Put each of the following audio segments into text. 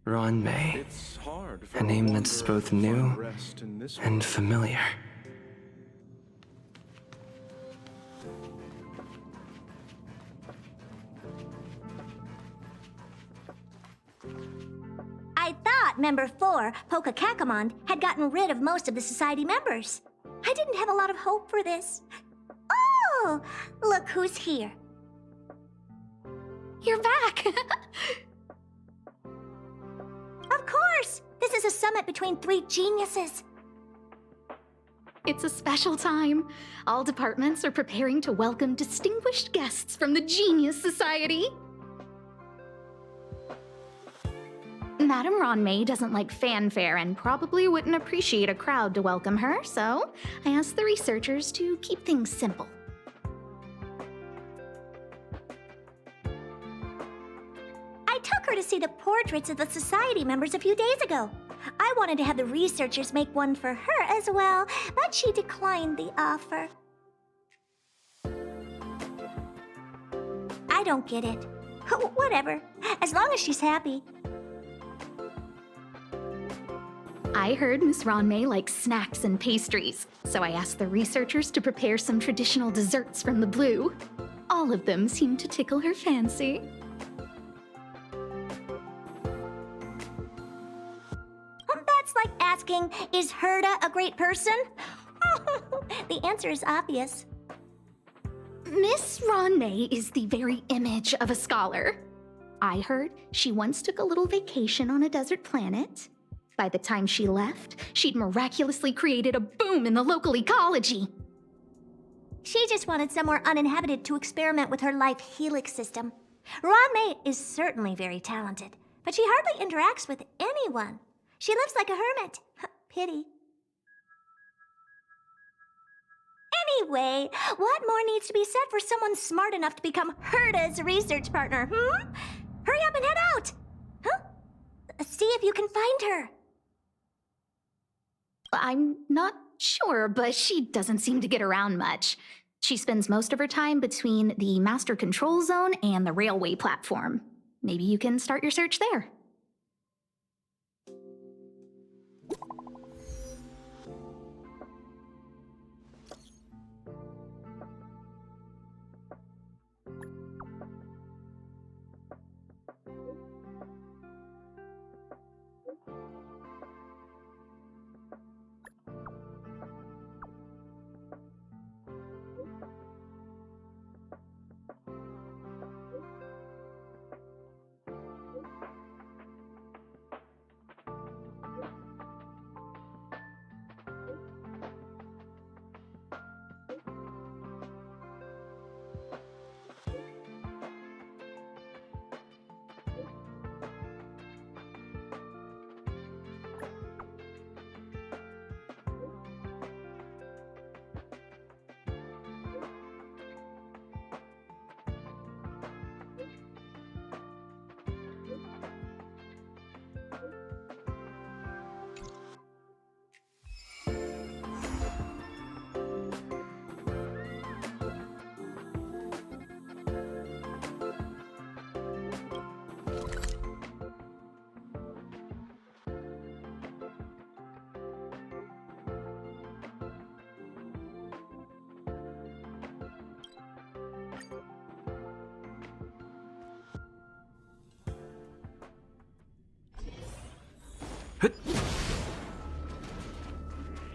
Ron May, a name that's both new and familiar. I thought Member 4, Pokakakamon, had gotten rid of most of the Society members. I didn't have a lot of hope for this. Oh, look who's here. You're back! Of course! This is a summit between three geniuses. It's a special time. All departments are preparing to welcome distinguished guests from the Genius Society. Madame Ron May doesn't like fanfare and probably wouldn't appreciate a crowd to welcome her, so I asked the researchers to keep things simple. I took her to see the portraits of the Society members a few days ago. I wanted to have the researchers make one for her as well, but she declined the offer. I don't get it. Whatever, as long as she's happy. I heard Miss Ron May likes snacks and pastries, so I asked the researchers to prepare some traditional desserts from the blue. All of them seemed to tickle her fancy. That's like asking, is Herta a great person? The answer is obvious. Miss Ron May is the very image of a scholar. I heard she once took a little vacation on a desert planet. By the time she left, she'd miraculously created a boom in the local ecology. She just wanted somewhere uninhabited to experiment with her life helix system. Ron May is certainly very talented, but she hardly interacts with anyone. She lives like a hermit. Pity. Anyway, what more needs to be said for someone smart enough to become Herta's research partner, Hurry up and head out! See if you can find her. I'm not sure, but she doesn't seem to get around much. She spends most of her time between the master control zone and the railway platform. Maybe you can start your search there.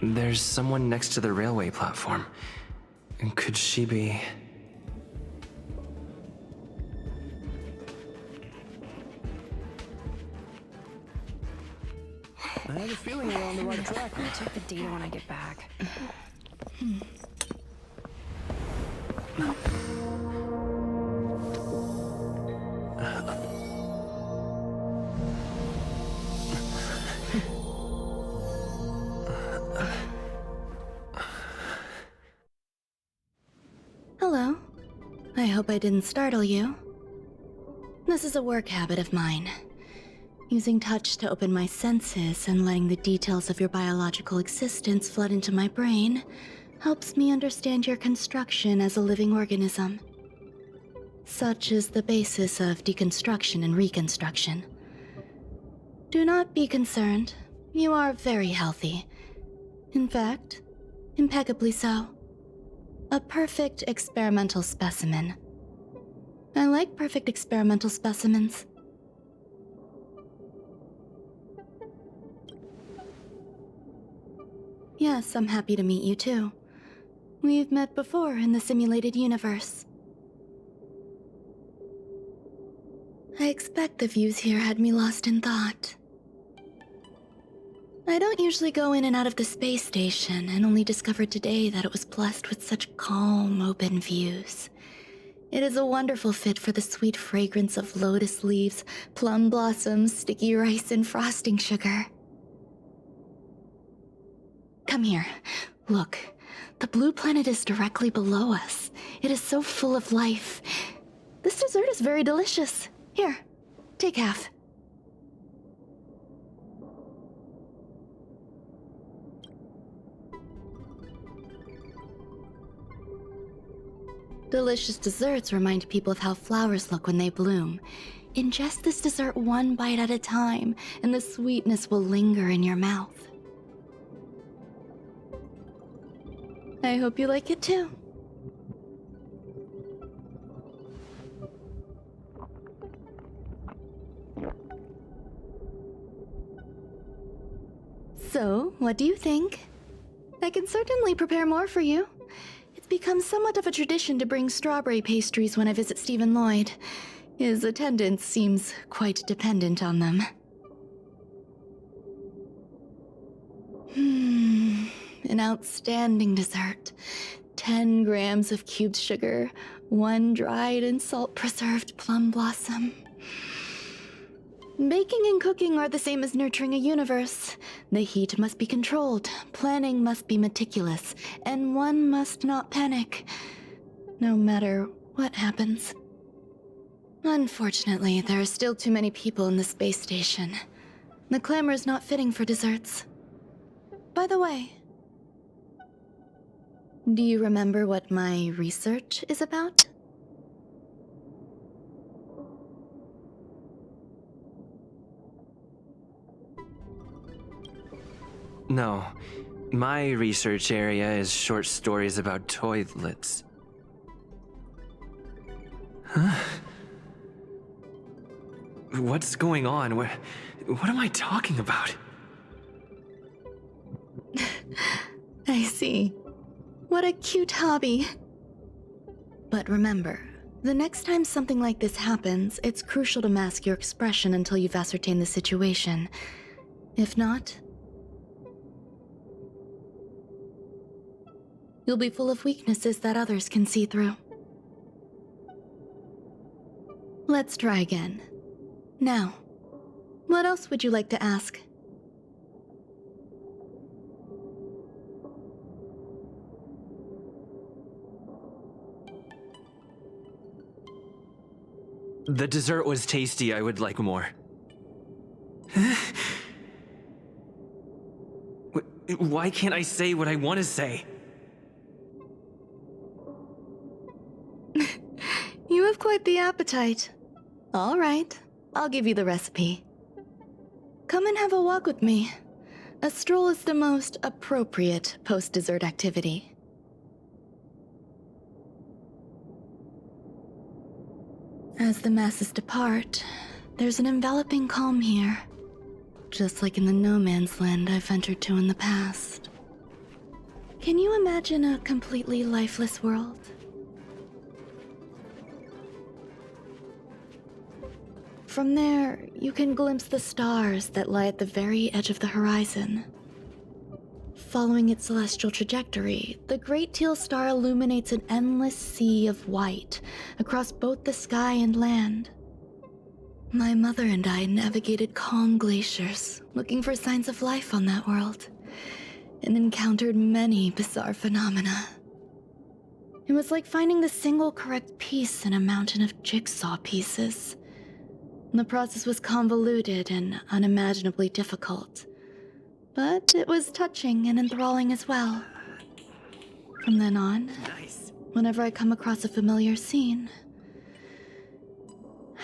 There's someone next to the railway platform. Could she be... I have a feeling we're on the right track. I'll check the data when I get back. Hello. I hope I didn't startle you. This is a work habit of mine. Using touch to open my senses and letting the details of your biological existence flood into my brain helps me understand your construction as a living organism. Such is the basis of deconstruction and reconstruction. Do not be concerned. You are very healthy. In fact, impeccably so. A perfect experimental specimen. I like perfect experimental specimens. Yes, I'm happy to meet you too. We've met before in the simulated universe. I expect the views here had me lost in thought. I don't usually go in and out of the space station, and only discovered today that it was blessed with such calm, open views. It is a wonderful fit for the sweet fragrance of lotus leaves, plum blossoms, sticky rice, and frosting sugar. Come here. Look. The blue planet is directly below us. It is so full of life. This dessert is very delicious. Here, take half. Delicious desserts remind people of how flowers look when they bloom. Ingest this dessert one bite at a time, and the sweetness will linger in your mouth. I hope you like it too. So, what do you think? I can certainly prepare more for you. It's become somewhat of a tradition to bring strawberry pastries when I visit Stephen Lloyd. His attendance seems quite dependent on them. An outstanding dessert. 10 grams of cubed sugar, 1 dried and salt-preserved plum blossom. Baking and cooking are the same as nurturing a universe. The heat must be controlled, planning must be meticulous, and one must not panic, no matter what happens. Unfortunately, there are still too many people in the space station. The clamor is not fitting for desserts. By the way, do you remember what my research is about? No. My research area is short stories about toilets. Huh? What's going on? What am I talking about? I see. What a cute hobby. But remember, the next time something like this happens, it's crucial to mask your expression until you've ascertained the situation. If not, you'll be full of weaknesses that others can see through. Let's try again. Now, what else would you like to ask? The dessert was tasty. I would like more. Why can't I say what I want to say? You have quite the appetite. All right, I'll give you the recipe. Come and have a walk with me. A stroll is the most appropriate post-dessert activity. As the masses depart, there's an enveloping calm here, just like in the no man's land I've ventured to in the past. Can you imagine a completely lifeless world? From there, you can glimpse the stars that lie at the very edge of the horizon. Following its celestial trajectory, the Great Teal Star illuminates an endless sea of white across both the sky and land. My mother and I navigated calm glaciers, looking for signs of life on that world, and encountered many bizarre phenomena. It was like finding the single correct piece in a mountain of jigsaw pieces. The process was convoluted and unimaginably difficult, but it was touching and enthralling as well. From then on, whenever I come across a familiar scene,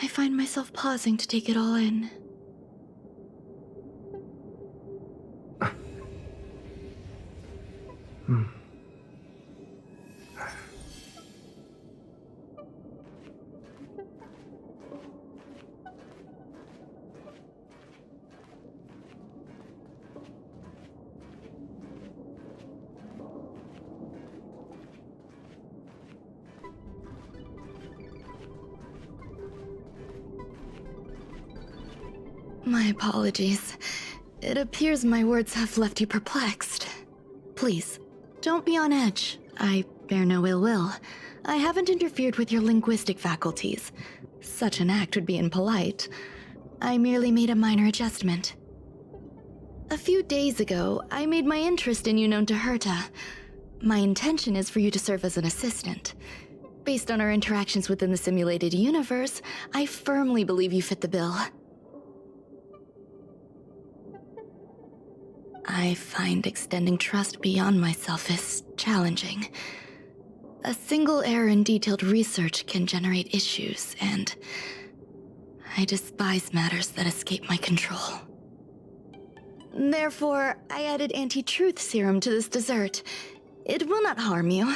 I find myself pausing to take it all in. My apologies. It appears my words have left you perplexed. Please, don't be on edge. I bear no ill will. I haven't interfered with your linguistic faculties. Such an act would be impolite. I merely made a minor adjustment. A few days ago, I made my interest in you known to Herta. My intention is for you to serve as an assistant. Based on our interactions within the simulated universe, I firmly believe you fit the bill. I find extending trust beyond myself is challenging. A single error in detailed research can generate issues, and I despise matters that escape my control. Therefore, I added anti-truth serum to this dessert. It will not harm you.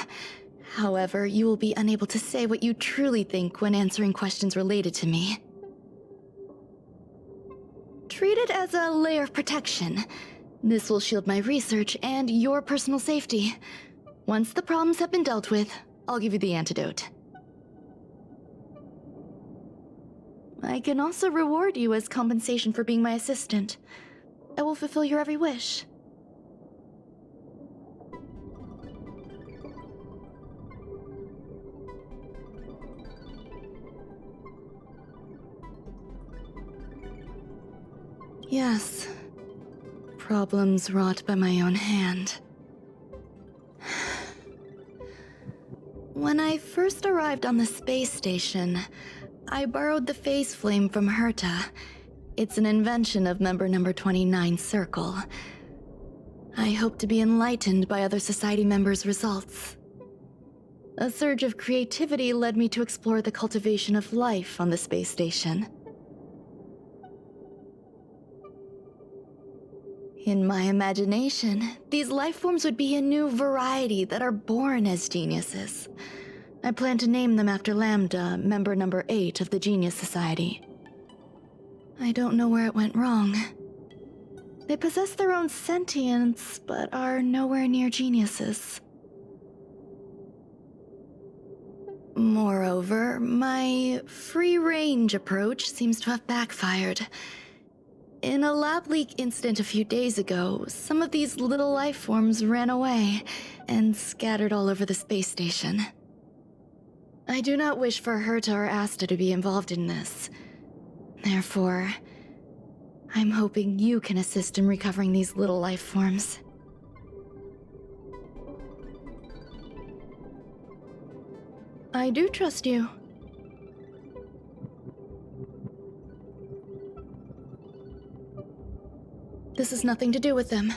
However, you will be unable to say what you truly think when answering questions related to me. Treat it as a layer of protection. This will shield my research and your personal safety. Once the problems have been dealt with, I'll give you the antidote. I can also reward you as compensation for being my assistant. I will fulfill your every wish. Yes. Problems wrought by my own hand. When I first arrived on the space station, I borrowed the phase flame from Herta. It's an invention of member number 29 Circle. I hope to be enlightened by other society members' results. A surge of creativity led me to explore the cultivation of life on the space station. In my imagination, these life forms would be a new variety that are born as geniuses. I plan to name them after Lambda, member number 8 of the Genius Society. I don't know where it went wrong. They possess their own sentience, but are nowhere near geniuses. Moreover, my free-range approach seems to have backfired. In a lab leak incident a few days ago, some of these little life forms ran away and scattered all over the space station. I do not wish for Herta or Asta to be involved in this. Therefore, I'm hoping you can assist in recovering these little life forms. I do trust you. This has nothing to do with them.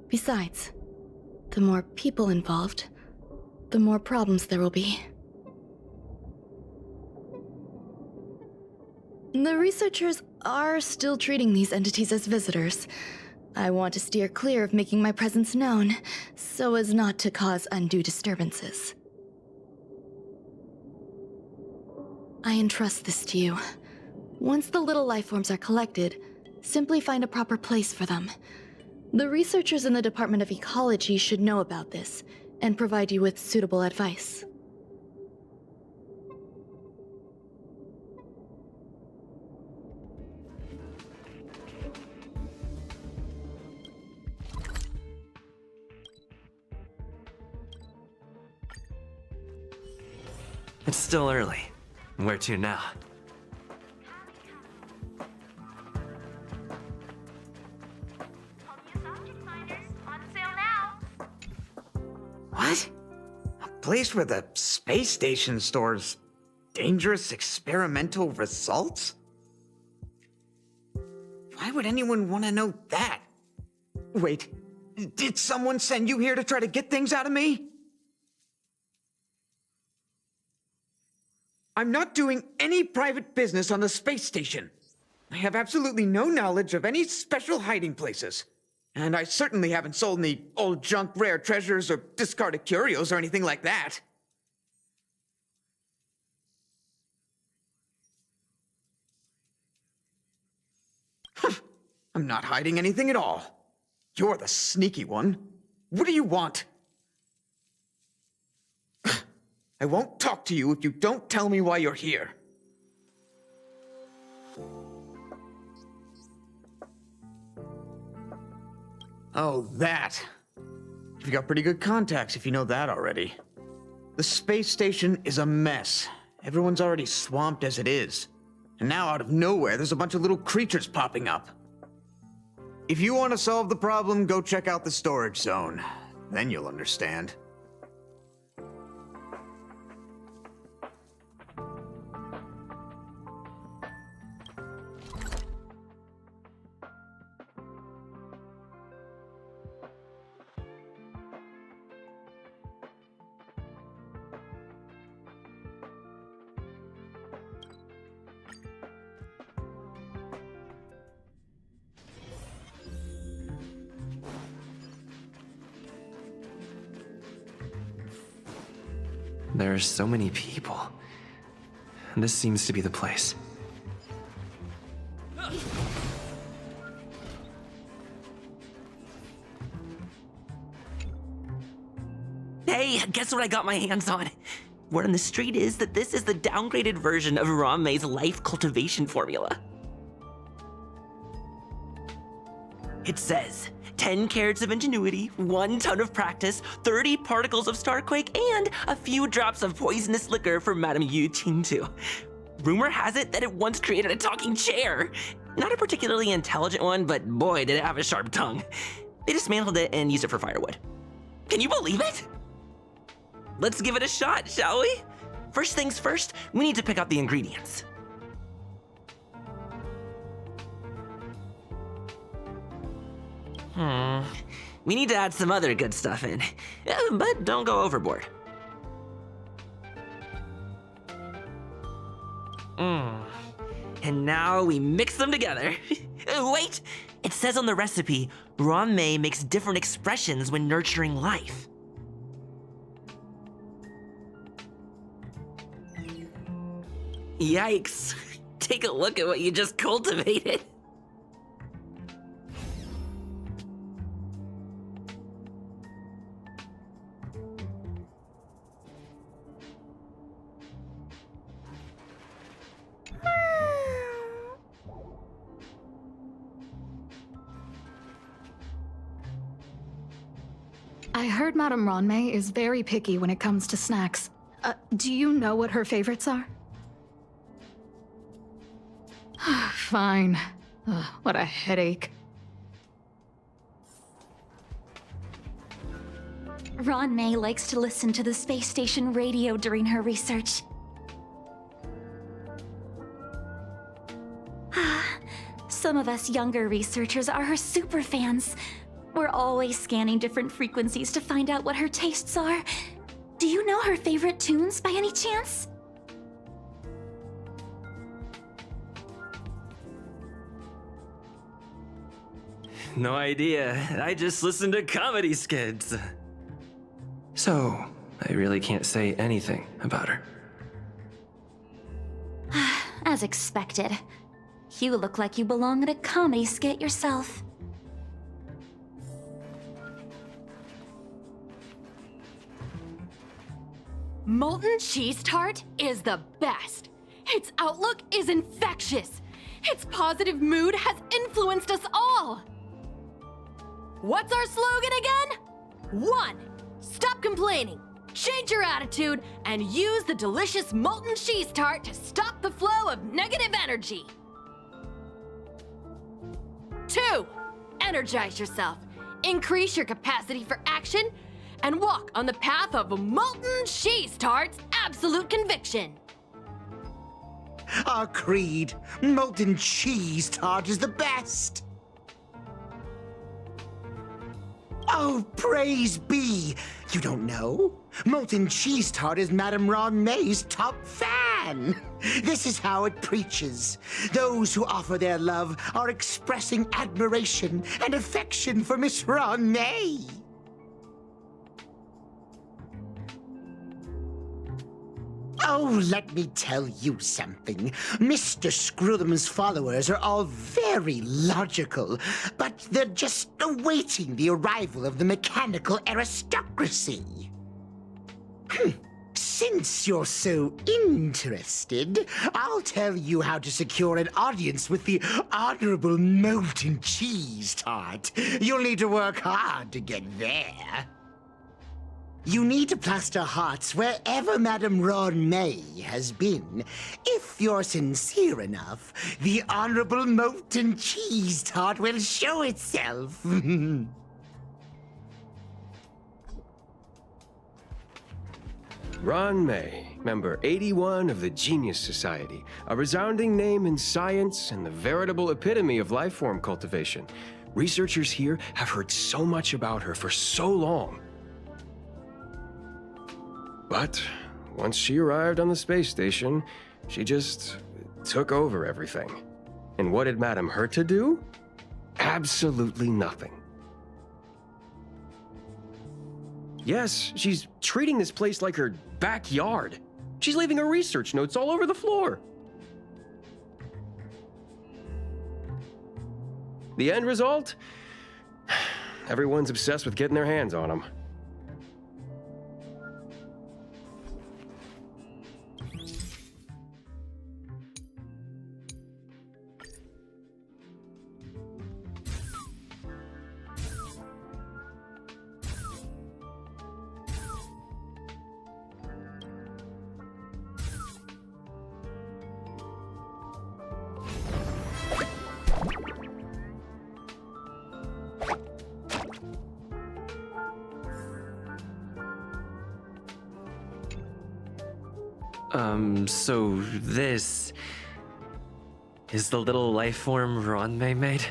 Besides, the more people involved, the more problems there will be. The researchers are still treating these entities as visitors. I want to steer clear of making my presence known, so as not to cause undue disturbances. I entrust this to you. Once the little life forms are collected, simply find a proper place for them. The researchers in the Department of Ecology should know about this, and provide you with suitable advice. It's still early. Where to now? What? A place where the space station stores dangerous experimental results? would anyone want to know that? Wait, did someone send you here to try to get things out of me? I'm not doing any private business on the space station. I have absolutely no knowledge of any special hiding places. And I certainly haven't sold any old junk rare treasures or discarded curios or anything like that. I'm not hiding anything at all. You're the sneaky one. What do you want? I won't talk to you if you don't tell me why you're here. Oh, that. You've got pretty good contacts if you know that already. The space station is a mess. Everyone's already swamped as it is. And now out of nowhere, there's a bunch of little creatures popping up. If you want to solve the problem, go check out the storage zone. Then you'll understand. There are so many people. This seems to be the place. Hey, guess what I got my hands on? Word on the street is that this is the downgraded version of Ranmei's life cultivation formula. It says 10 carats of ingenuity, 1 ton of practice, 30 particles of starquake, and a few drops of poisonous liquor for Madame Yu Qingtu. Rumor has it that it once created a talking chair. Not a particularly intelligent one, but boy, did it have a sharp tongue. They dismantled it and used it for firewood. Can you believe it? Let's give it a shot, shall we? First things first, we need to pick out the ingredients. We need to add some other good stuff in, but don't go overboard. And now we mix them together. Wait! It says on the recipe, Ranmei makes different expressions when nurturing life. Yikes. Take a look at what you just cultivated. I heard Madame Ranmei is very picky when it comes to snacks. Do you know what her favorites are? Fine. What a headache. Ranmei likes to listen to the space station radio during her research. Some of us younger researchers are her super fans. We're always scanning different frequencies to find out what her tastes are. Do you know her favorite tunes by any chance? No idea. I just listen to comedy skits. So, I really can't say anything about her. As expected. You look like you belong in a comedy skit yourself. Molten cheese tart is the best. Its outlook is infectious. Its positive mood has influenced us all. What's our slogan again? 1. Stop complaining, change your attitude, and use the delicious molten cheese tart to stop the flow of negative energy. 2. Energize yourself, increase your capacity for action, and walk on the path of molten cheese tart's absolute conviction. Our creed, molten cheese tart is the best. Oh, praise be! You don't know? Molten Cheese Tart is Madame Ron May's top fan! This is how it preaches. Those who offer their love are expressing admiration and affection for Miss Ron May. Oh, let me tell you something. Mr. Screwthum's followers are all very logical, but they're just awaiting the arrival of the mechanical aristocracy. Since you're so interested, I'll tell you how to secure an audience with the Honorable Molten Cheese Tart. You'll need to work hard to get there. You need to plaster hearts wherever Madame Ron May has been. If you're sincere enough, the Honorable Molten Cheese Tart will show itself. Ron May, member 81 of the Genius Society, a resounding name in science and the veritable epitome of life form cultivation. Researchers here have heard so much about her for so long. But once she arrived on the space station, she just took over everything. And what did Madame hurt to do? Absolutely nothing. Yes, she's treating this place like her backyard. She's leaving her research notes all over the floor. The end result? Everyone's obsessed with getting their hands on them. So this is the little life form Ron May made?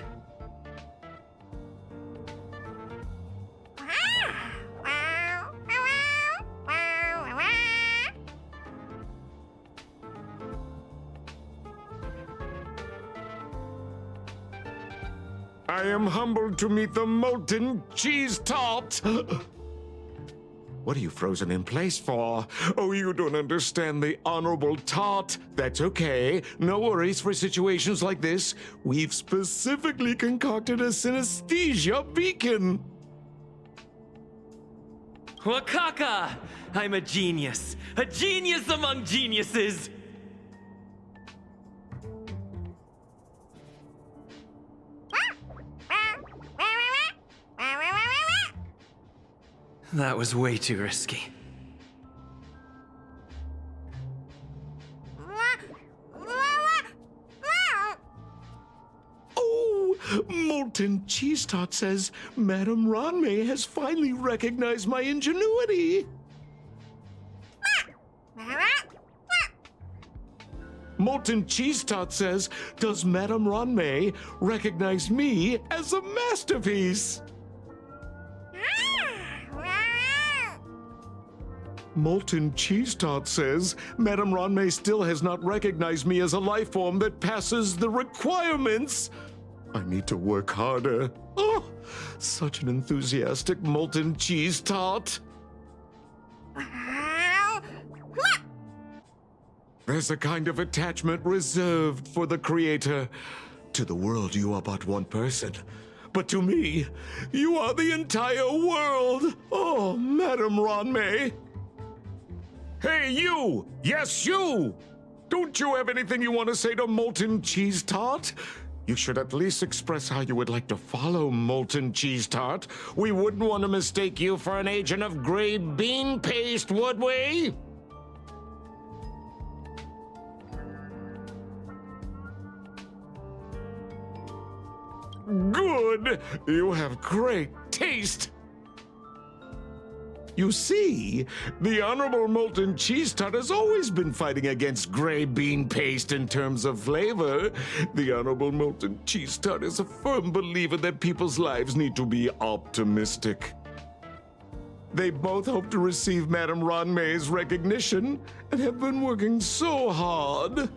I am humbled to meet the Molten Cheese Tart. What are you frozen in place for? Oh, you don't understand the Honorable Tart. That's okay. No worries for situations like this. We've specifically concocted a synesthesia beacon. Wakaka! I'm a genius among geniuses! That was way too risky. Oh, Molten Cheese Tart says Madame Ron May has finally recognized my ingenuity. Molten Cheese Tart says, does Madame Ron May recognize me as a masterpiece? Molten Cheese Tart says, Madame Ron May still has not recognized me as a life form that passes the requirements. I need to work harder. Oh, such an enthusiastic Molten Cheese Tart. There's a kind of attachment reserved for the creator. To the world, you are but one person. But to me, you are the entire world. Oh, Madame Ron May. Hey, you! Yes, you! Don't you have anything you want to say to Molten Cheese Tart? You should at least express how you would like to follow Molten Cheese Tart. We wouldn't want to mistake you for an agent of gray bean paste, would we? Good! You have great taste! You see, the Honorable Molten Cheese Tart has always been fighting against gray bean paste in terms of flavor. The Honorable Molten Cheese Tart is a firm believer that people's lives need to be optimistic. They both hope to receive Madame Ron May's recognition and have been working so hard.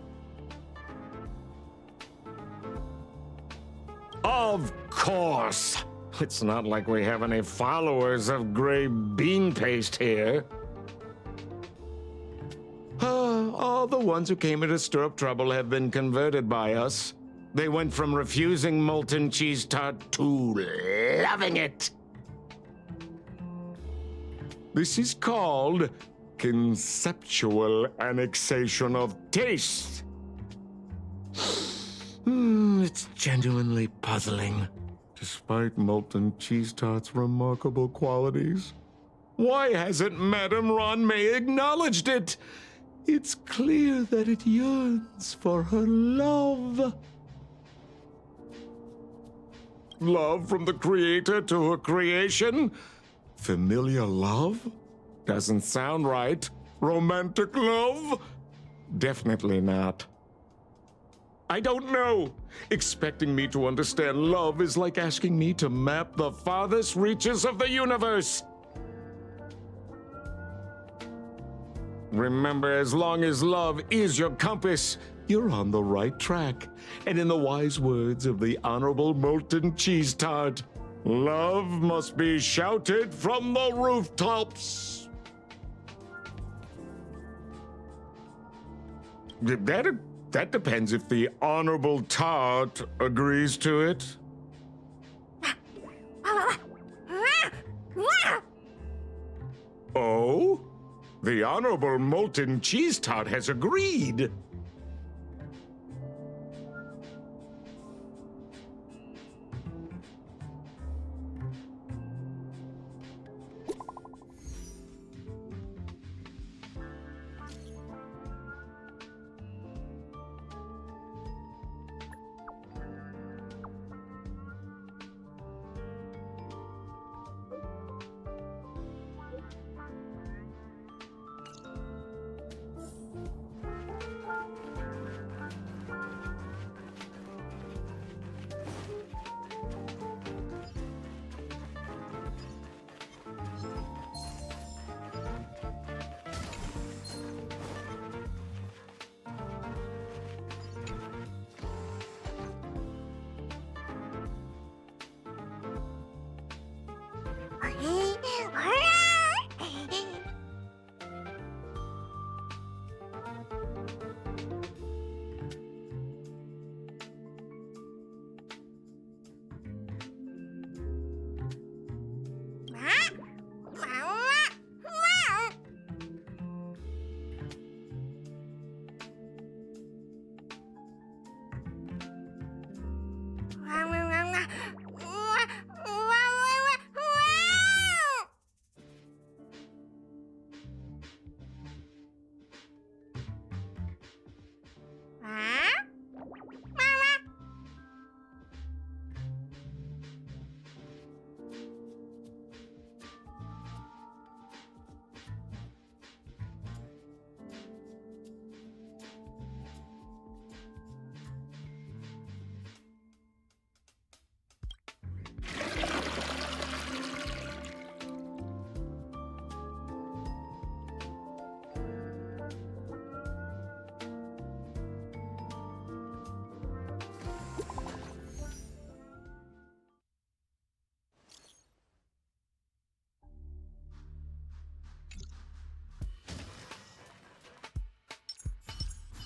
Of course! It's not like we have any followers of gray bean paste here. All the ones who came here to stir up trouble have been converted by us. They went from refusing molten cheese tart to loving it. This is called conceptual annexation of taste. It's genuinely puzzling. Despite Molten Cheese Tart's remarkable qualities, why hasn't Madame Ron May acknowledged it? It's clear that it yearns for her love. Love from the creator to her creation? Familiar love? Doesn't sound right. Romantic love? Definitely not. I don't know. Expecting me to understand love is like asking me to map the farthest reaches of the universe. Remember, as long as love is your compass, you're on the right track. And in the wise words of the Honorable Molten Cheese Tart, love must be shouted from the rooftops. That depends if the Honorable Tart agrees to it. Oh? The Honorable Molten Cheese Tart has agreed.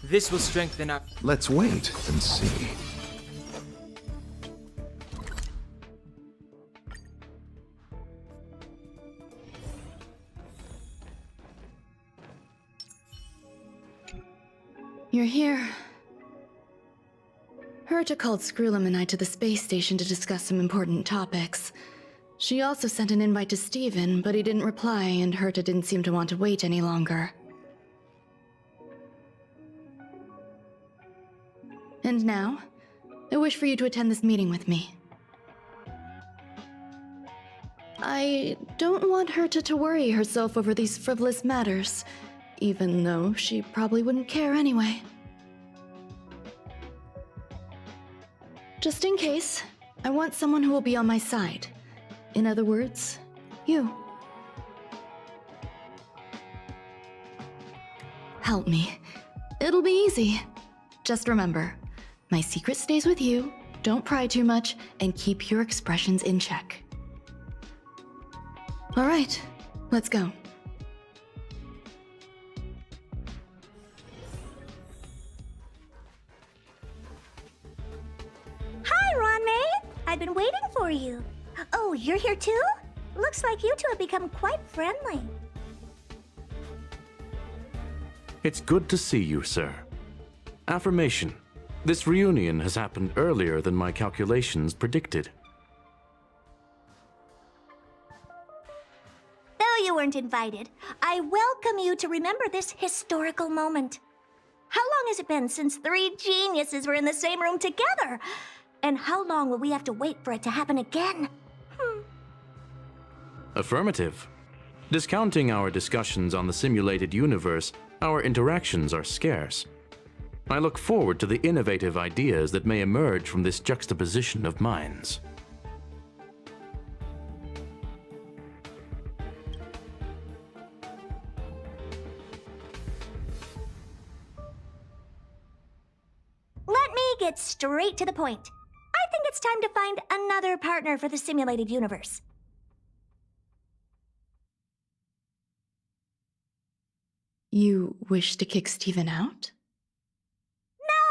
This will strengthen our... Let's wait and see. You're here. Herta called Screwlum and I to the space station to discuss some important topics. She also sent an invite to Steven, but he didn't reply, and Herta didn't seem to want to wait any longer. And now, I wish for you to attend this meeting with me. I don't want her to worry herself over these frivolous matters, even though she probably wouldn't care anyway. Just in case, I want someone who will be on my side. In other words, you. Help me. It'll be easy. Just remember, my secret stays with you, don't pry too much, and keep your expressions in check. All right, let's go. Hi, Ron-May! I've been waiting for you. Oh, you're here too? Looks like you two have become quite friendly. It's good to see you, sir. Affirmation. This reunion has happened earlier than my calculations predicted. Though you weren't invited, I welcome you to remember this historical moment. How long has it been since 3 geniuses were in the same room together? And how long will we have to wait for it to happen again? Affirmative. Discounting our discussions on the simulated universe, our interactions are scarce. I look forward to the innovative ideas that may emerge from this juxtaposition of minds. Let me get straight to the point. I think it's time to find another partner for the simulated universe. You wish to kick Steven out?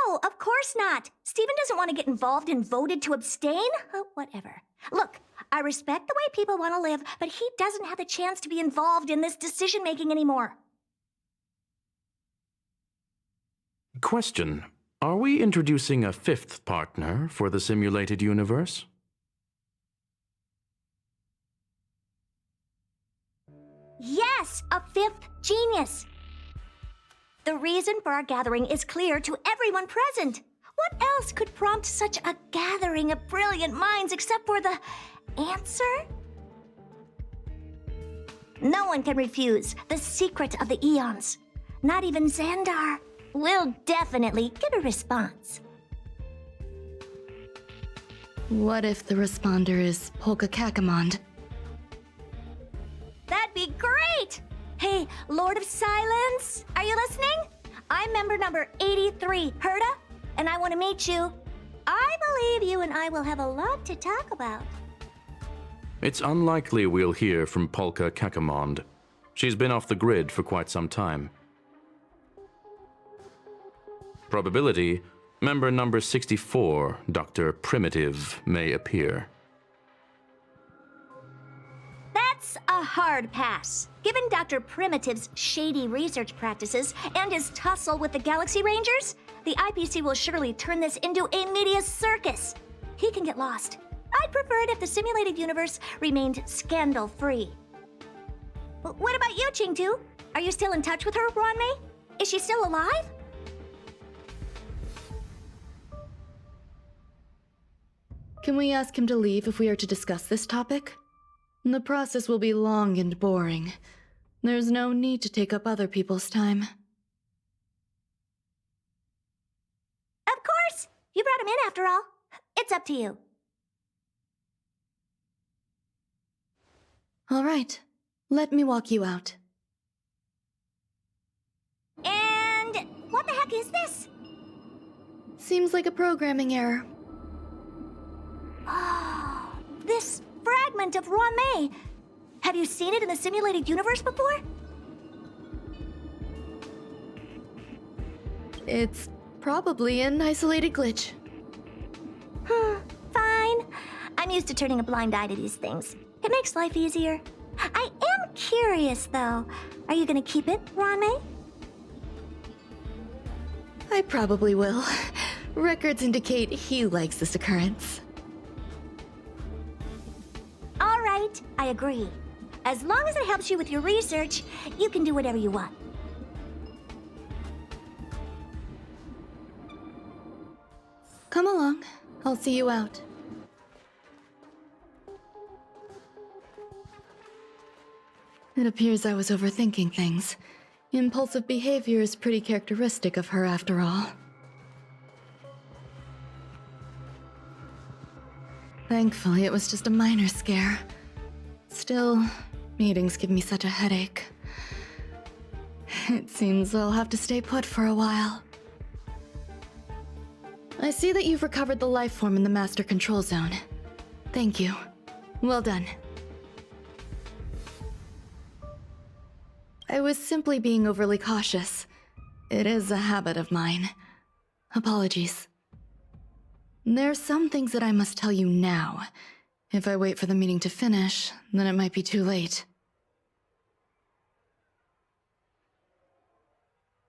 No, of course not. Steven doesn't want to get involved and voted to abstain. Whatever. Look, I respect the way people want to live, but he doesn't have the chance to be involved in this decision-making anymore. Question. Are we introducing a 5th partner for the simulated universe? Yes, a 5th genius. The reason for our gathering is clear to everyone present. What else could prompt such a gathering of brilliant minds except for the answer? No one can refuse the secret of the eons. Not even Xandar. We'll definitely get a response. What if the responder is Polka Kakamond? That'd be great! Hey, Lord of Silence, are you listening? I'm member number 83, Herta, and I want to meet you. I believe you and I will have a lot to talk about. It's unlikely we'll hear from Polka Kakamond. She's been off the grid for quite some time. Probability, member number 64, Dr. Primitive, may appear. That's a hard pass. Given Dr. Primitive's shady research practices and his tussle with the Galaxy Rangers, the IPC will surely turn this into a media circus. He can get lost. I'd prefer it if the simulated universe remained scandal-free. What about you, Chingtu? Are you still in touch with her, Ron-May? Is she still alive? Can we ask him to leave if we are to discuss this topic? The process will be long and boring. There's no need to take up other people's time. Of course! You brought him in after all. It's up to you. All right. Let me walk you out. And what the heck is this? Seems like a programming error. Oh, this fragment of Ron-May. Have you seen it in the simulated universe before? It's probably an isolated glitch. Fine. I'm used to turning a blind eye to these things. It makes life easier. I am curious, though. Are you gonna keep it, Ron-May? I probably will. Records indicate he likes this occurrence. All right, I agree. As long as it helps you with your research, you can do whatever you want. Come along. I'll see you out. It appears I was overthinking things. Impulsive behavior is pretty characteristic of her after all. Thankfully, it was just a minor scare. Still, meetings give me such a headache. It seems I'll have to stay put for a while. I see that you've recovered the life form in the Master Control Zone. Thank you. Well done. I was simply being overly cautious. It is a habit of mine. Apologies. There are some things that I must tell you now. If I wait for the meeting to finish, then it might be too late.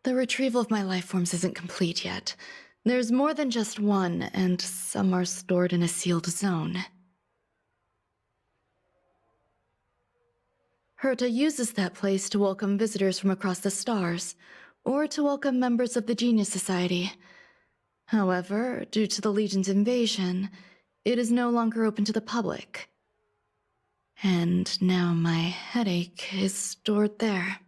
The retrieval of my life forms isn't complete yet. There's more than just one, and some are stored in a sealed zone. Herta uses that place to welcome visitors from across the stars, or to welcome members of the Genius Society. However, due to the Legion's invasion, it is no longer open to the public. And now my headache is stored there.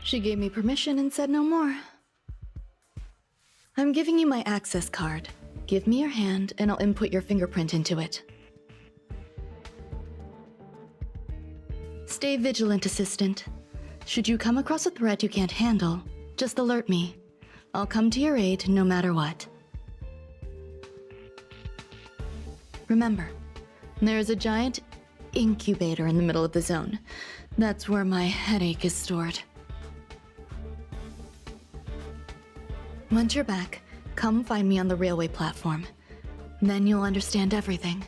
She gave me permission and said no more. I'm giving you my access card. Give me your hand and I'll input your fingerprint into it. Stay vigilant, Assistant. Should you come across a threat you can't handle, just alert me. I'll come to your aid no matter what. Remember, there is a giant incubator in the middle of the zone. That's where my headache is stored. Once you're back, come find me on the railway platform. Then you'll understand everything.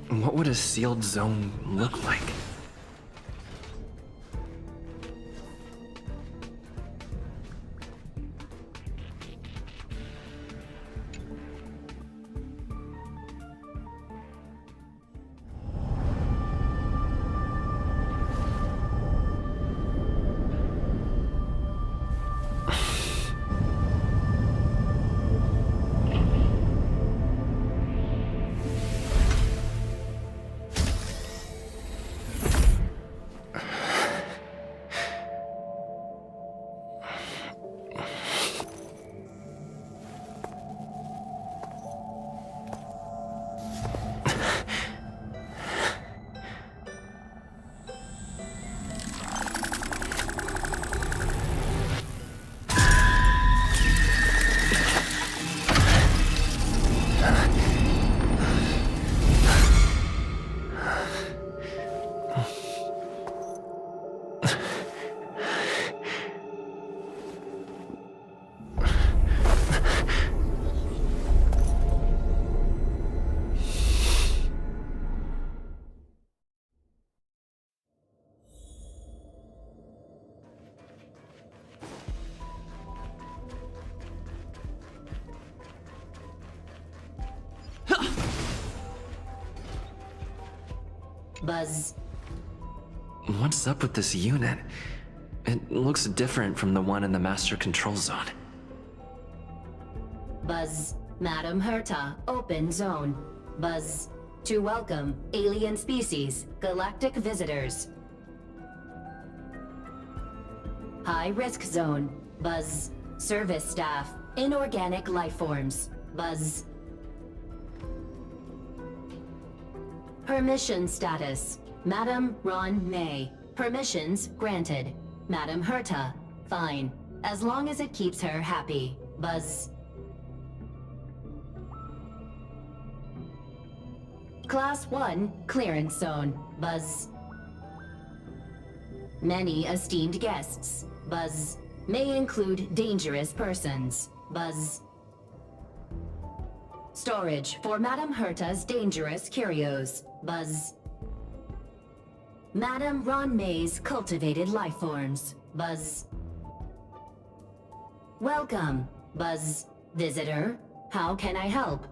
What would a sealed zone look like? Buzz. What's up with this unit? It looks different from the one in the Master Control Zone. Buzz. Madam Herta, open zone. Buzz. To welcome alien species, galactic visitors. High risk zone. Buzz. Service staff, inorganic life forms. Buzz. Permission status. Madam Ron May. Permissions granted. Madam Herta. Fine. As long as it keeps her happy. Buzz. Class 1 clearance zone. Buzz. Many esteemed guests. Buzz. May include dangerous persons. Buzz. Storage for Madame Herta's dangerous curios. Buzz. Madame Ron May's cultivated life forms. Buzz. Welcome, Buzz. Visitor, how can I help?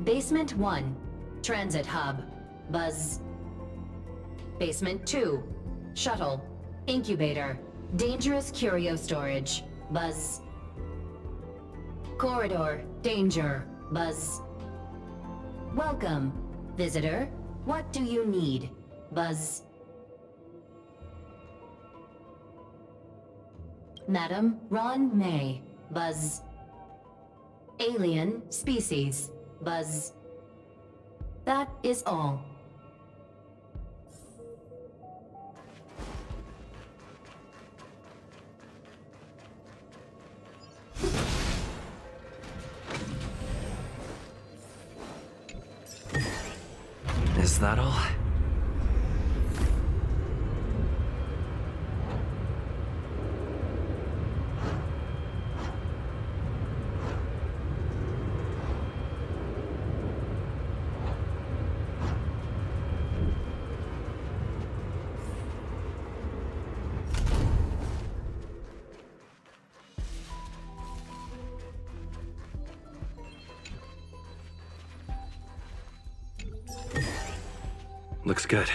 Basement 1, Transit Hub. Buzz. Basement 2, Shuttle. Incubator. Dangerous curio storage. Buzz. Corridor. Danger. Buzz. Welcome, visitor. What do you need? Buzz. Madam Ron May. Buzz. Alien species. Buzz. That is all. Is that all? Looks good.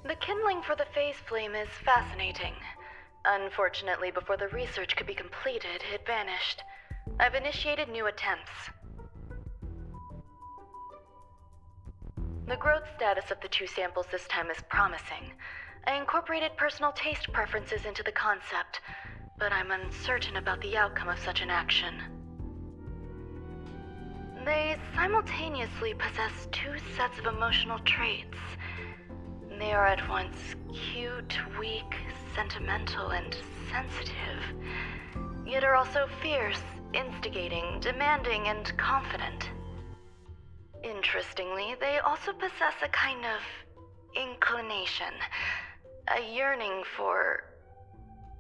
The kindling for the phase flame is fascinating. Unfortunately, before the research could be completed, it vanished. I've initiated new attempts. The growth status of the two samples this time is promising. I incorporated personal taste preferences into the concept, but I'm uncertain about the outcome of such an action. They simultaneously possess two sets of emotional traits. They are at once cute, weak, sentimental, and sensitive, yet are also fierce, instigating, demanding, and confident. Interestingly, they also possess a kind of inclination, a yearning for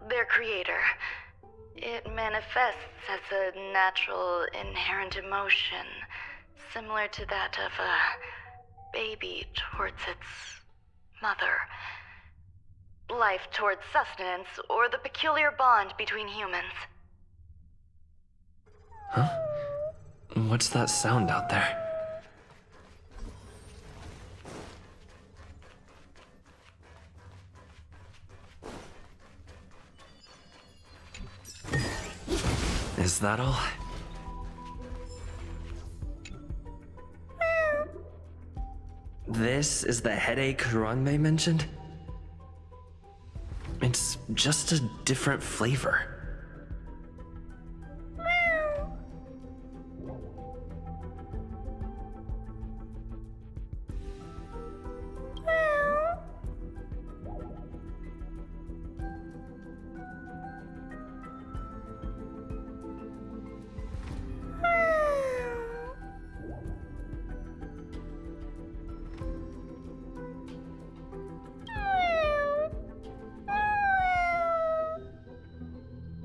their creator. It manifests as a natural, inherent emotion, similar to that of a baby towards its mother. Life towards sustenance, or the peculiar bond between humans. Huh? What's that sound out there? Is that all? This is the headache Ranmei mentioned? It's just a different flavor.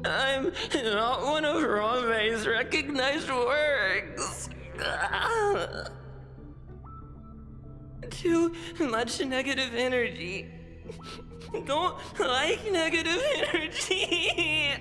I'm not one of Ranmei's recognized works. Too much negative energy. Don't like negative energy.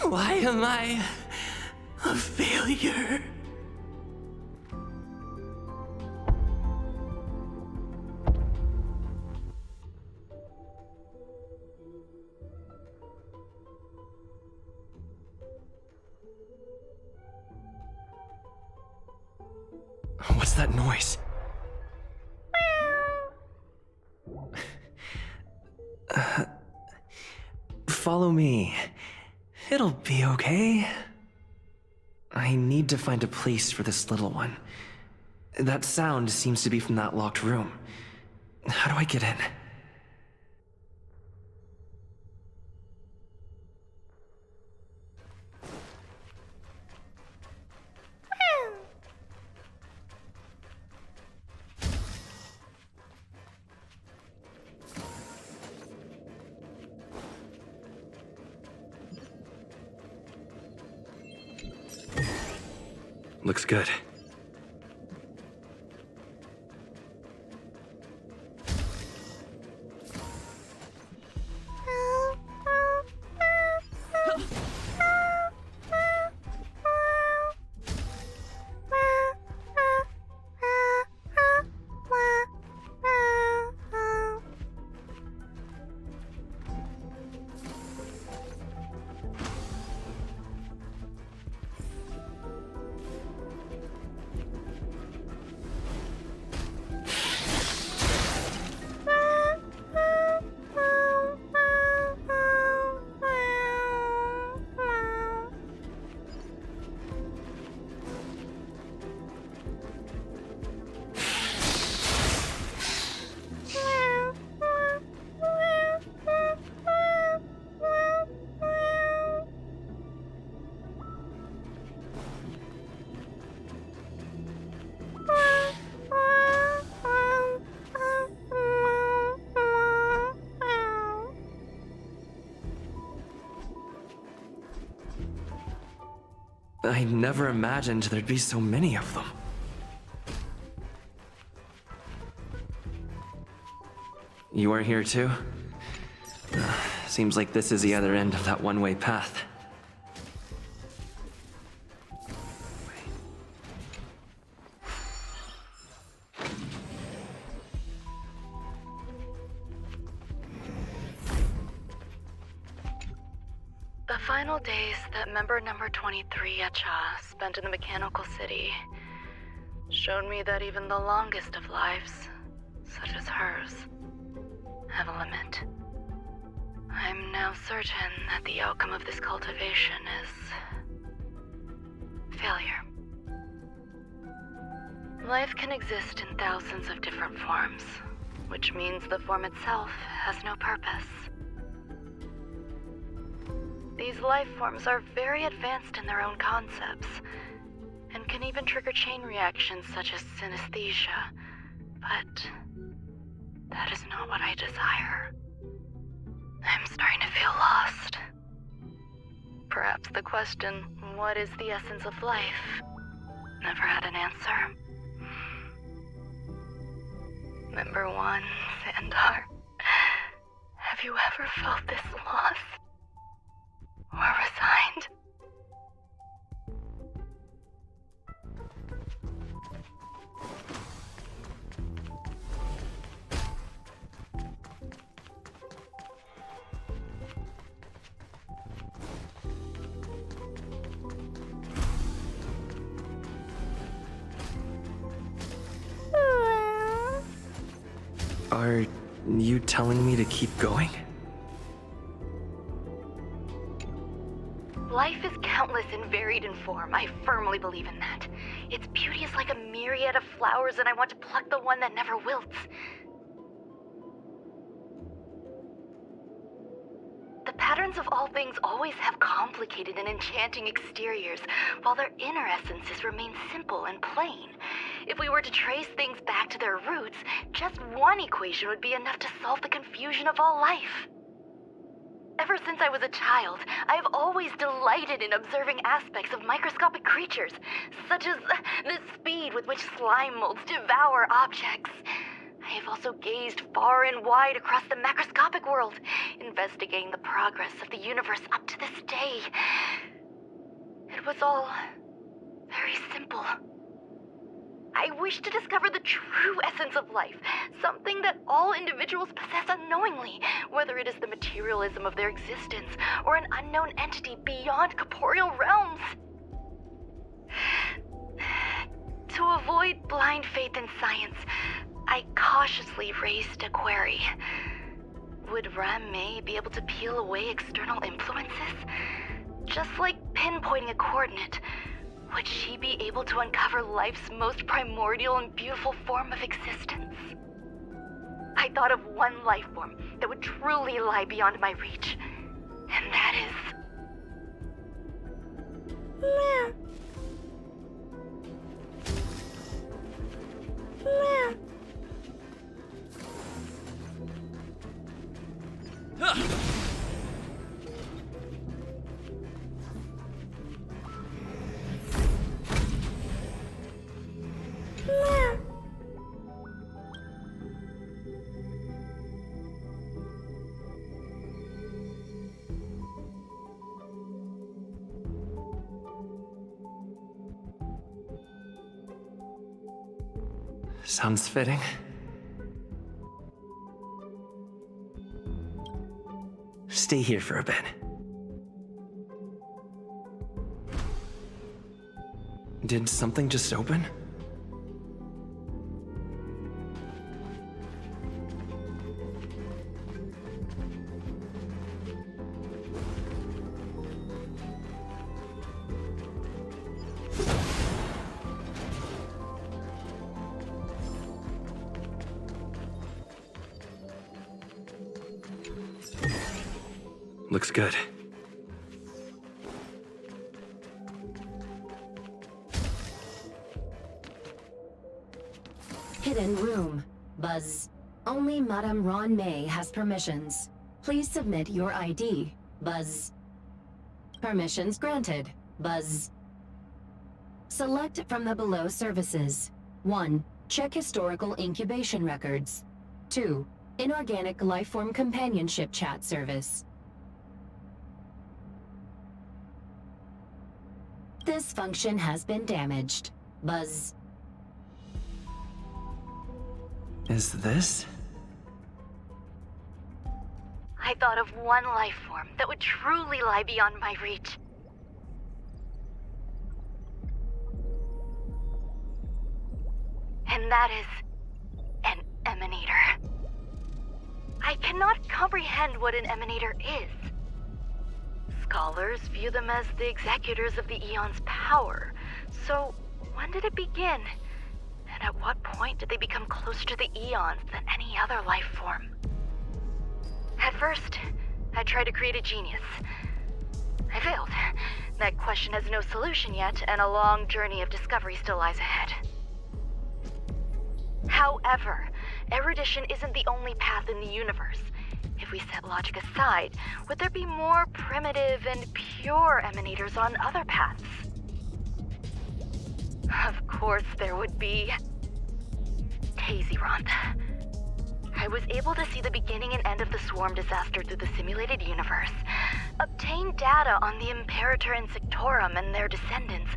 Why am I a failure? What's that noise? Follow me. It'll be okay. I need to find a place for this little one. That sound seems to be from that locked room. How do I get in? Looks good. I never imagined there'd be so many of them. You are here too? Seems like this is the other end of that one-way path. The final days that member number 23 Yacha spent in the mechanical city showed me that even the longest of lives, such as hers, have a limit. I'm now certain that the outcome of this cultivation is failure. Life can exist in thousands of different forms, which means the form itself has no purpose. These life forms are very advanced in their own concepts, and can even trigger chain reactions such as synesthesia, but that is not what I desire. I'm starting to feel lost. Perhaps the question, what is the essence of life, never had an answer. Member 1, Sandar, have you ever felt this lost? Or resigned? Are you telling me to keep going? Life is countless and varied in form. I firmly believe in that. Its beauty is like a myriad of flowers, and I want to pluck the one that never wilts. The patterns of all things always have complicated and enchanting exteriors, while their inner essences remain simple and plain. If we were to trace things back to their roots, just one equation would be enough to solve the confusion of all life. Ever since I was a child, I have always delighted in observing aspects of microscopic creatures, such as the speed with which slime molds devour objects. I have also gazed far and wide across the macroscopic world, investigating the progress of the universe up to this day. It was all very simple. I wish to discover the true essence of life, something that all individuals possess unknowingly, whether it is the materialism of their existence or an unknown entity beyond corporeal realms. To avoid blind faith in science, I cautiously raised a query. Would Ran-Mei be able to peel away external influences? Just like pinpointing a coordinate, would she be able to uncover life's most primordial and beautiful form of existence? I thought of one life form that would truly lie beyond my reach, and that is... Meow. Meow. Sounds fitting. Stay here for a bit. Did something just open? Looks good. Hidden room. Buzz. Only Madame Ran-Mei has permissions. Please submit your ID. Buzz. Permissions granted. Buzz. Select from the below services. 1. Check historical incubation records. 2. Inorganic lifeform companionship chat service. This function has been damaged. Buzz. Is this? I thought of one life form that would truly lie beyond my reach. And that is an emanator. I cannot comprehend what an emanator is. Scholars view them as the executors of the Eon's power. So, when did it begin? And at what point did they become closer to the Eons than any other life form? At first, I tried to create a genius. I failed. That question has no solution yet, and a long journey of discovery still lies ahead. However, erudition isn't the only path in the universe. If we set logic aside, would there be more primitive and pure emanators on other paths? Of course there would be. Tazyronth. I was able to see the beginning and end of the swarm disaster through the simulated universe, obtain data on the Imperator and Sectorum and their descendants,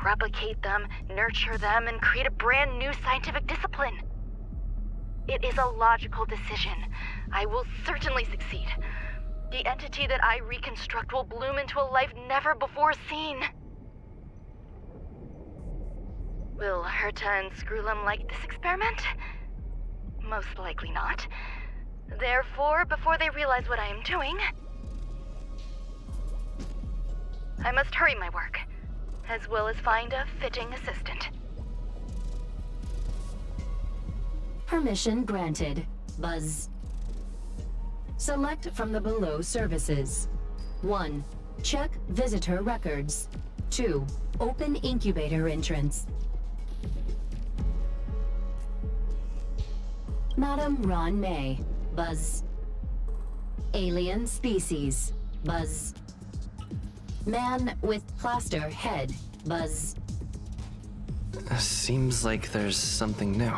replicate them, nurture them, and create a brand new scientific discipline. It is a logical decision. I will certainly succeed. The entity that I reconstruct will bloom into a life never before seen. Will Herta and Screwlum like this experiment? Most likely not. Therefore, before they realize what I am doing, I must hurry my work, as well as find a fitting assistant. Permission granted. Buzz. Select from the below services. 1. Check visitor records. 2. Open incubator entrance. Madam Ron May, buzz. Alien species, buzz. Man with plaster head, buzz. Seems like there's something new.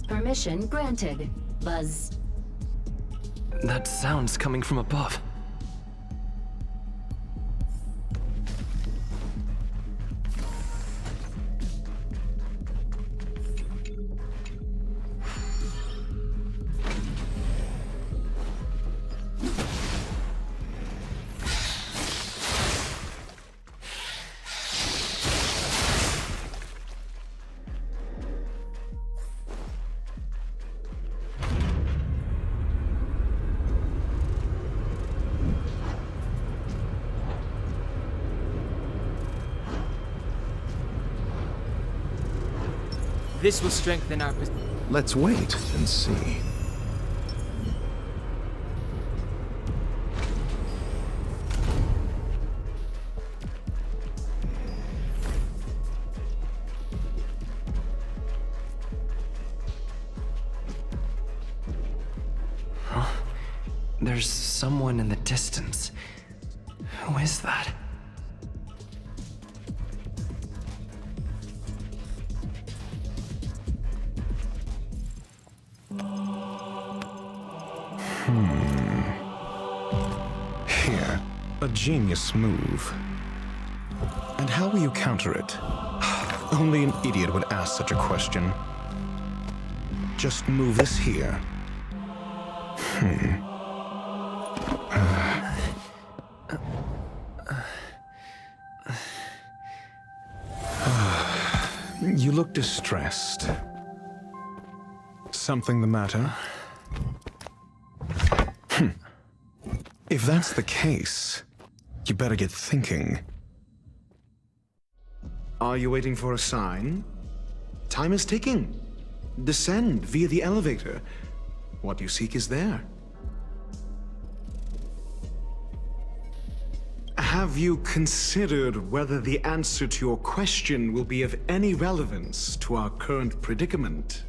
Permission granted, buzz. That sound's coming from above. This will strengthen our Let's wait and see. Huh? There's someone in the distance. Who is that? Here, a genius move. And how will you counter it? Only an idiot would ask such a question. Just move this here. You look distressed. Something the matter? If that's the case, you better get thinking. Are you waiting for a sign? Time is ticking. Descend via the elevator. What you seek is there. Have you considered whether the answer to your question will be of any relevance to our current predicament?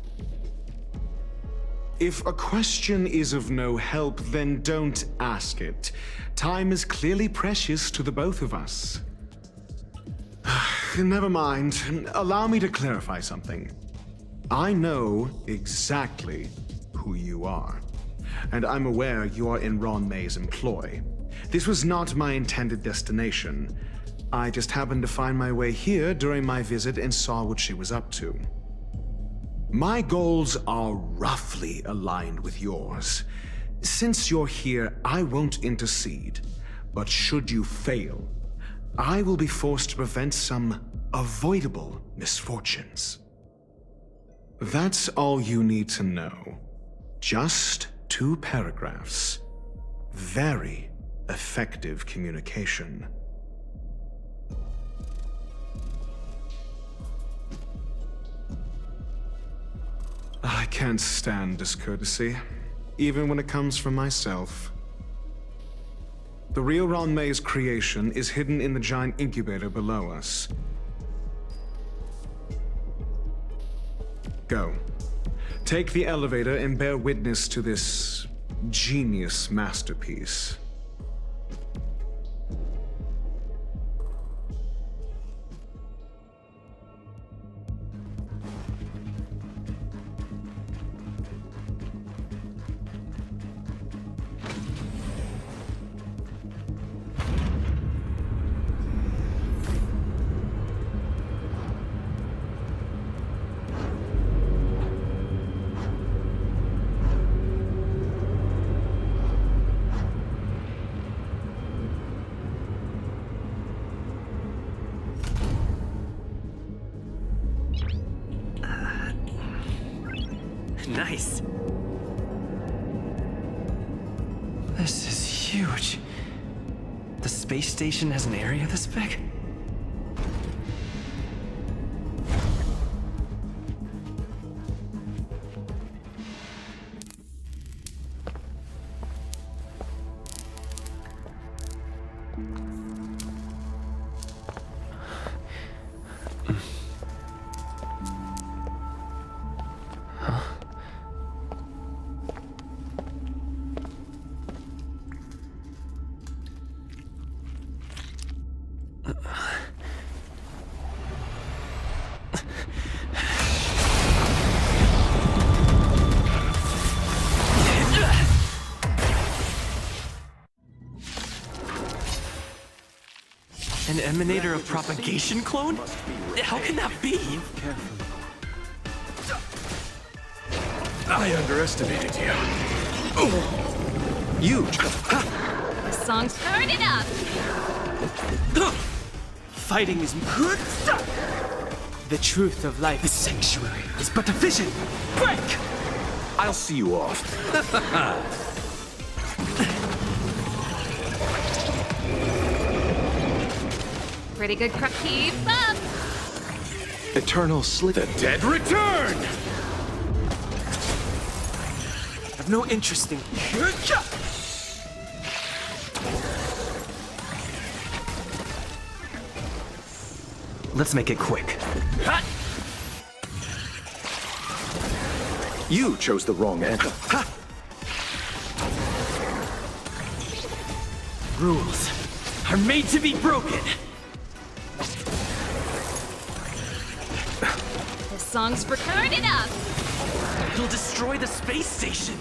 If a question is of no help, then don't ask it. Time is clearly precious to the both of us. Never mind. Allow me to clarify something. I know exactly who you are, and I'm aware you are in Ron May's employ. This was not my intended destination. I just happened to find my way here during my visit and saw what she was up to. My goals are roughly aligned with yours. Since you're here, I won't intercede. But should you fail, I will be forced to prevent some avoidable misfortunes. That's all you need to know. Just 2 paragraphs. Very effective communication. I can't stand discourtesy, even when it comes from myself. The real Ron May's creation is hidden in the giant incubator below us. Go. Take the elevator and bear witness to this genius masterpiece. Nice. This is huge. The space station has an area this big? An emanator of propagation clone? How can that be? I underestimated you. Huge. The song's turn it up! Fighting is good stuff! The truth of life, the sanctuary, is but a vision! Break! I'll see you off. Pretty good crap. Keep up! Eternal sleep. The dead return! I've no interest in... Let's make it quick. You chose the wrong anthem. Rules are made to be broken. This song's for turn it up! It'll destroy the space station.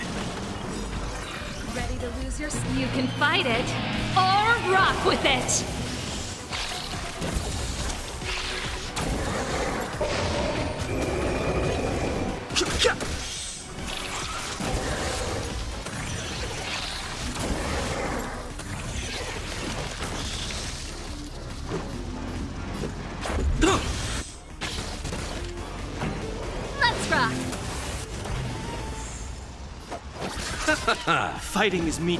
Ready to lose your... You can fight it, or rock with it! Let's rock! Fighting is me.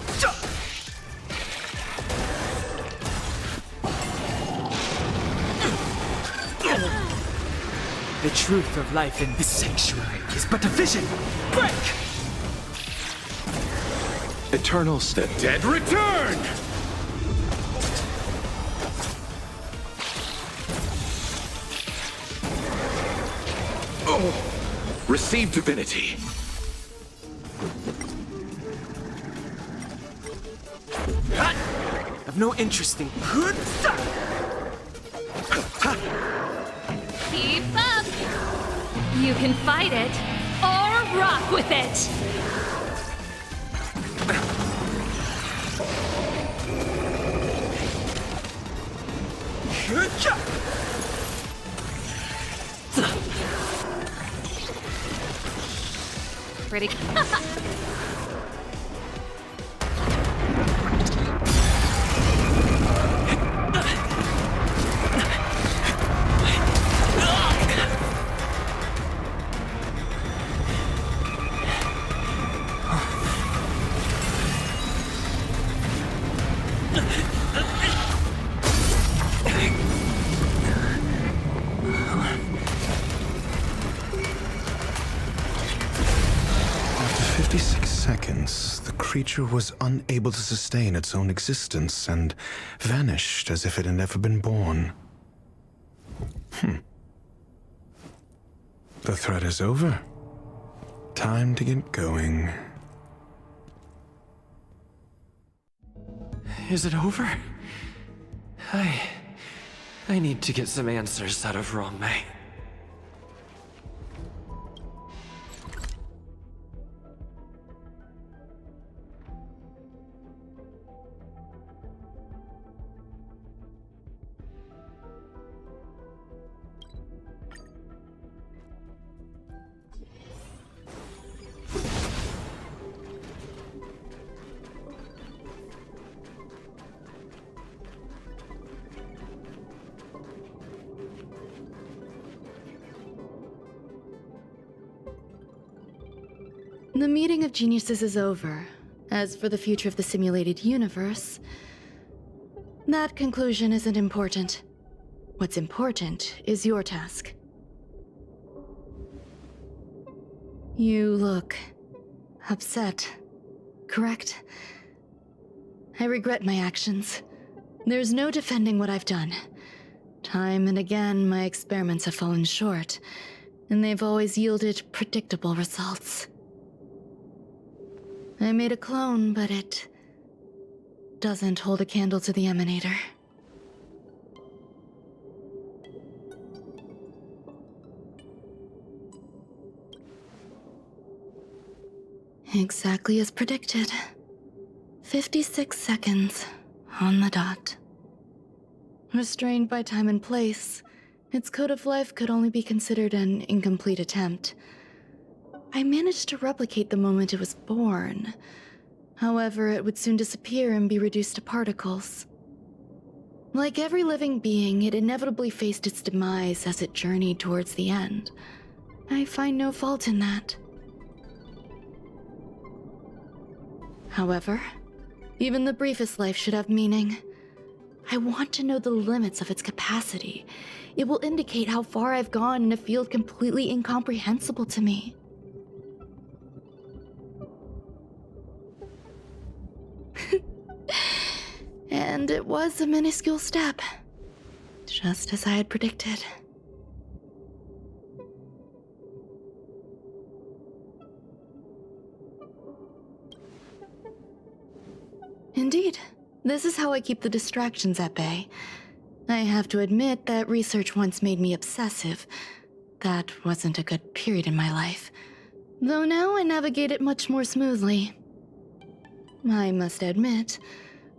The truth of life in this sanctuary is but a vision. Break! Eternal The dead return! Receive divinity. I've no interest in good stuff. Keep up! You can fight it, or rock with it! Pretty... The creature was unable to sustain its own existence and vanished as if it had never been born. The threat is over. Time to get going. Is it over? I need to get some answers out of Ron May. The meeting of geniuses is over. As for the future of the simulated universe, that conclusion isn't important. What's important is your task. You look upset, correct? I regret my actions. There's no defending what I've done. Time and again, my experiments have fallen short, and they've always yielded predictable results. I made a clone, but it doesn't hold a candle to the emanator. Exactly as predicted. 56 seconds on the dot. Restrained by time and place, its code of life could only be considered an incomplete attempt. I managed to replicate the moment it was born. However, it would soon disappear and be reduced to particles. Like every living being, it inevitably faced its demise as it journeyed towards the end. I find no fault in that. However, even the briefest life should have meaning. I want to know the limits of its capacity. It will indicate how far I've gone in a field completely incomprehensible to me. And it was a minuscule step, just as I had predicted. Indeed, this is how I keep the distractions at bay. I have to admit that research once made me obsessive. That wasn't a good period in my life, though now I navigate it much more smoothly. I must admit,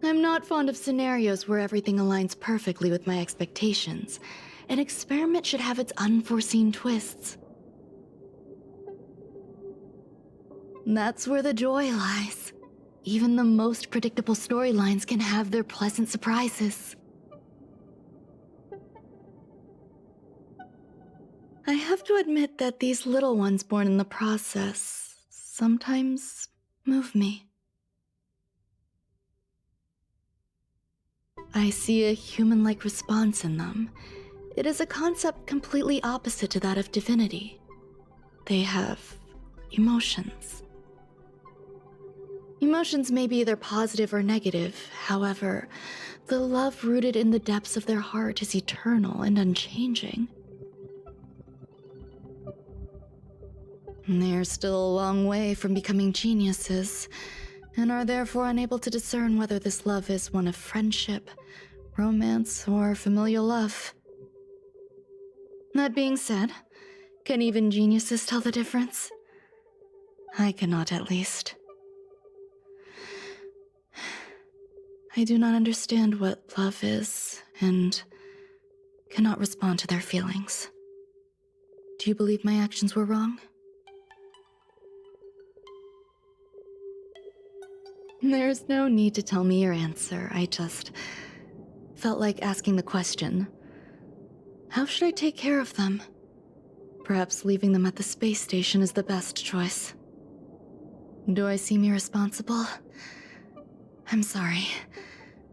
I'm not fond of scenarios where everything aligns perfectly with my expectations. An experiment should have its unforeseen twists. That's where the joy lies. Even the most predictable storylines can have their pleasant surprises. I have to admit that these little ones born in the process sometimes move me. I see a human-like response in them. It is a concept completely opposite to that of divinity. They have emotions. Emotions may be either positive or negative. However, the love rooted in the depths of their heart is eternal and unchanging. They're still a long way from becoming geniuses, and are therefore unable to discern whether this love is one of friendship, romance, or familial love. That being said, can even geniuses tell the difference? I cannot, at least. I do not understand what love is, and cannot respond to their feelings. Do you believe my actions were wrong? There's no need to tell me your answer. I just felt like asking the question. How should I take care of them? Perhaps leaving them at the space station is the best choice. Do I seem irresponsible? I'm sorry.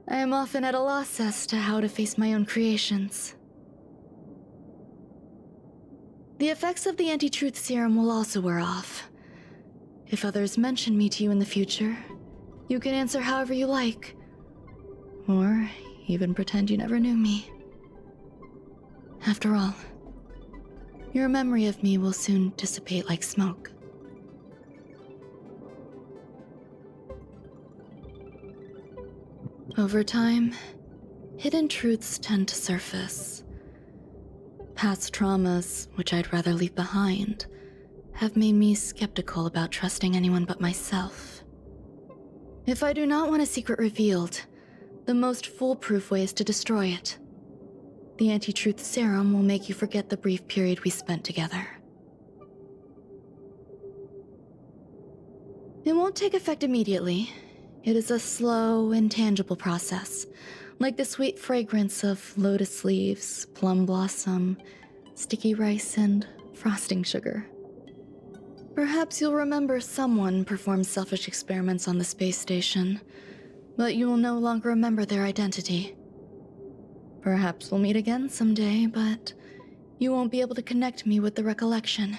I am often at a loss as to how to face my own creations. The effects of the anti-truth serum will also wear off. If others mention me to you in the future, you can answer however you like. Or even pretend you never knew me. After all, your memory of me will soon dissipate like smoke. Over time, hidden truths tend to surface. Past traumas, which I'd rather leave behind, have made me skeptical about trusting anyone but myself. If I do not want a secret revealed, the most foolproof way is to destroy it. The anti-truth serum will make you forget the brief period we spent together. It won't take effect immediately. It is a slow, intangible process, like the sweet fragrance of lotus leaves, plum blossom, sticky rice, and frosting sugar. Perhaps you'll remember someone performed selfish experiments on the space station, but you will no longer remember their identity. Perhaps we'll meet again someday, but you won't be able to connect me with the recollection.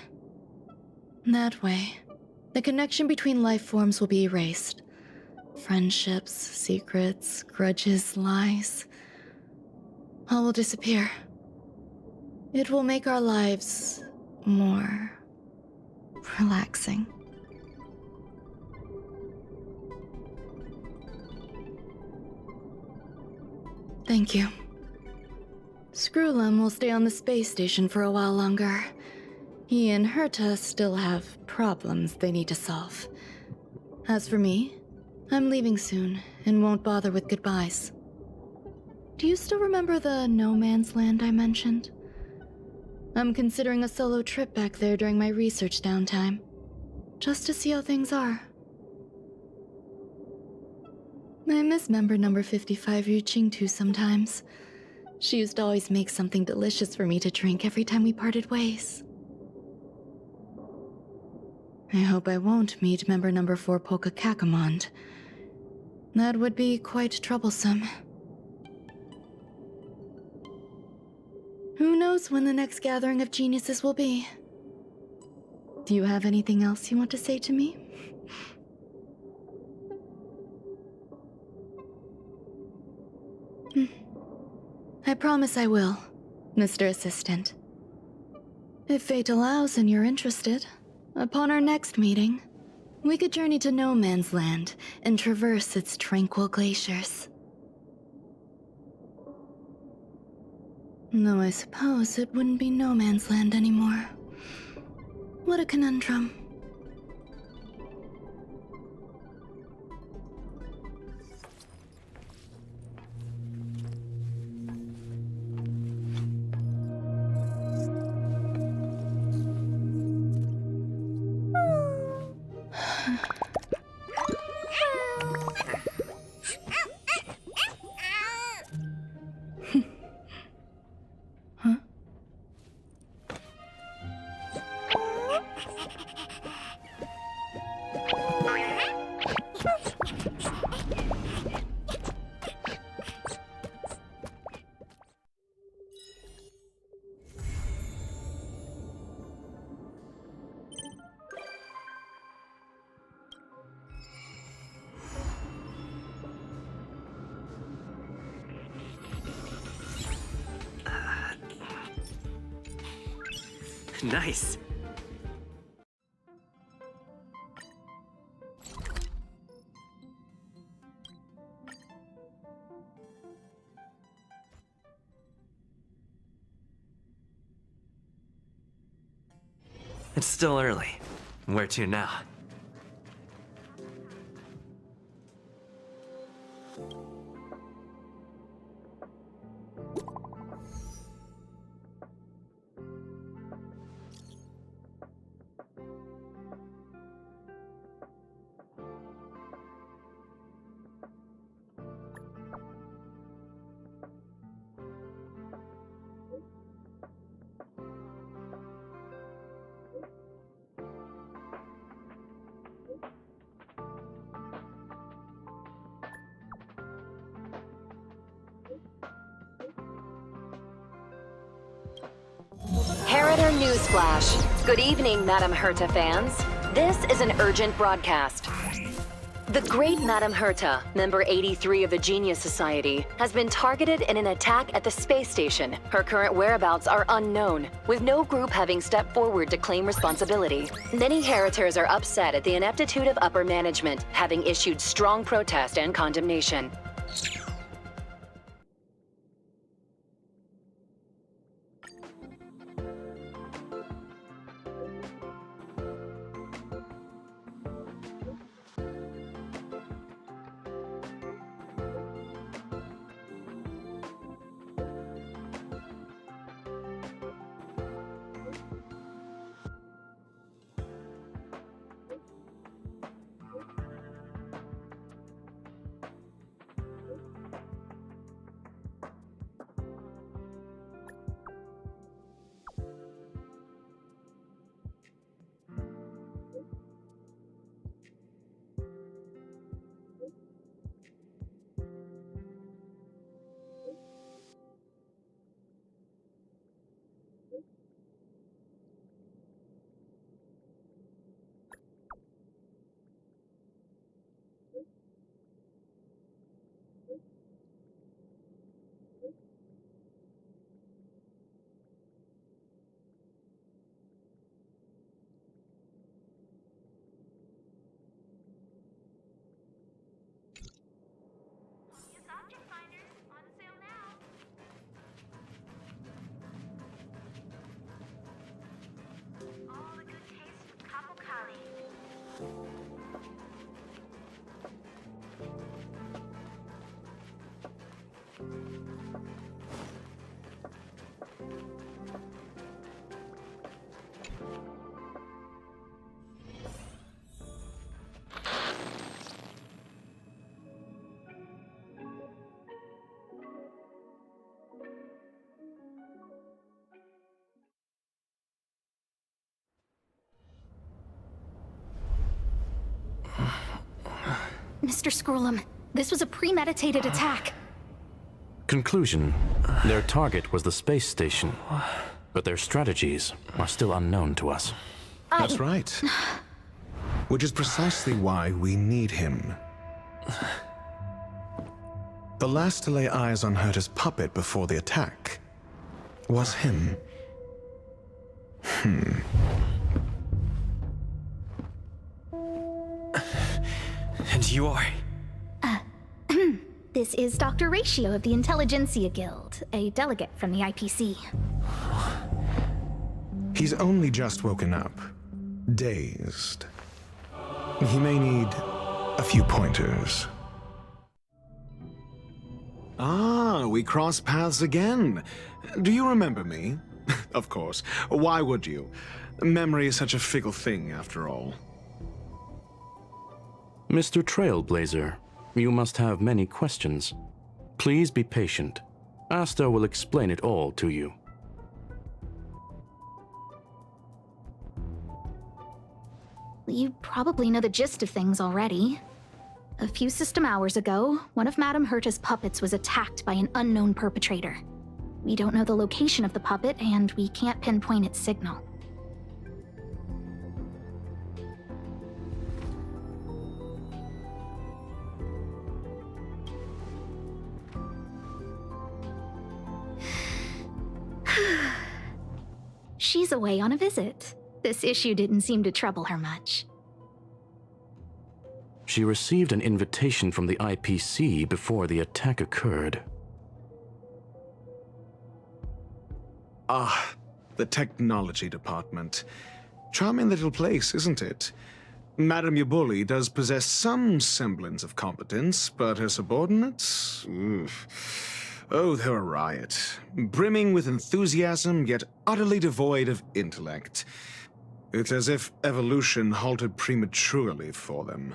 That way, the connection between life forms will be erased. Friendships, secrets, grudges, lies, all will disappear. It will make our lives more relaxing. Thank you. Screwlum will stay on the space station for a while longer. He and Herta still have problems they need to solve. As for me, I'm leaving soon and won't bother with goodbyes. Do you still remember the no man's land I mentioned? I'm considering a solo trip back there during my research downtime, just to see how things are. I miss member number 55 Yu Qingtu sometimes. She used to always make something delicious for me to drink every time we parted ways. I hope I won't meet member number 4 Polka Kakamond. That would be quite troublesome. Who knows when the next gathering of geniuses will be? Do you have anything else you want to say to me? I promise I will, Mr. Assistant. If fate allows and you're interested, upon our next meeting, we could journey to No Man's Land and traverse its tranquil glaciers. Though I suppose it wouldn't be No Man's Land anymore. What a conundrum. Nice. It's still early. Where to now? Heriter Newsflash. Good evening, Madame Herta fans. This is an urgent broadcast. The great Madame Herta, member 83 of the Genius Society, has been targeted in an attack at the space station. Her current whereabouts are unknown, with no group having stepped forward to claim responsibility. Many Heritors are upset at the ineptitude of upper management, having issued strong protest and condemnation. Mr. Scrollum, this was a premeditated attack. Conclusion. Their target was the space station, but their strategies are still unknown to us. That's right. Which is precisely why we need him. The last to lay eyes on Herta's puppet before the attack was him. And you are? This is Dr. Ratio of the Intelligentsia Guild, a delegate from the IPC. He's only just woken up, dazed. He may need a few pointers. Ah, we cross paths again. Do you remember me? Of course. Why would you? Memory is such a fickle thing, after all. Mr. Trailblazer, you must have many questions. Please be patient. Asta will explain it all to you. You probably know the gist of things already. A few system hours ago, one of Madame Herta's puppets was attacked by an unknown perpetrator. We don't know the location of the puppet, and we can't pinpoint its signal. She's away on a visit. This issue didn't seem to trouble her much. She received an invitation from the IPC before the attack occurred. Ah, the technology department. Charming little place, isn't it? Madame Yabuli does possess some semblance of competence, but her subordinates? Oof. Oh, they're a riot. Brimming with enthusiasm, yet utterly devoid of intellect. It's as if evolution halted prematurely for them.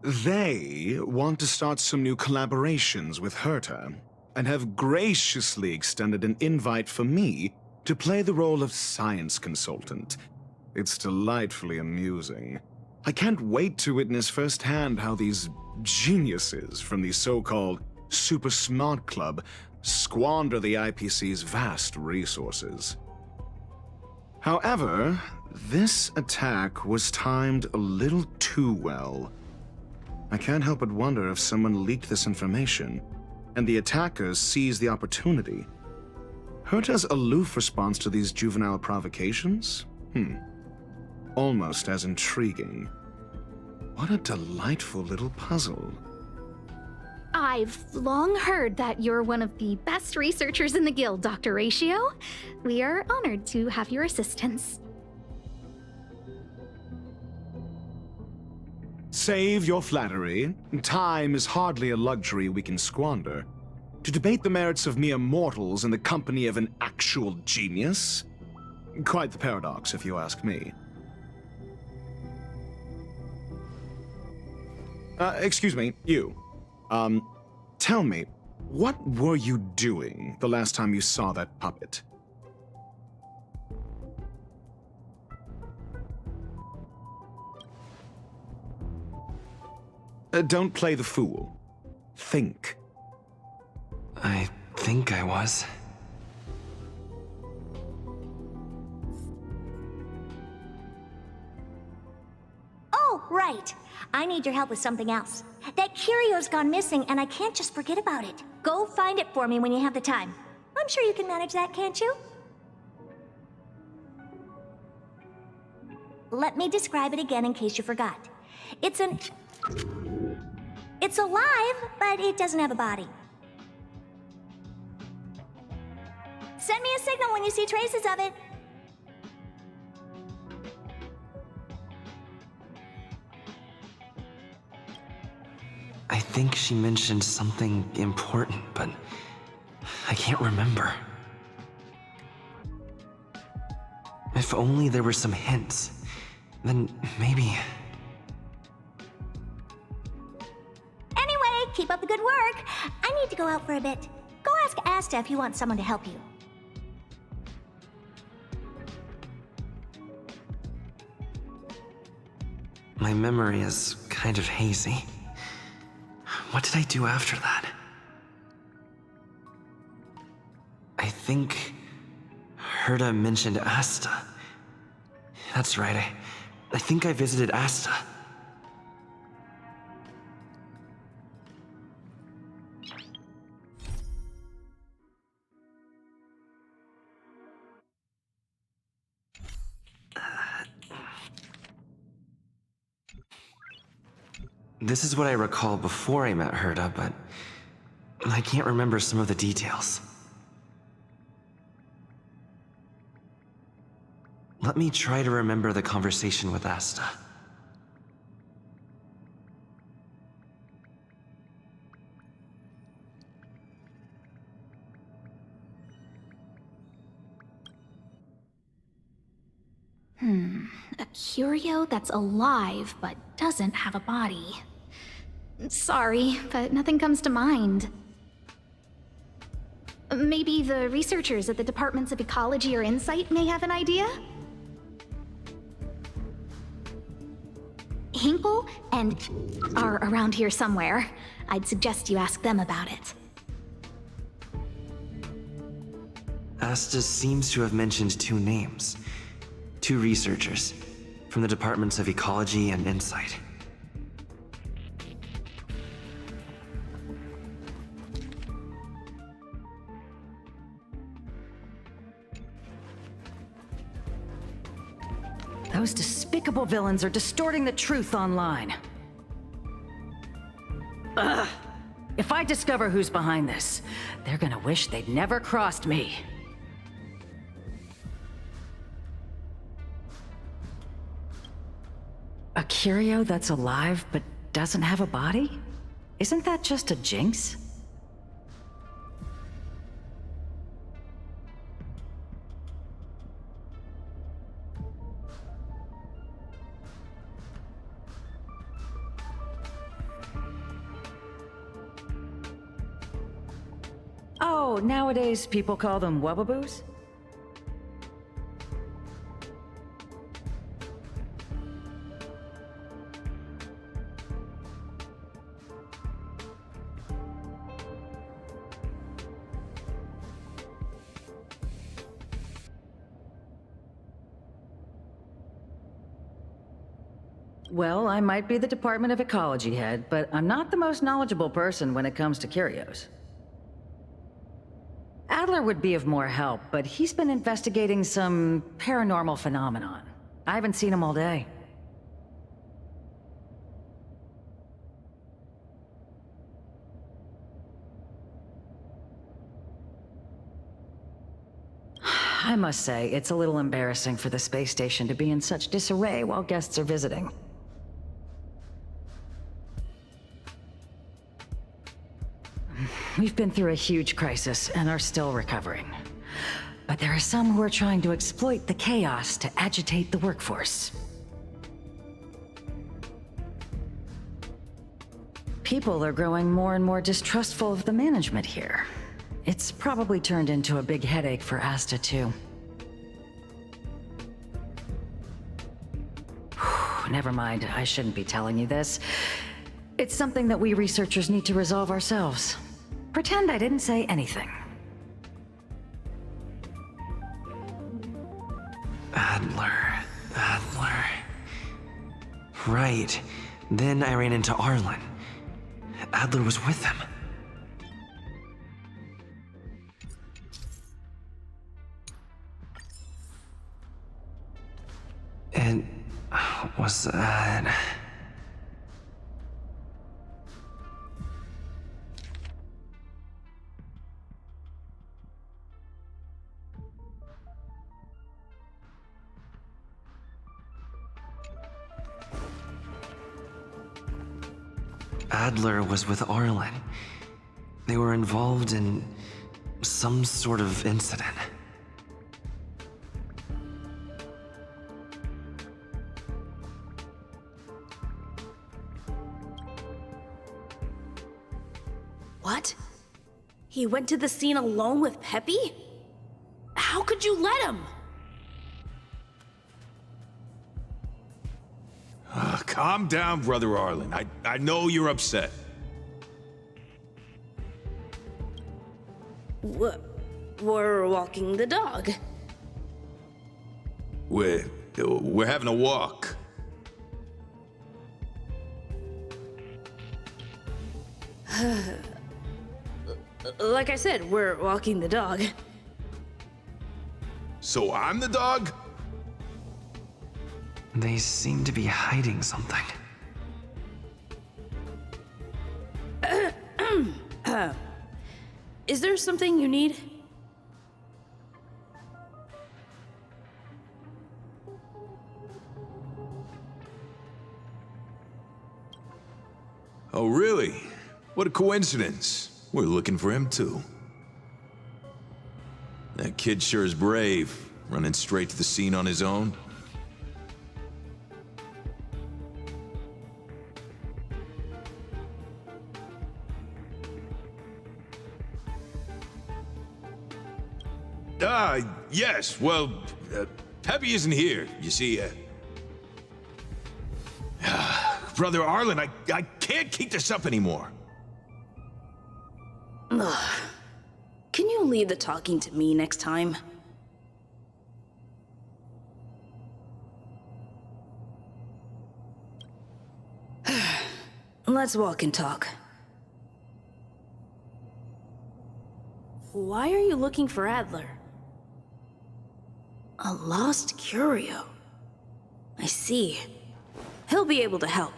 They want to start some new collaborations with Herta, and have graciously extended an invite for me to play the role of science consultant. It's delightfully amusing. I can't wait to witness firsthand how these geniuses from the so-called Super Smart Club squander the IPC's vast resources. However, this attack was timed a little too well. I can't help but wonder if someone leaked this information, and the attackers seized the opportunity. Herta's aloof response to these juvenile provocations? Almost as intriguing. What a delightful little puzzle. I've long heard that you're one of the best researchers in the guild, Dr. Ratio. We are honored to have your assistance. Save your flattery. Time is hardly a luxury we can squander. To debate the merits of mere mortals in the company of an actual genius? Quite the paradox, if you ask me. Excuse me, you. Tell me, what were you doing the last time you saw that puppet? Don't play the fool. Think. I think I was. Oh, right. I need your help with something else. That curio's gone missing, and I can't just forget about it. Go find it for me when you have the time. I'm sure you can manage that, can't you? Let me describe it again in case you forgot. It's alive, but it doesn't have a body. Send me a signal when you see traces of it. I think she mentioned something important, but I can't remember. If only there were some hints. Then maybe... Anyway, keep up the good work. I need to go out for a bit. Go ask Asta if you want someone to help you. My memory is kind of hazy. What did I do after that? I think Herta mentioned Asta. That's right, I think I visited Asta. This is what I recall before I met Herta, but I can't remember some of the details. Let me try to remember the conversation with Asta. A curio that's alive but doesn't have a body. Sorry, but nothing comes to mind. Maybe the researchers at the departments of ecology or insight may have an idea? Hinkle and are around here somewhere. I'd suggest you ask them about it. Asta seems to have mentioned two names. Two researchers from the departments of ecology and insight. Those despicable villains are distorting the truth online. Ugh! If I discover who's behind this, they're gonna wish they'd never crossed me. A curio that's alive but doesn't have a body? Isn't that just a jinx? Oh, nowadays people call them wubbaboos? Well, I might be the Department of Ecology head, but I'm not the most knowledgeable person when it comes to curios. Adler would be of more help, but he's been investigating some paranormal phenomenon. I haven't seen him all day. I must say, it's a little embarrassing for the space station to be in such disarray while guests are visiting. We've been through a huge crisis and are still recovering. But there are some who are trying to exploit the chaos to agitate the workforce. People are growing more and more distrustful of the management here. It's probably turned into a big headache for Asta, too. Never mind, I shouldn't be telling you this. It's something that we researchers need to resolve ourselves. Pretend I didn't say anything. Adler. Right. Then I ran into Arlen. Adler was with him. And was that... Adler was with Arlen. They were involved in some sort of incident. He went to the scene alone with Peppy? How could you let him? Calm down, Brother Arlen. I know you're upset. We're walking the dog. We're having a walk. Like I said, we're walking the dog. So I'm the dog? They seem to be hiding something. Is there something you need? Oh, really? What a coincidence. We're looking for him, too. That kid sure is brave, running straight to the scene on his own. Yes, well, Peppy isn't here, you see. Brother Arlen, I can't keep this up anymore. Can you leave the talking to me next time? Let's walk and talk. Why are you looking for Adler? A lost curio. I see. He'll be able to help.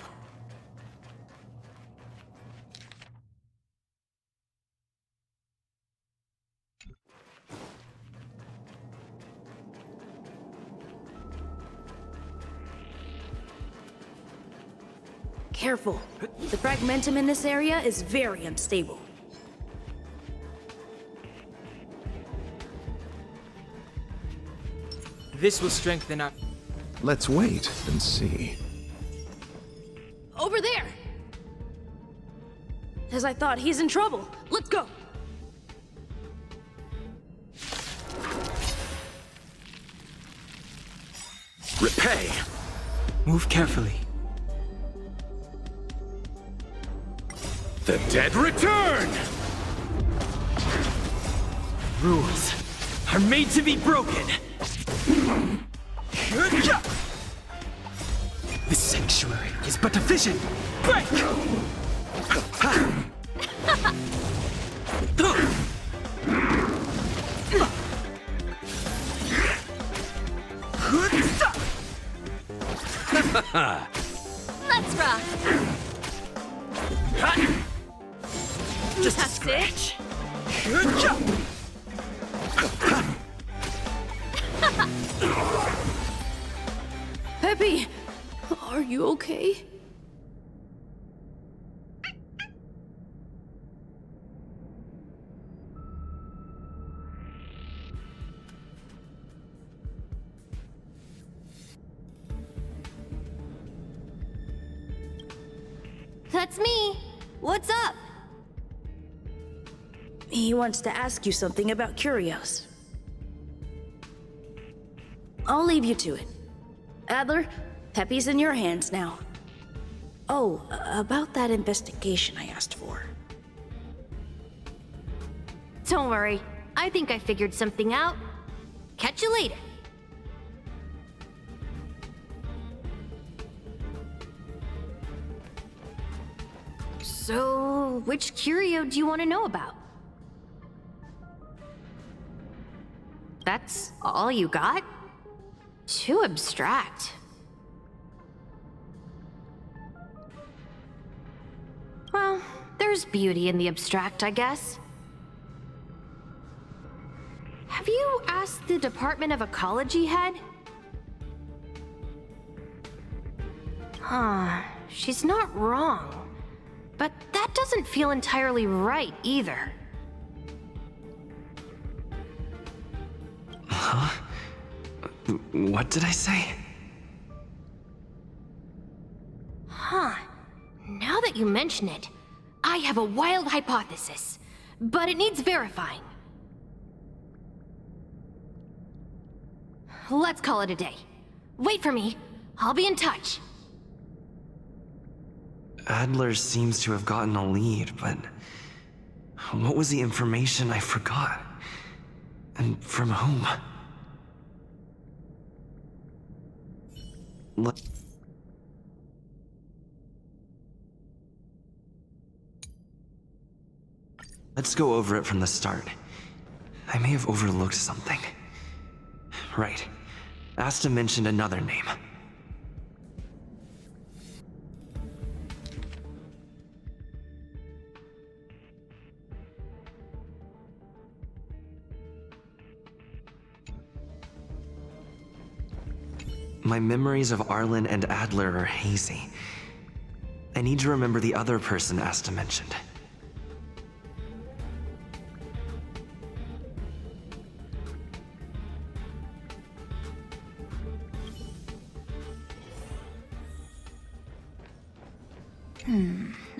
Careful. The fragmentum in this area is very unstable. This will strengthen our... Let's wait and see. Over there! As I thought, he's in trouble. Let's go! Repay! Move carefully. The dead return! Rules are made to be broken. The sanctuary is but a vision. Break! Let's rock. Just a That's scratch. Peppy, are you okay? That's me. What's up? He wants to ask you something about curios. I'll leave you to it. Adler, Peppy's in your hands now. Oh, about that investigation I asked for. Don't worry. I think I figured something out. Catch you later. So, which curio do you want to know about? That's all you got? Too abstract. Well, there's beauty in the abstract, I guess. Have you asked the Department of Ecology head? Huh, she's not wrong. But that doesn't feel entirely right either. Huh? What did I say? Huh. Now that you mention it, I have a wild hypothesis. but it needs verifying. Let's call it a day. Wait for me. I'll be in touch. Adler seems to have gotten a lead, but what was the information I forgot? And from whom? Let's go over it from the start. I may have overlooked something. Right. Asta mentioned another name. My memories of Arlen and Adler are hazy. I need to remember the other person Asta mentioned.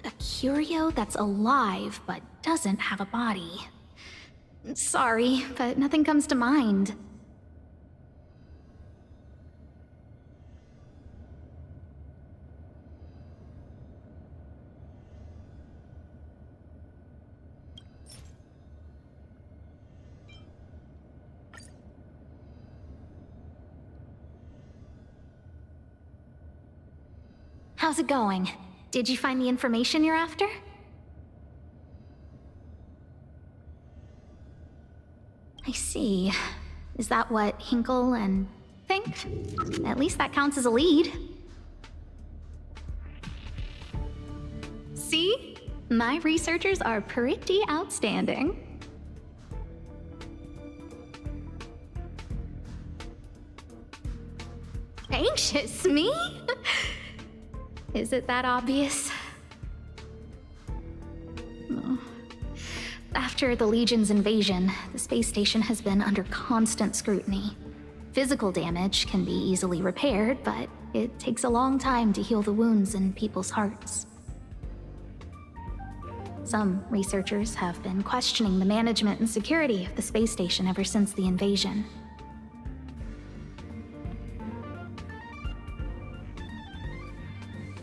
A curio that's alive but doesn't have a body. Sorry, but nothing comes to mind. How's it going? Did you find the information you're after? I see. Is that what Hinkle and think? At least that counts as a lead. See? My researchers are pretty outstanding. Anxious, me? Is it that obvious? No. After the Legion's invasion, the space station has been under constant scrutiny. Physical damage can be easily repaired, but it takes a long time to heal the wounds in people's hearts. Some researchers have been questioning the management and security of the space station ever since the invasion.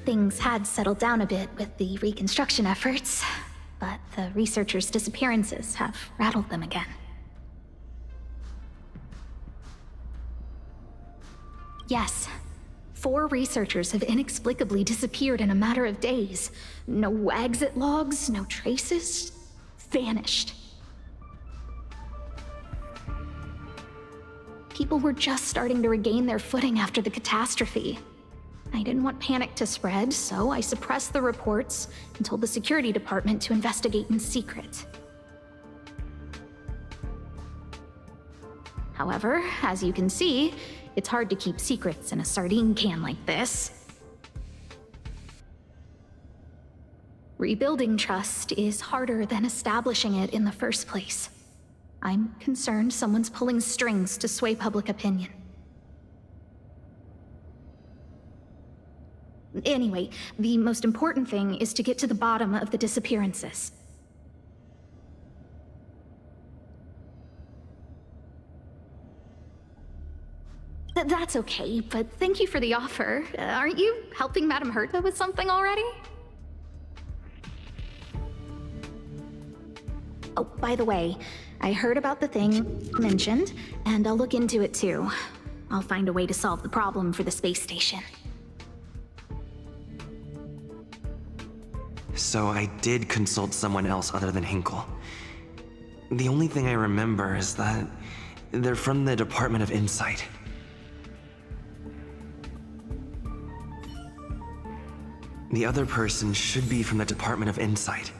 Things had settled down a bit with the reconstruction efforts, but the researchers' disappearances have rattled them again. Yes, 4 researchers have inexplicably disappeared in a matter of days. No exit logs, no traces, vanished. People were just starting to regain their footing after the catastrophe. I didn't want panic to spread, so I suppressed the reports and told the security department to investigate in secret. However, as you can see, it's hard to keep secrets in a sardine can like this. Rebuilding trust is harder than establishing it in the first place. I'm concerned someone's pulling strings to sway public opinion. Anyway, the most important thing is to get to the bottom of the disappearances. That's okay, but thank you for the offer. Aren't you helping Madame Herta with something already? Oh, by the way, I heard about the thing mentioned, and I'll look into it too. I'll find a way to solve the problem for the space station. So I did consult someone else other than Hinkle. The only thing I remember is that they're from the Department of Insight. The other person should be from the Department of Insight.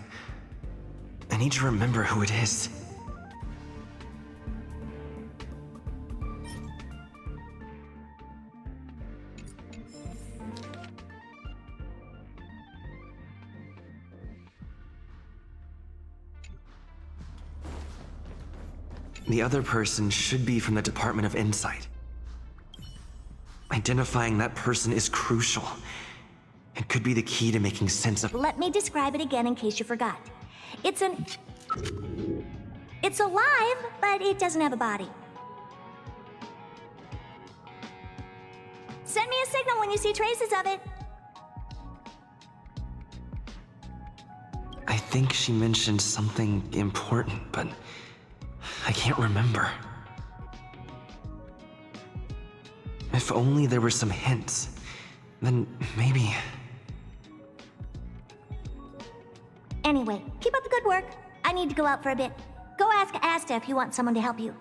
I need to remember who it is. The other person should be from the Department of Insight. Identifying that person is crucial. It could be the key to making sense of— Let me describe it again in case you forgot. It's an It's alive, but it doesn't have a body. Send me a signal when you see traces of it. I think she mentioned something important, but I can't remember. If only there were some hints, then maybe... Anyway, keep up the good work. I need to go out for a bit. Go ask Asta if you want someone to help you.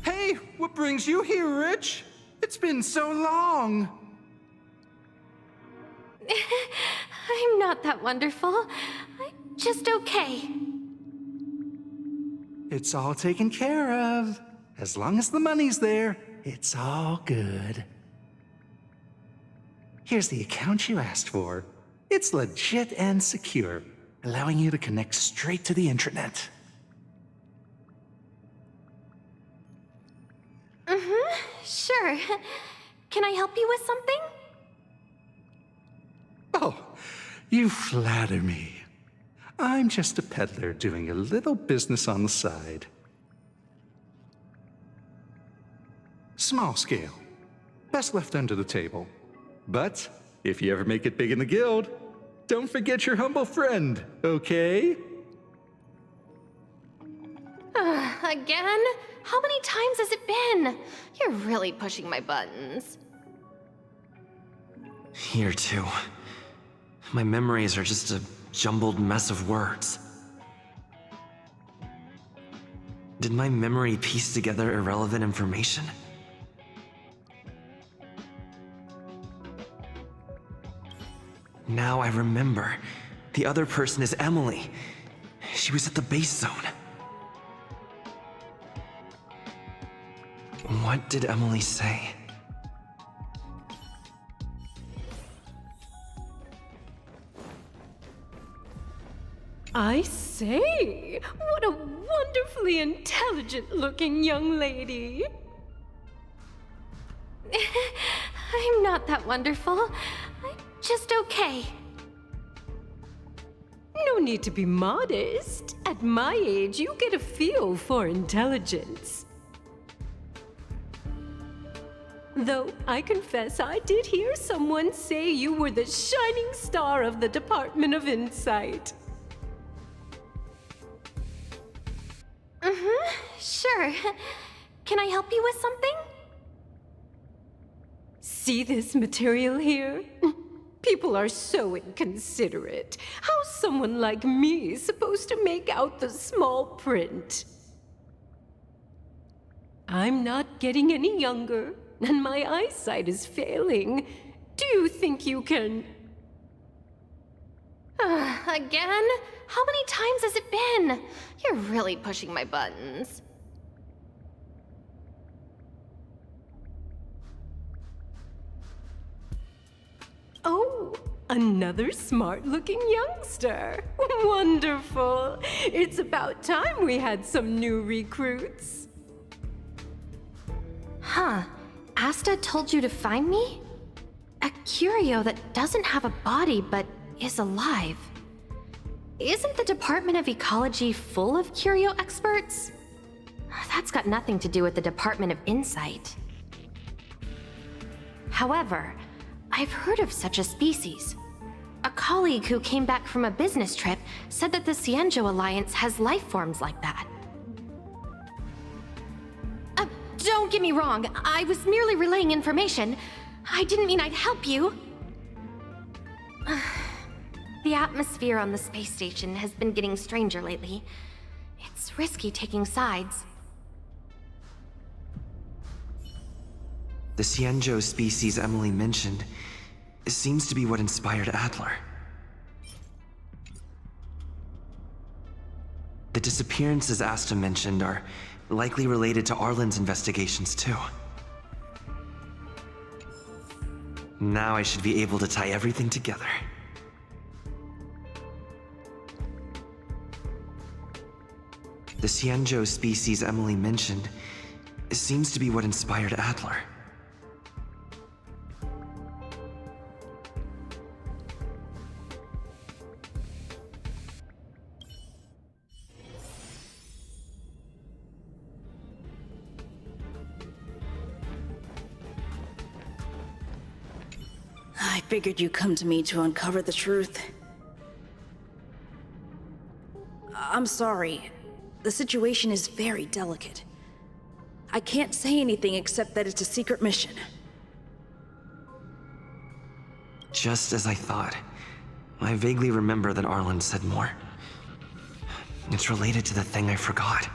Hey, what brings you here, Rich? It's been so long. I'm not that wonderful. I'm just okay. It's all taken care of. As long as the money's there, it's all good. Here's the account you asked for. It's legit and secure, allowing you to connect straight to the intranet. Sure. Can I help you with something? Oh, you flatter me. I'm just a peddler doing a little business on the side. Small scale. Best left under the table. But if you ever make it big in the guild, don't forget your humble friend, okay? Again? How many times has it been? You're really pushing my buttons. Here too. My memories are just a jumbled mess of words. Did my memory piece together irrelevant information? Now I remember. The other person is Emily. She was at the base zone. What did Emily say? I say, what a wonderfully intelligent-looking young lady. I'm not that wonderful. I'm just okay. No need to be modest. At my age, you get a feel for intelligence. Though, I confess I did hear someone say you were the shining star of the Department of Insight. Sure. Can I help you with something? See this material here? People are so inconsiderate. How's someone like me supposed to make out the small print? I'm not getting any younger, and my eyesight is failing. Do you think you can... Again? How many times has it been? You're really pushing my buttons. Oh, another smart-looking youngster. Wonderful. It's about time we had some new recruits. Huh. Asta told you to find me? A curio that doesn't have a body but is alive. Isn't the Department of Ecology full of curio experts? That's got nothing to do with the Department of Insight. However, I've heard of such a species. A colleague who came back from a business trip said that the Cienjo Alliance has life forms like that. Don't get me wrong, I was merely relaying information. I didn't mean I'd help you. The atmosphere on the space station has been getting stranger lately. It's risky taking sides. The Cienjo species Emily mentioned seems to be what inspired Adler. The disappearances Asta mentioned are likely related to Arlen's investigations too. Now I should be able to tie everything together. the Xianzhou species Emily mentioned seems to be what inspired Adler. I figured you'd come to me to uncover the truth. I'm sorry. The situation is very delicate. I can't say anything except that it's a secret mission. Just as I thought. I vaguely remember that Arlen said more. It's related to the thing I forgot.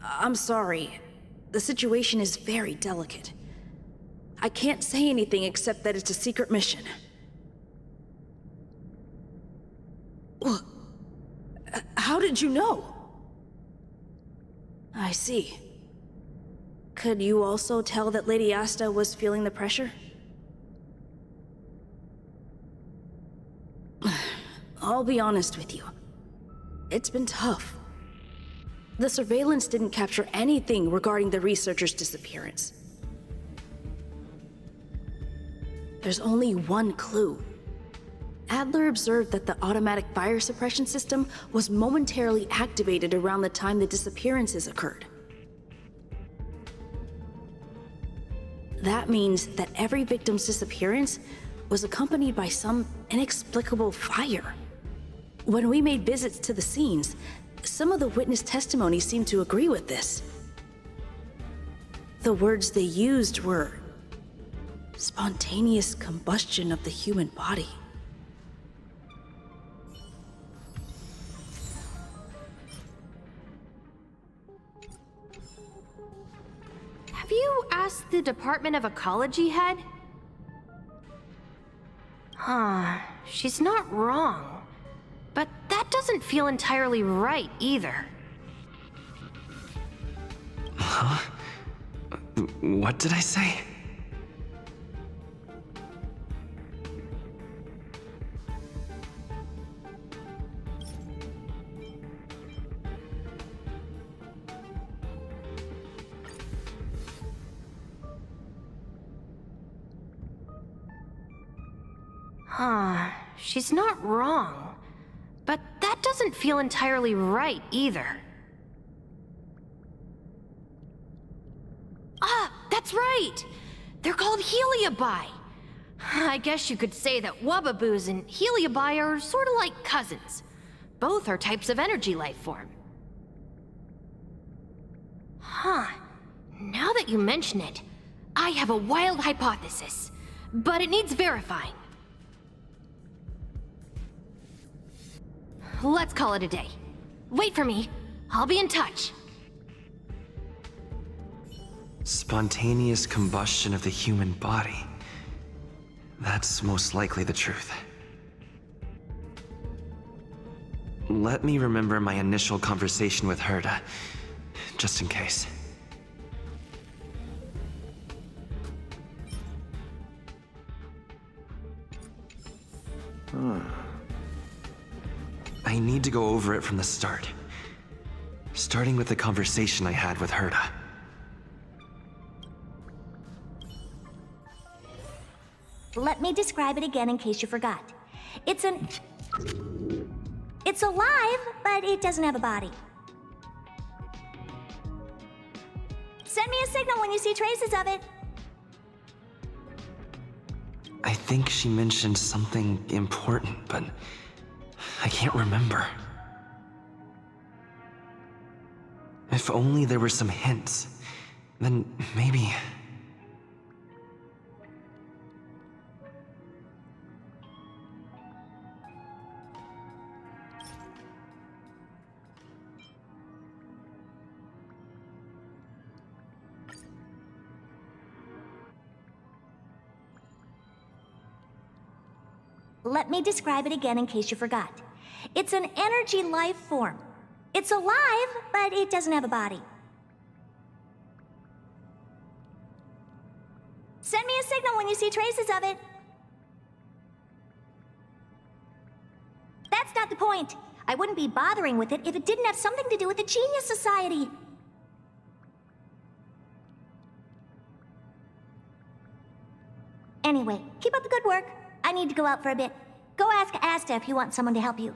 I'm sorry. The situation is very delicate. I can't say anything except that it's a secret mission. How did you know? I see. Could you also tell that Lady Asta was feeling the pressure? I'll be honest with you. It's been tough. The surveillance didn't capture anything regarding the researcher's disappearance. There's only one clue. Adler observed that the automatic fire suppression system was momentarily activated around the time the disappearances occurred. That means that every victim's disappearance was accompanied by some inexplicable fire. When we made visits to the scenes, some of the witness testimony seemed to agree with this. The words they used were spontaneous combustion of the human body. Have you asked the Department of Ecology head? She's not wrong. But that doesn't feel entirely right either. Huh? What did I say? She's not wrong. But that doesn't feel entirely right either. That's right! They're called Heliobi. I guess you could say that Wubbaboos and Heliobi are sort of like cousins. Both are types of energy life form. Now that you mention it, I have a wild hypothesis, but it needs verifying. Let's call it a day. Wait for me. I'll be in touch. Spontaneous combustion of the human body. That's most likely the truth. Let me remember my initial conversation with Herta, just in case. I need to go over it from the start. Starting with the conversation I had with Herta. Let me describe it again in case you forgot. It's alive, but it doesn't have a body. Send me a signal when you see traces of it. I think she mentioned something important, but I can't remember. If only there were some hints, then maybe... Let me describe it again in case you forgot. It's an energy life form. It's alive, but it doesn't have a body. Send me a signal when you see traces of it. That's not the point. I wouldn't be bothering with it if it didn't have something to do with the Genius Society. Anyway, keep up the good work. I need to go out for a bit. Go ask Asta if you want someone to help you.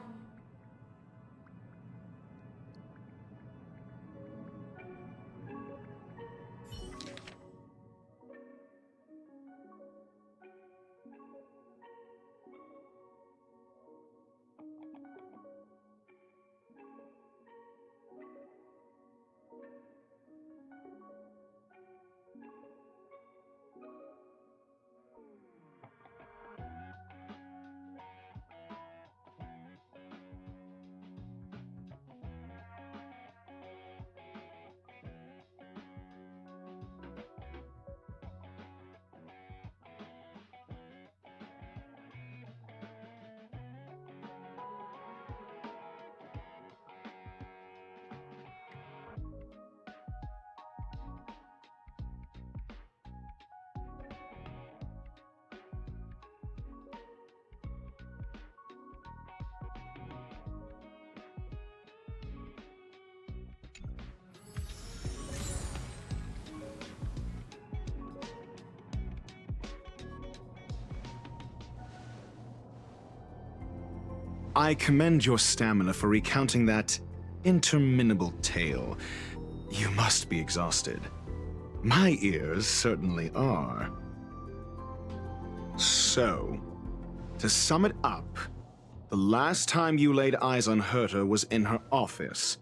I commend your stamina for recounting that interminable tale. You must be exhausted. My ears certainly are. So, to sum it up, the last time you laid eyes on Herta was in her office.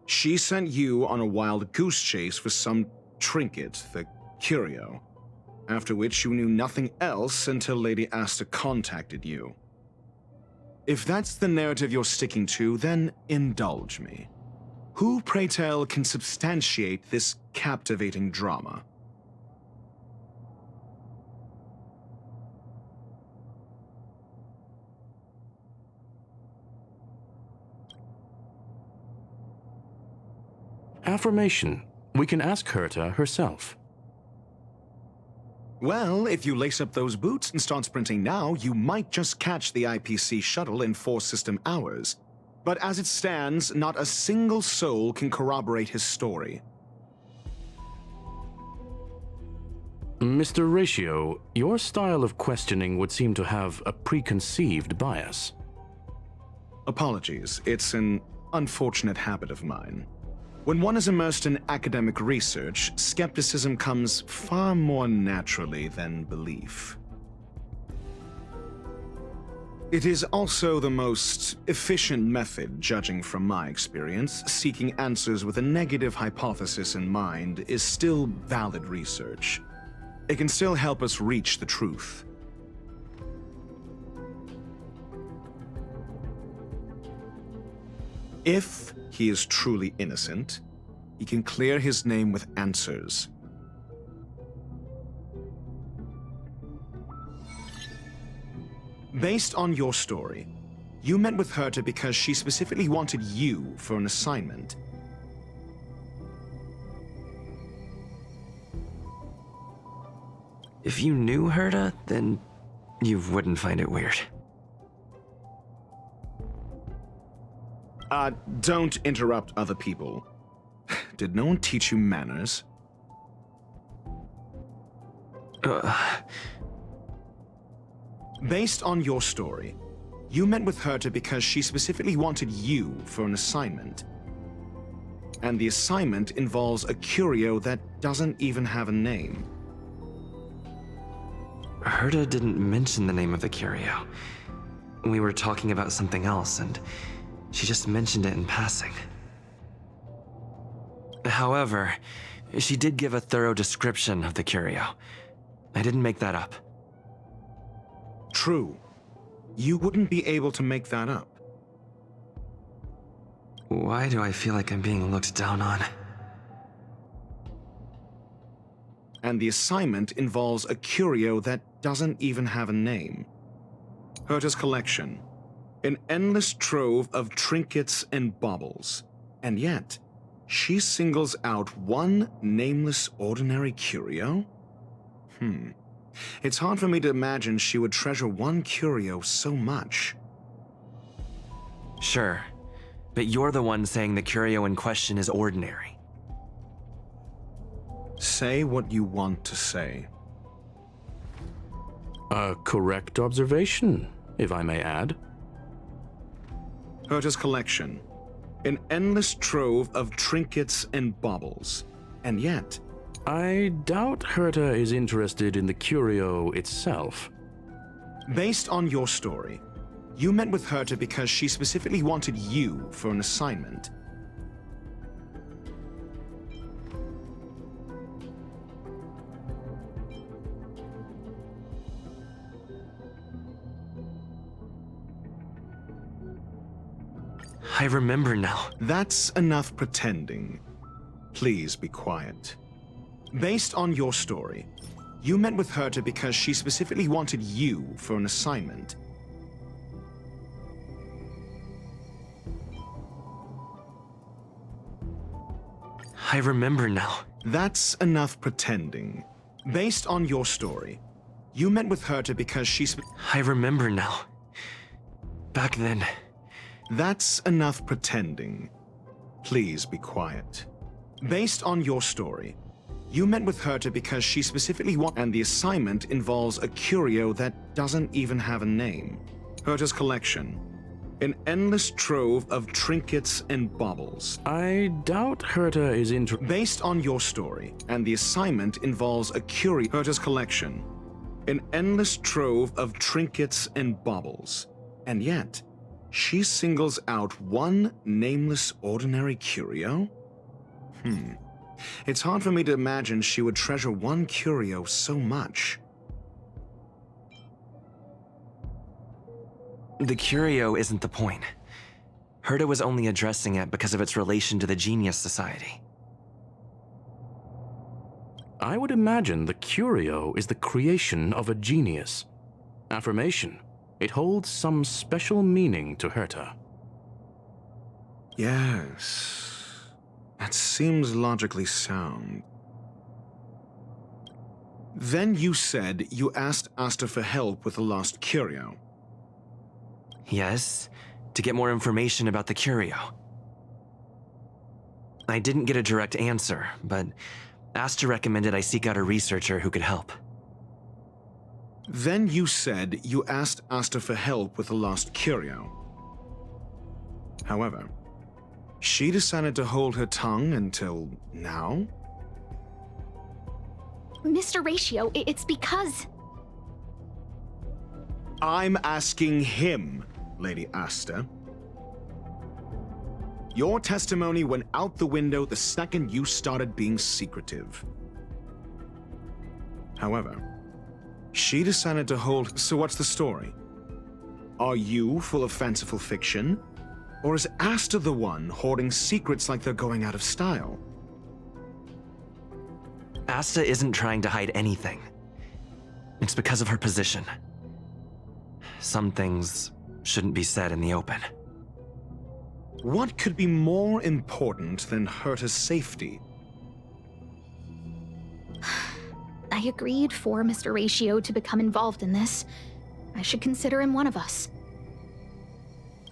She sent you on a wild goose chase for some trinket, the curio, after which you knew nothing else until Lady Asta contacted you. If that's the narrative you're sticking to, then indulge me. Who, pray tell, can substantiate this captivating drama? Affirmation. We can ask Herta herself. Well, if you lace up those boots and start sprinting now, you might just catch the IPC shuttle in 4 system hours. But as it stands, not a single soul can corroborate his story. Mr. Ratio, your style of questioning would seem to have a preconceived bias. Apologies, it's an unfortunate habit of mine. When one is immersed in academic research, skepticism comes far more naturally than belief. It is also the most efficient method, judging from my experience. Seeking answers with a negative hypothesis in mind is still valid research. It can still help us reach the truth. If he is truly innocent, he can clear his name with answers. Based on your story, you met with Herta because she specifically wanted you for an assignment. If you knew Herta, then you wouldn't find it weird. Don't interrupt other people. Did no one teach you manners? Based on your story, you met with Herta because she specifically wanted you for an assignment. And the assignment involves a curio that doesn't even have a name. Herta didn't mention the name of the curio. We were talking about something else, and she just mentioned it in passing. However, she did give a thorough description of the curio. I didn't make that up. True. You wouldn't be able to make that up. Why do I feel like I'm being looked down on? And the assignment involves a curio that doesn't even have a name. Herta's collection. An endless trove of trinkets and baubles. And yet, she singles out one nameless ordinary curio? It's hard for me to imagine she would treasure one curio so much. Sure, but you're the one saying the curio in question is ordinary. Say what you want to say. A correct observation, if I may add. Herta's collection. An endless trove of trinkets and baubles. And yet... I doubt Herta is interested in the curio itself. Based on your story, you met with Herta because she specifically wanted you for an assignment. I remember now. That's enough pretending. Please be quiet. Based on your story, you met with Herta because she specifically wanted you for an assignment. I remember now. That's enough pretending. Based on your story, you met with Herta because she I remember now. Back then. That's enough pretending. Please be quiet. Based on your story, you met with Herta because she specifically wanted, and the assignment involves a curio that doesn't even have a name. Herta's collection. An endless trove of trinkets and baubles. I doubt Herta is Based on your story, and the assignment involves a curio. Herta's collection. An endless trove of trinkets and baubles. And yet, she singles out one nameless ordinary curio? It's hard for me to imagine she would treasure one curio so much. The curio isn't the point. Herta was only addressing it because of its relation to the Genius Society. I would imagine the curio is the creation of a genius. Affirmation. It holds some special meaning to Herta. Yes. That seems logically sound. Then you said you asked Asta for help with the lost curio. Yes, to get more information about the curio. I didn't get a direct answer, but Asta recommended I seek out a researcher who could help. Then you said you asked Asta for help with the lost curio. However, she decided to hold her tongue until now? Mr. Ratio, it's because... I'm asking him, Lady Asta. Your testimony went out the window the second you started being secretive. However, she decided to hold... So what's the story? Are you full of fanciful fiction? Or is Asta the one hoarding secrets like they're going out of style? Asta isn't trying to hide anything. It's because of her position. Some things shouldn't be said in the open. What could be more important than Herta's safety? I agreed for Mr. Ratio to become involved in this. I should consider him one of us.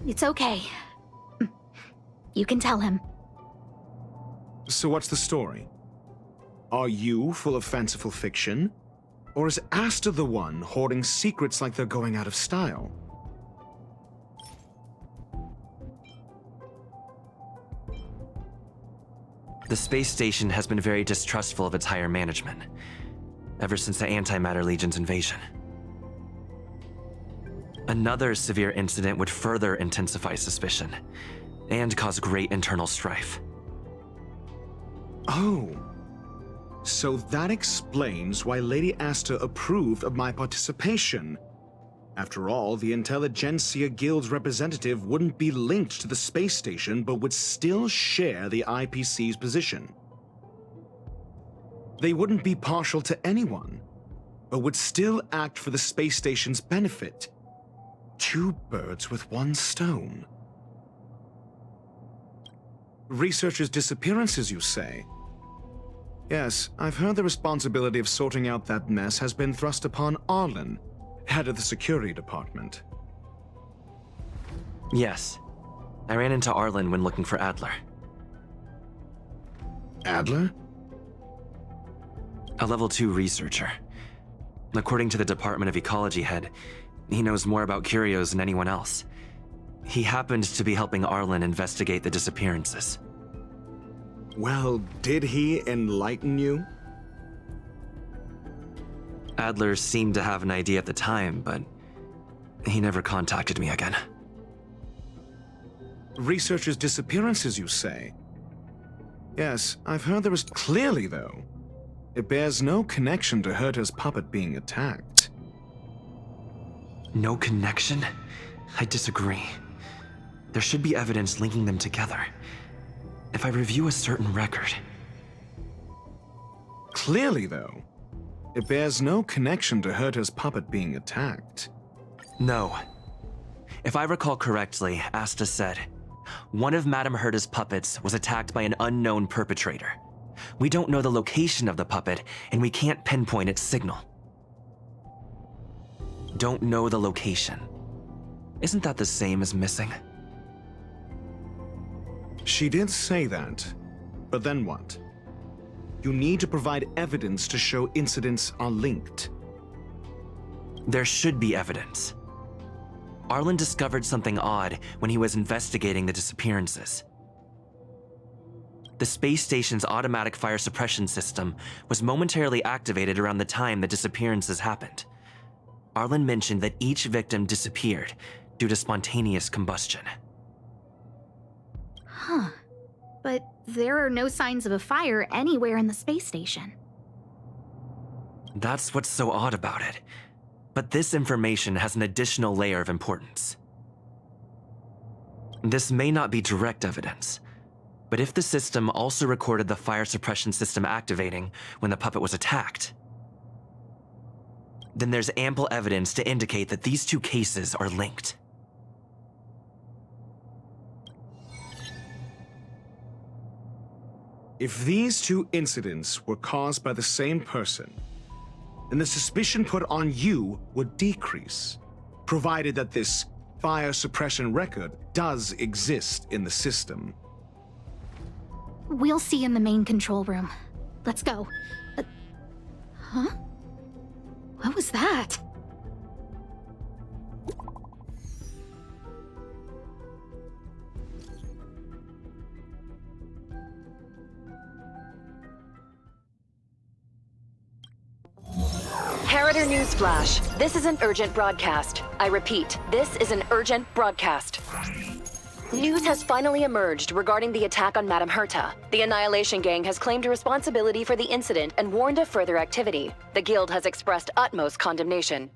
It's okay. You can tell him. So what's the story? Are you full of fanciful fiction? Or is Asta the one hoarding secrets like they're going out of style? The space station has been very distrustful of its higher management, ever since the Antimatter Legion's invasion. Another severe incident would further intensify suspicion, and cause great internal strife. Oh. So that explains why Lady Asta approved of my participation. After all, the Intelligentsia Guild's representative wouldn't be linked to the space station, but would still share the IPC's position. They wouldn't be partial to anyone, but would still act for the space station's benefit. Two birds with one stone. Researchers' disappearances, you say? Yes, I've heard the responsibility of sorting out that mess has been thrust upon Arlen, head of the security department. Yes. I ran into Arlen when looking for Adler. Adler? A level 2 researcher. According to the Department of Ecology head, he knows more about curios than anyone else. He happened to be helping Arlen investigate the disappearances. Well, did he enlighten you? Adler seemed to have an idea at the time, but he never contacted me again. Researchers' disappearances, you say? Yes, I've heard there was clearly, though. It bears no connection to Herta's puppet being attacked. No connection? I disagree. There should be evidence linking them together. If I review a certain record... Clearly, though, it bears no connection to Herta's puppet being attacked. No. If I recall correctly, Asta said, one of Madame Herta's puppets was attacked by an unknown perpetrator. We don't know the location of the puppet, and we can't pinpoint its signal. Don't know the location. Isn't that the same as missing? She did say that, but then what? You need to provide evidence to show incidents are linked. There should be evidence. Arlen discovered something odd when he was investigating the disappearances. The space station's automatic fire suppression system was momentarily activated around the time the disappearances happened. Arlen mentioned that each victim disappeared due to spontaneous combustion. Huh. But there are no signs of a fire anywhere in the space station. That's what's so odd about it. But this information has an additional layer of importance. This may not be direct evidence, but if the system also recorded the fire suppression system activating when the puppet was attacked, then there's ample evidence to indicate that these two cases are linked. If these two incidents were caused by the same person, then the suspicion put on you would decrease, provided that this fire suppression record does exist in the system. We'll see in the main control room. Let's go. Huh? What was that? Harrider Newsflash. This is an urgent broadcast. I repeat, this is an urgent broadcast. News has finally emerged regarding the attack on Madame Herta. The Annihilation Gang has claimed responsibility for the incident and warned of further activity. The Guild has expressed utmost condemnation.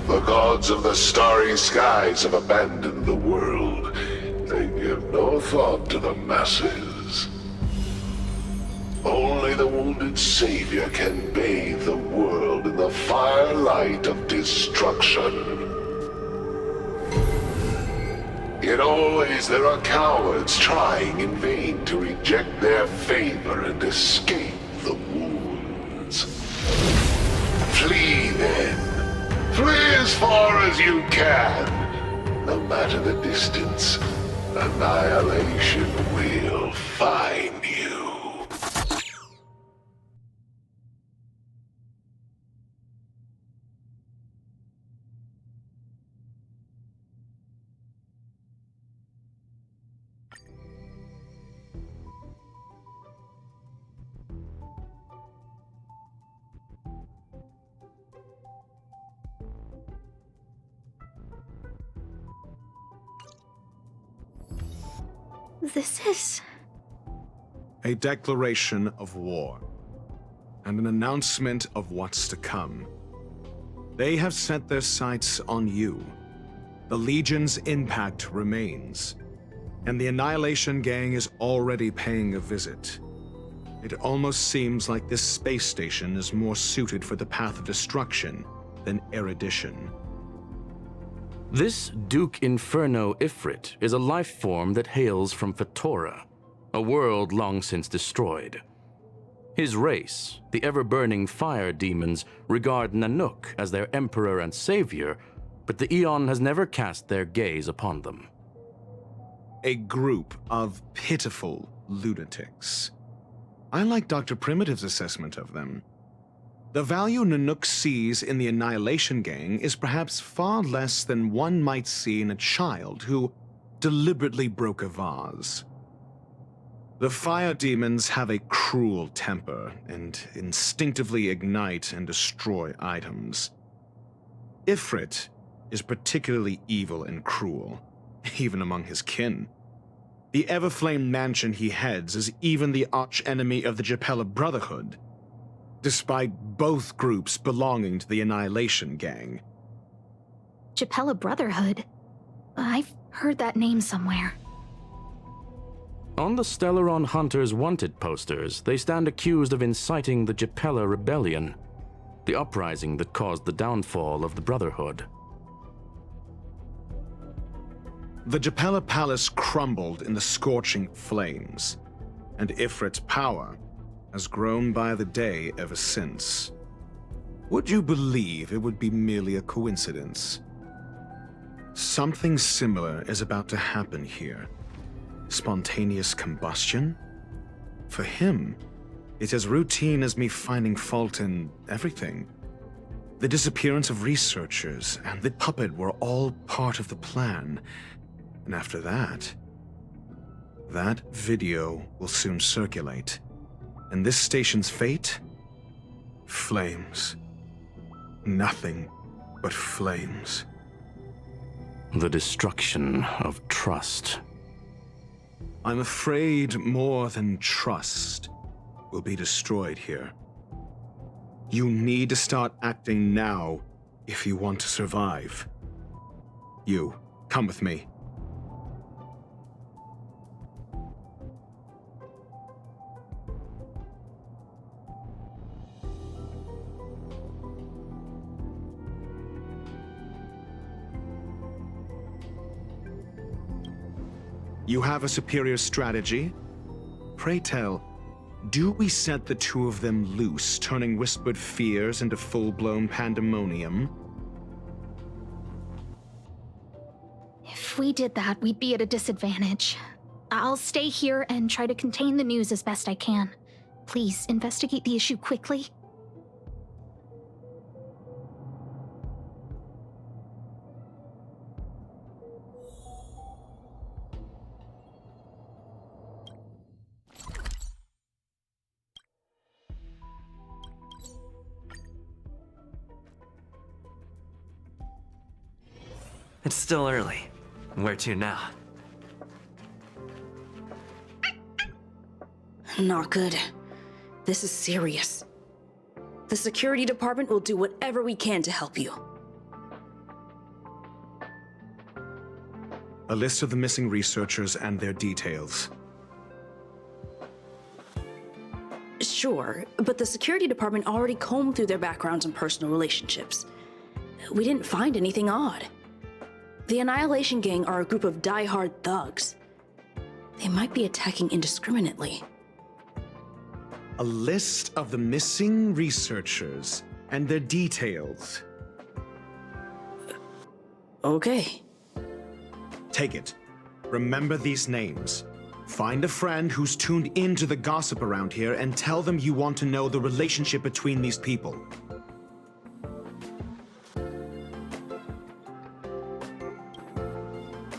The gods of the starry skies have abandoned the world. They give no thought to the masses. Only the wounded savior can bathe the world in the firelight of destruction. Yet always there are cowards trying in vain to reject their favor and escape the wounds. Flee then. Flee as far as you can. No matter the distance, annihilation will find you. This is... A declaration of war, and an announcement of what's to come. They have set their sights on you. The Legion's impact remains, and the Annihilation Gang is already paying a visit. It almost seems like this space station is more suited for the path of destruction than erudition. This Duke Inferno Ifrit is a life form that hails from Fatora, a world long since destroyed. His race, the ever-burning fire demons, regard Nanook as their emperor and savior, but the Eon has never cast their gaze upon them. A group of pitiful lunatics. I like Dr. Primitive's assessment of them. The value Nanook sees in the Annihilation Gang is perhaps far less than one might see in a child who deliberately broke a vase. The fire demons have a cruel temper and instinctively ignite and destroy items. Ifrit is particularly evil and cruel, even among his kin. The Everflame mansion he heads is even the archenemy of the Japella Brotherhood, despite both groups belonging to the Annihilation Gang. Japella Brotherhood? I've heard that name somewhere. On the Stellaron Hunters wanted posters, they stand accused of inciting the Japella Rebellion, the uprising that caused the downfall of the Brotherhood. The Japella Palace crumbled in the scorching flames, and Ifrit's power has grown by the day ever since. Would you believe it would be merely a coincidence? Something similar is about to happen here. Spontaneous combustion? For him, it's as routine as me finding fault in everything. The disappearance of researchers and the puppet were all part of the plan. And after that, that video will soon circulate. And this station's fate? Flames. Nothing but flames. The destruction of trust. I'm afraid more than trust will be destroyed here. You need to start acting now if you want to survive. You, come with me. You have a superior strategy? Pray tell, do we set the two of them loose, turning whispered fears into full-blown pandemonium? If we did that, we'd be at a disadvantage. I'll stay here and try to contain the news as best I can. Please, investigate the issue quickly. It's still early. Where to now? Not good. This is serious. The security department will do whatever we can to help you. A list of the missing researchers and their details. Sure, but the security department already combed through their backgrounds and personal relationships. We didn't find anything odd. The Annihilation Gang are a group of die-hard thugs. They might be attacking indiscriminately. A list of the missing researchers and their details. Okay. Take it. Remember these names. Find a friend who's tuned into the gossip around here and tell them you want to know the relationship between these people.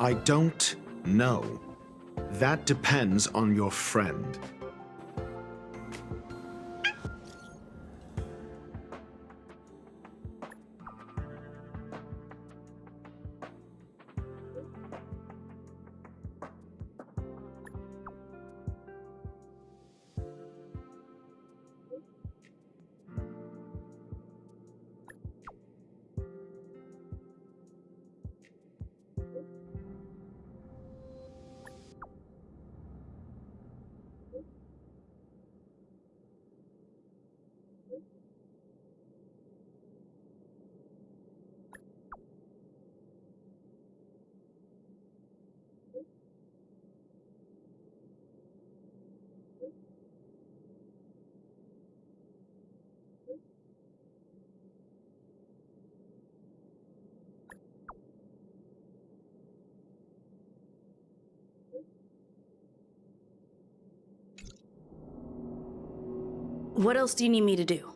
I don't know. That depends on your friend. What else do you need me to do?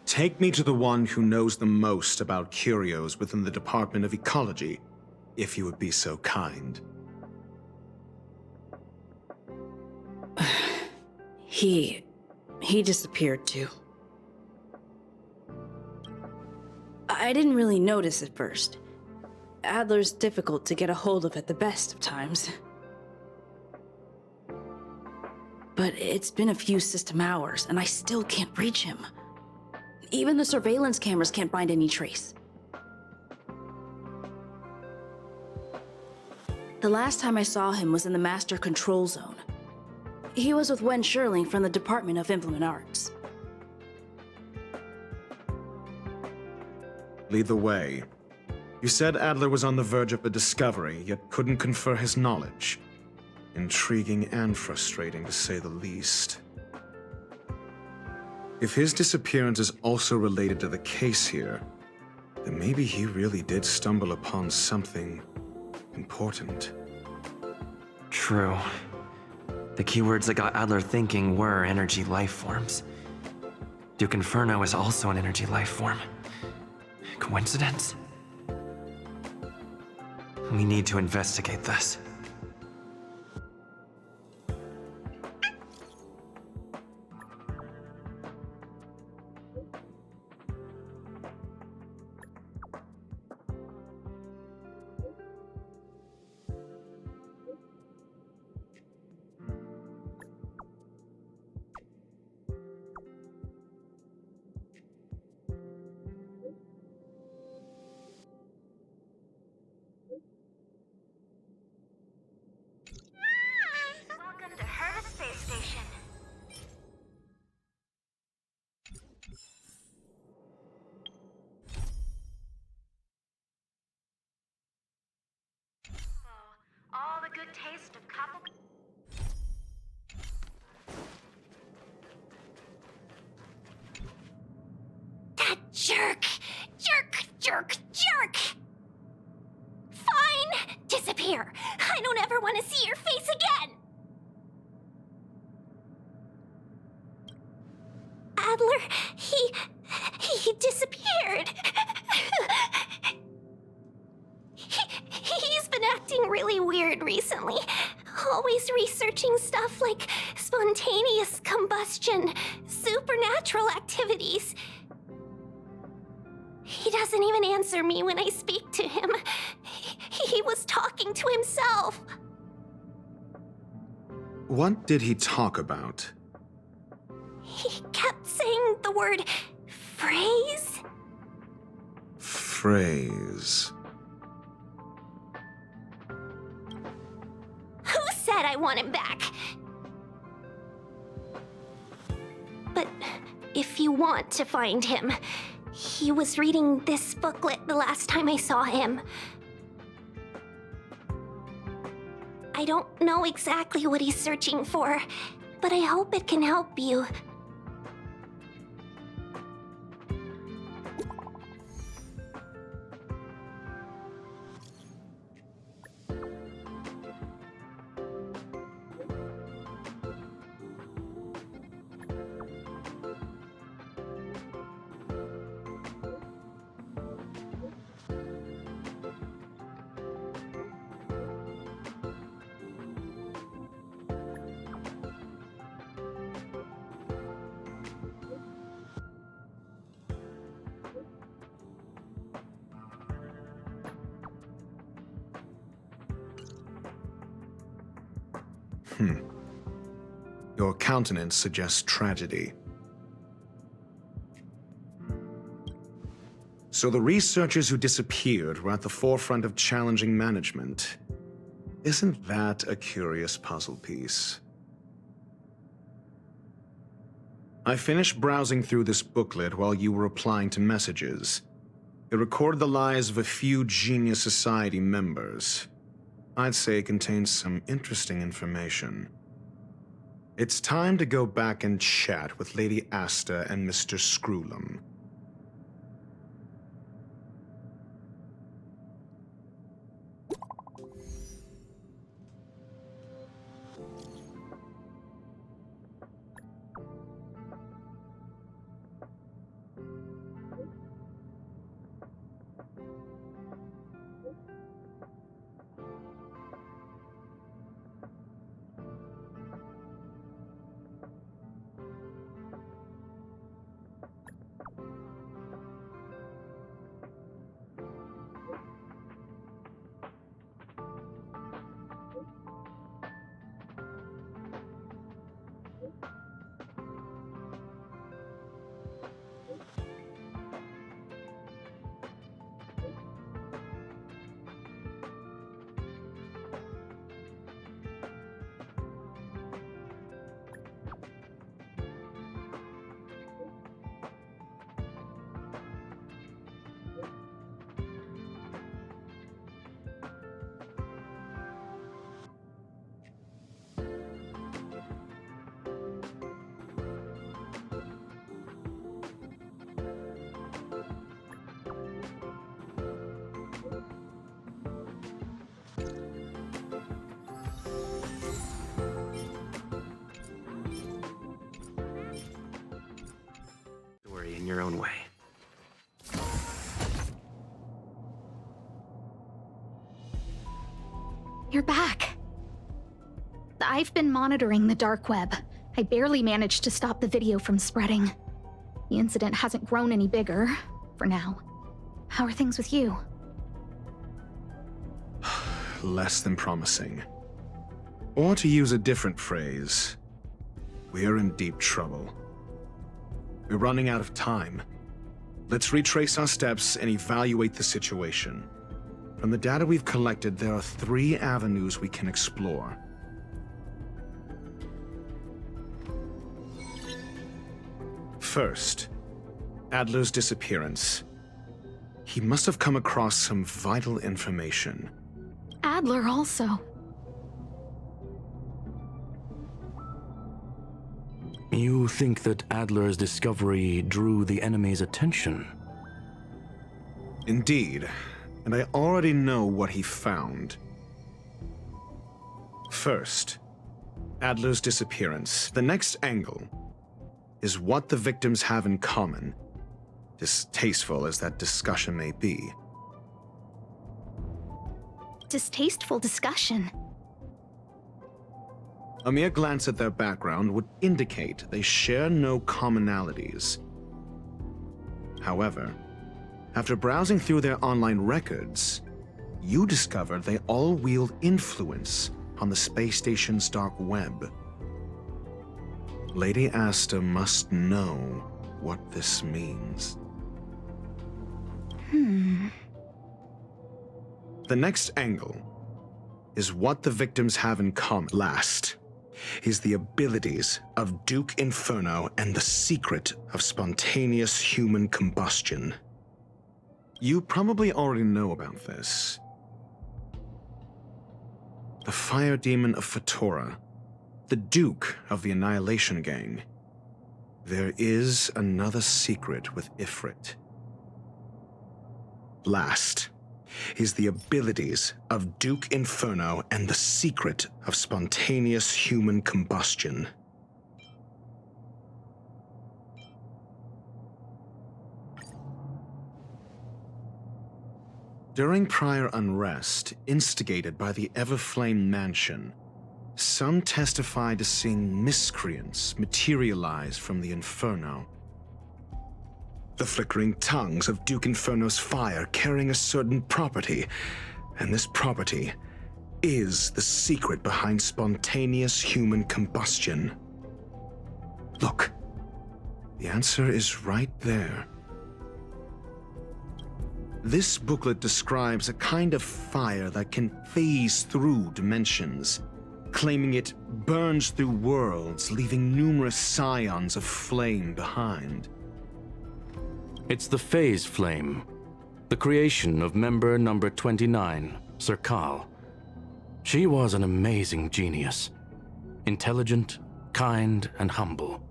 Take me to the one who knows the most about curios within the Department of Ecology, if you would be so kind. He disappeared too. I didn't really notice at first. Adler's difficult to get a hold of at the best of times. But it's been a few system hours, and I still can't reach him. Even the surveillance cameras can't find any trace. The last time I saw him was in the Master Control Zone. He was with Wen Sherling from the Department of Implement Arts. Lead the way. You said Adler was on the verge of a discovery, yet couldn't confer his knowledge. Intriguing and frustrating, to say the least. If his disappearance is also related to the case here, then maybe he really did stumble upon something important. True. The keywords that got Adler thinking were energy life forms. Duke Inferno is also an energy life form. Coincidence? We need to investigate this. Welcome to Herta Space Station. All the good taste of couple. That jerk! Jerk! Fine! Disappear! I don't ever want to see your face again! Adler, he disappeared. He's been acting really weird recently. Always researching stuff like spontaneous combustion, supernatural activities. He doesn't even answer me when I speak to him. He was talking to himself. What did he talk about? He kept saying the word phrase. Phrase. Who said I want him back? But if you want to find him, he was reading this booklet the last time I saw him. I don't know exactly what he's searching for, but I hope it can help you. Your countenance suggests tragedy. So the researchers who disappeared were at the forefront of challenging management. Isn't that a curious puzzle piece? I finished browsing through this booklet while you were replying to messages. It recorded the lives of a few Genius Society members. I'd say it contains some interesting information. It's time to go back and chat with Lady Asta and Mr. Screwlum. your own way. You're back. I've been monitoring the dark web. I barely managed to stop the video from spreading. The incident hasn't grown any bigger, for now. How are things with you? Less than promising. Or to use a different phrase, we're in deep trouble. We're running out of time. Let's retrace our steps and evaluate the situation. From the data we've collected, there are 3 avenues we can explore. First, Adler's disappearance. He must have come across some vital information. Adler also. You think that Adler's discovery drew the enemy's attention? Indeed, and I already know what he found. First, Adler's disappearance. The next angle is what the victims have in common, distasteful as that discussion may be. Distasteful discussion. A mere glance at their background would indicate they share no commonalities. However, after browsing through their online records, you discover they all wield influence on the space station's dark web. Lady Asta must know what this means. The next angle is what the victims have in common. Last is the abilities of Duke Inferno and the secret of spontaneous human combustion. You probably already know about this. The fire demon of Fatora, the Duke of the Annihilation Gang. There is another secret with Ifrit. Last is the abilities of Duke Inferno and the secret of spontaneous human combustion. During prior unrest, instigated by the Everflame Mansion, some testified to seeing miscreants materialize from the Inferno. The flickering tongues of Duke Inferno's fire carrying a certain property, and this property is the secret behind spontaneous human combustion. Look, the answer is right there. This booklet describes a kind of fire that can phase through dimensions, claiming it burns through worlds, leaving numerous scions of flame behind. It's the Phase Flame, the creation of member number 29, Serkal. She was an amazing genius, intelligent, kind, and humble.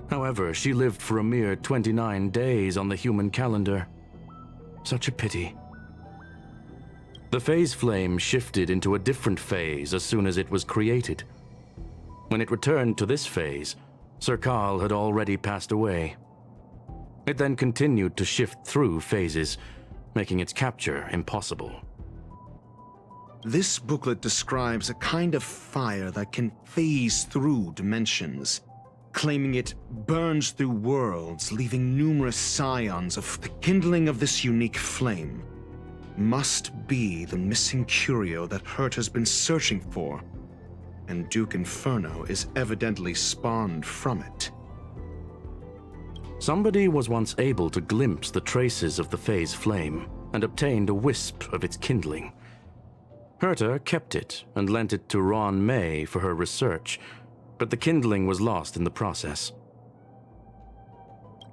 However, she lived for a mere 29 days on the human calendar. Such a pity. The Phase Flame shifted into a different phase as soon as it was created. When it returned to this phase, Serkal had already passed away. It then continued to shift through phases, making its capture impossible. This booklet describes a kind of fire that can phase through dimensions, claiming it burns through worlds, leaving numerous scions of the kindling of this unique flame. Must be the missing curio that Hurt has been searching for, and Duke Inferno is evidently spawned from it. Somebody was once able to glimpse the traces of the Phase Flame and obtained a wisp of its kindling. Herta kept it and lent it to Ron May for her research, but the kindling was lost in the process.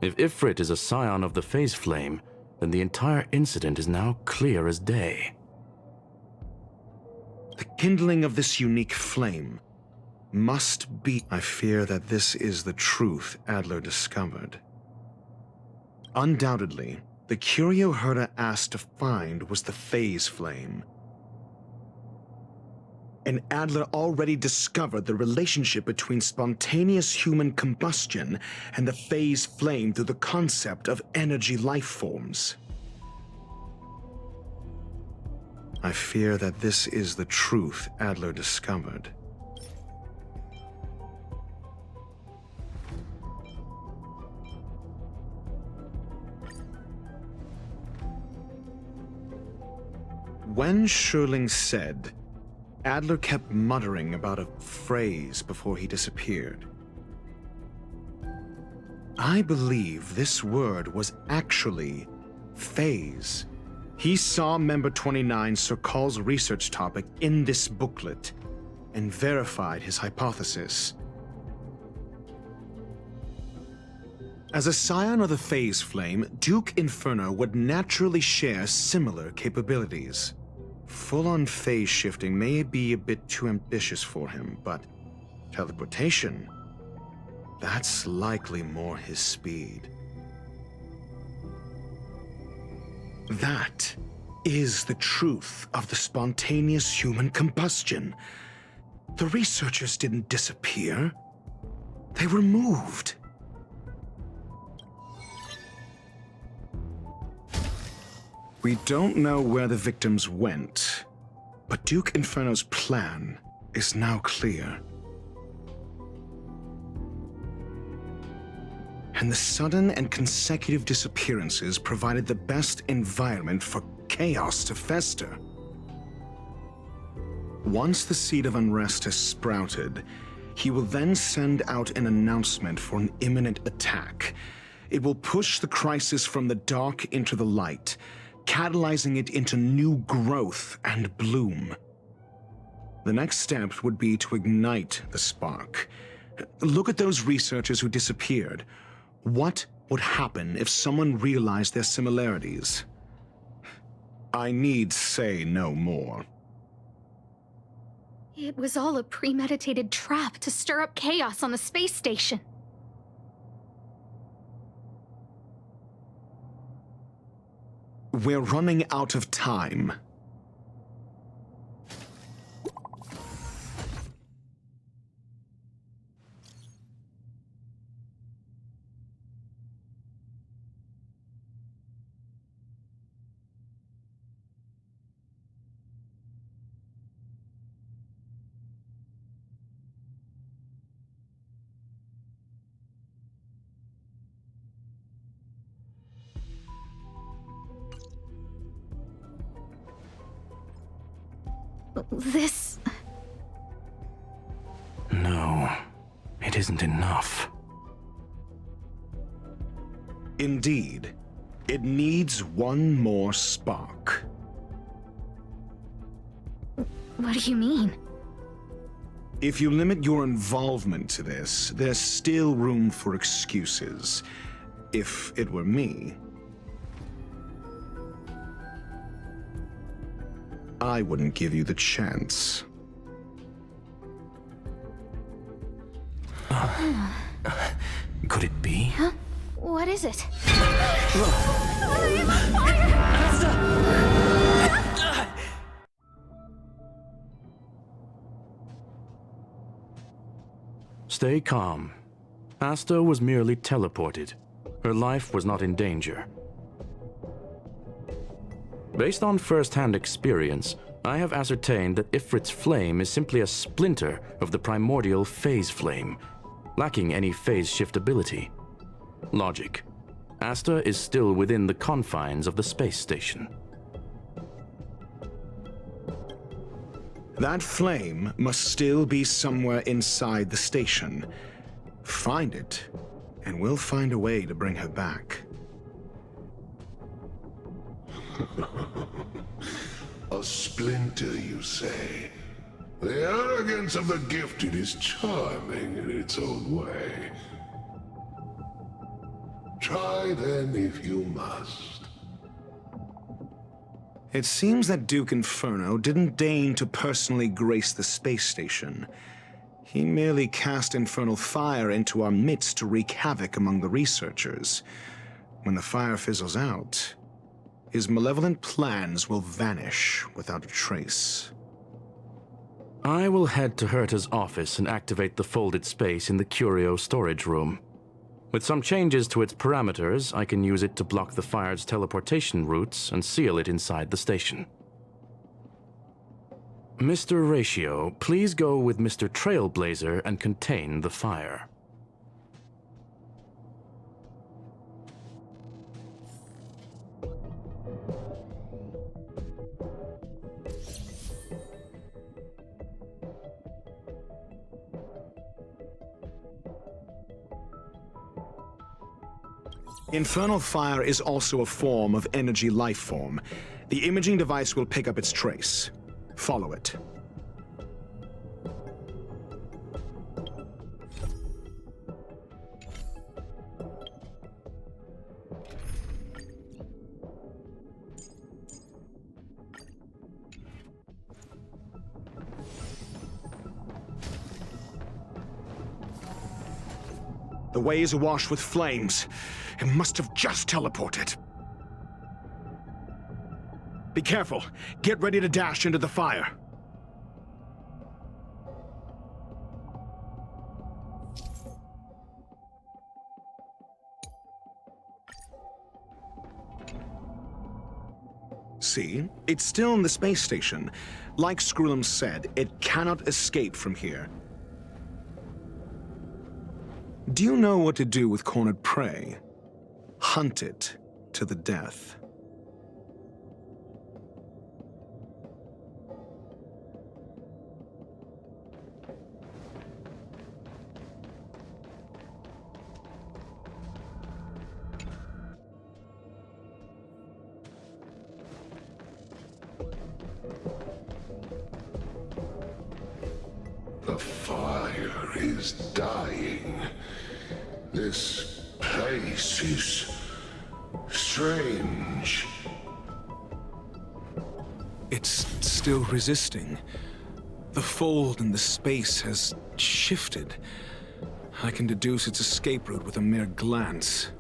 If Ifrit is a scion of the Phase Flame, then the entire incident is now clear as day. The kindling of this unique flame must be... I fear that this is the truth Adler discovered. Undoubtedly, the curio Herta asked to find was the Phase Flame. and Adler already discovered the relationship between spontaneous human combustion and the phase flame through the concept of energy life forms. I fear that this is the truth Adler discovered. When Schurling said, Adler kept muttering about a phrase before he disappeared. I believe this word was actually phase. He saw Member 29 Sir Call's research topic in this booklet and verified his hypothesis. As a scion of the phase flame, Duke Inferno would naturally share similar capabilities. Full-on phase shifting may be a bit too ambitious for him, but teleportation, that's likely more his speed. That is the truth of the spontaneous human combustion. The researchers didn't disappear. They were moved. We don't know where the victims went, but Duke Inferno's plan is now clear. And the sudden and consecutive disappearances provided the best environment for chaos to fester. Once the seed of unrest has sprouted, he will then send out an announcement for an imminent attack. It will push the crisis from the dark into the light, catalyzing it into new growth and bloom. The next step would be to ignite the spark. Look at those researchers who disappeared. What would happen if someone realized their similarities? I need say no more. It was all a premeditated trap to stir up chaos on the space station. We're running out of time. This... No, it isn't enough. Indeed, it needs one more spark. What do you mean? If you limit your involvement to this, there's still room for excuses. If it were me, I wouldn't give you the chance. Could it be? Huh? What is it? Stay calm. Asta was merely teleported. Her life was not in danger. Based on first-hand experience, I have ascertained that Ifrit's flame is simply a splinter of the primordial phase flame, lacking any phase shift ability. Logic. Asta is still within the confines of the space station. That flame must still be somewhere inside the station. Find it, and we'll find a way to bring her back. A splinter, you say? The arrogance of the gifted is charming in its own way. Try then if you must. It seems that Duke Inferno didn't deign to personally grace the space station. He merely cast infernal fire into our midst to wreak havoc among the researchers. When the fire fizzles out, his malevolent plans will vanish without a trace. I will head to Herta's office and activate the folded space in the curio storage room. With some changes to its parameters, I can use it to block the fire's teleportation routes and seal it inside the station. Mr. Ratio, please go with Mr. Trailblazer and contain the fire. Infernal fire is also a form of energy life form. The imaging device will pick up its trace. Follow it. The way is awash with flames. It must have just teleported. Be careful. Get ready to dash into the fire. See? It's still in the space station. Like Screwlam said, it cannot escape from here. Do you know what to do with cornered prey? Hunt it to the death. The fire is dying. This place is strange. It's still resisting. The fold in the space has shifted. I can deduce its escape route with a mere glance.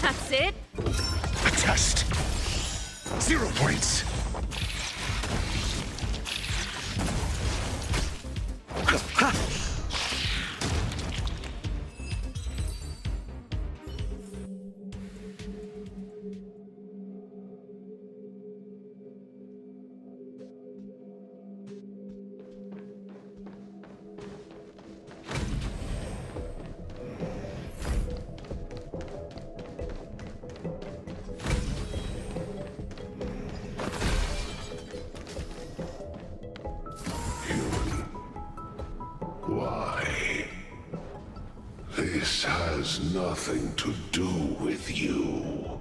That's it? A test. 0 points. Why? This has nothing to do with you.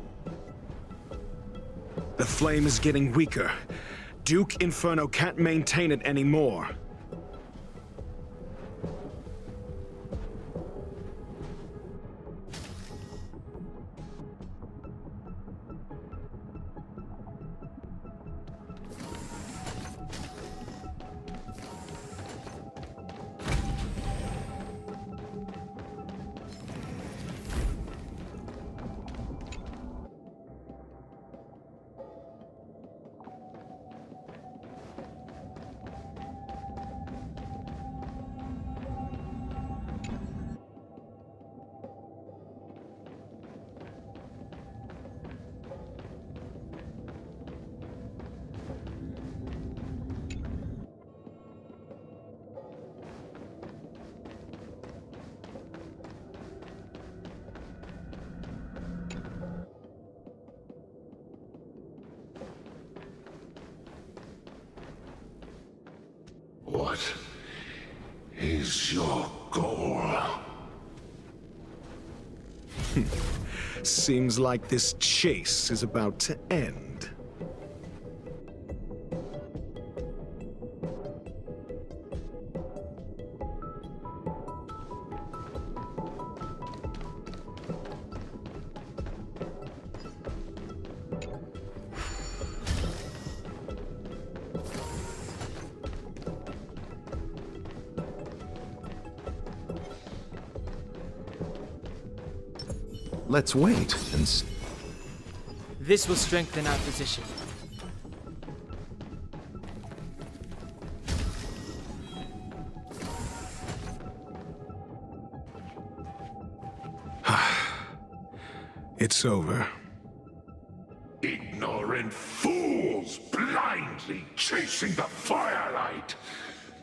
The flame is getting weaker. Duke Inferno can't maintain it anymore. is your goal? Seems like this chase is about to end. Let's wait and This will strengthen our position. It's over. Ignorant fools blindly chasing the firelight,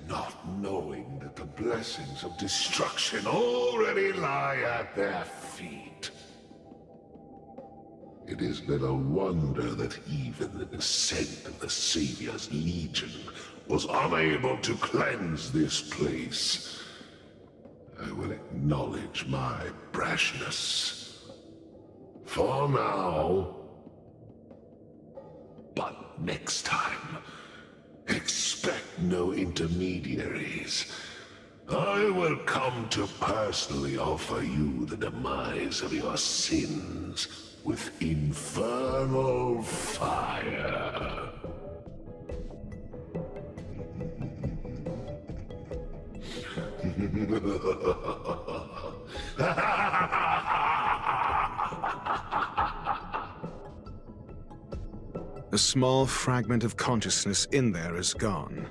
not knowing that the blessings of destruction already lie at their feet. It is little wonder that even the descent of the Savior's Legion was unable to cleanse this place. I will acknowledge my brashness. For now. But next time, expect no intermediaries. I will come to personally offer you the demise of your sins with infernal fire. A small fragment of consciousness in there is gone.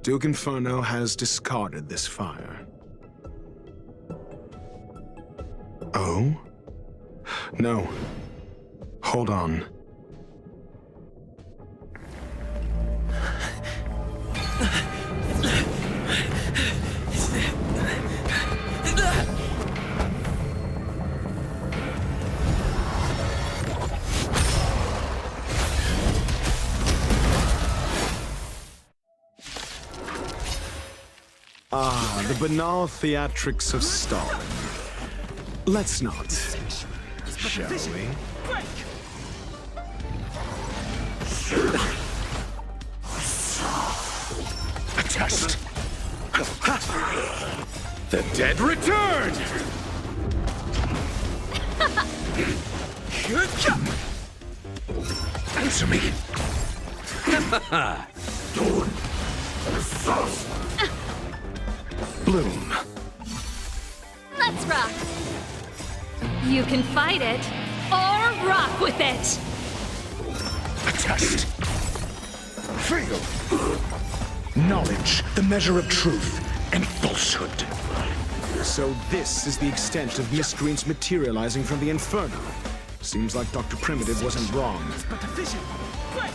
Duke Inferno has discarded this fire. Oh? No. Hold on. Ah, the banal theatrics of Stalin. Let's not, shall we? A test. The dead return! Answer me! Bloom. Let's rock. You can fight it, or rock with it. A test. Fail. Knowledge, the measure of truth and falsehood. So this is the extent of miscreants materializing from the Inferno. Seems like Dr. Primitive wasn't wrong. But the vision, break!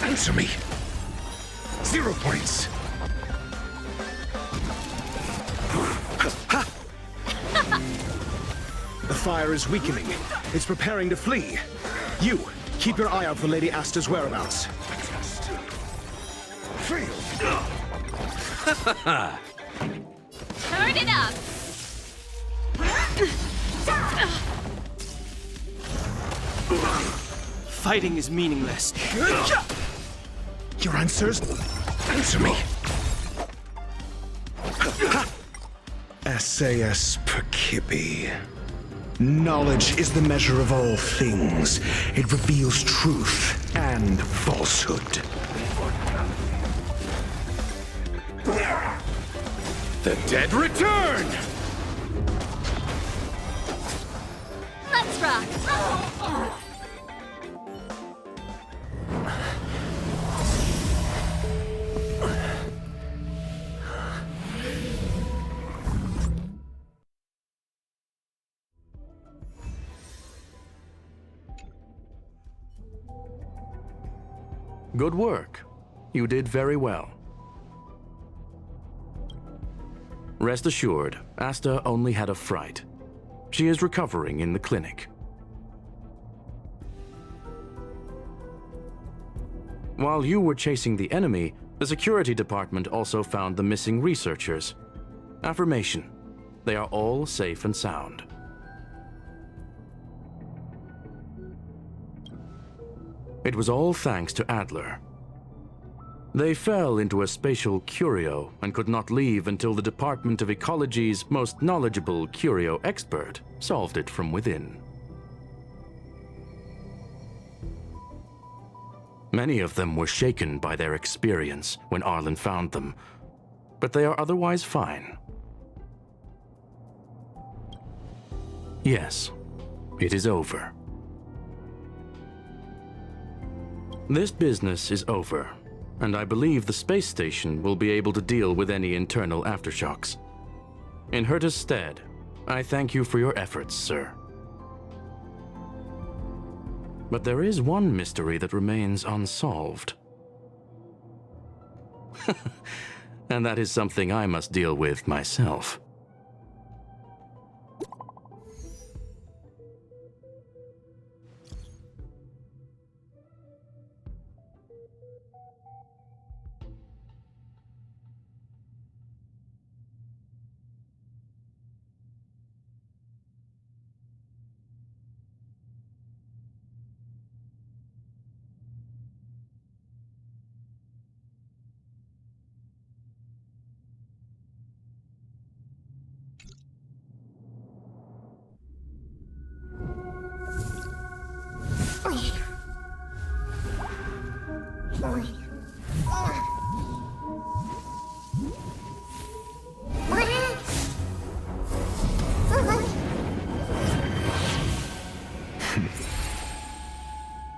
Answer me! 0 points! The fire is weakening. It's preparing to flee. You, keep your eye out for Lady Asta's whereabouts. Turn it up. Fighting is meaningless. Your answers? Answer me! SAS Perkibi. Knowledge is the measure of all things. It reveals truth and falsehood. The dead return! Let's rock. Good work. You did very well. Rest assured, Asta only had a fright. She is recovering in the clinic. While you were chasing the enemy, The security department also found the missing researchers. Affirmation: they are all safe and sound. It was all thanks to Adler. They fell into a spatial curio and could not leave until the Department of Ecology's most knowledgeable curio expert solved it from within. Many of them were shaken by their experience when Arlen found them, but they are otherwise fine. Yes, it is over. This business is over, and I believe the space station will be able to deal with any internal aftershocks. In Herta's stead, I thank you for your efforts, sir. But there is one mystery that remains unsolved. And that is something I must deal with myself.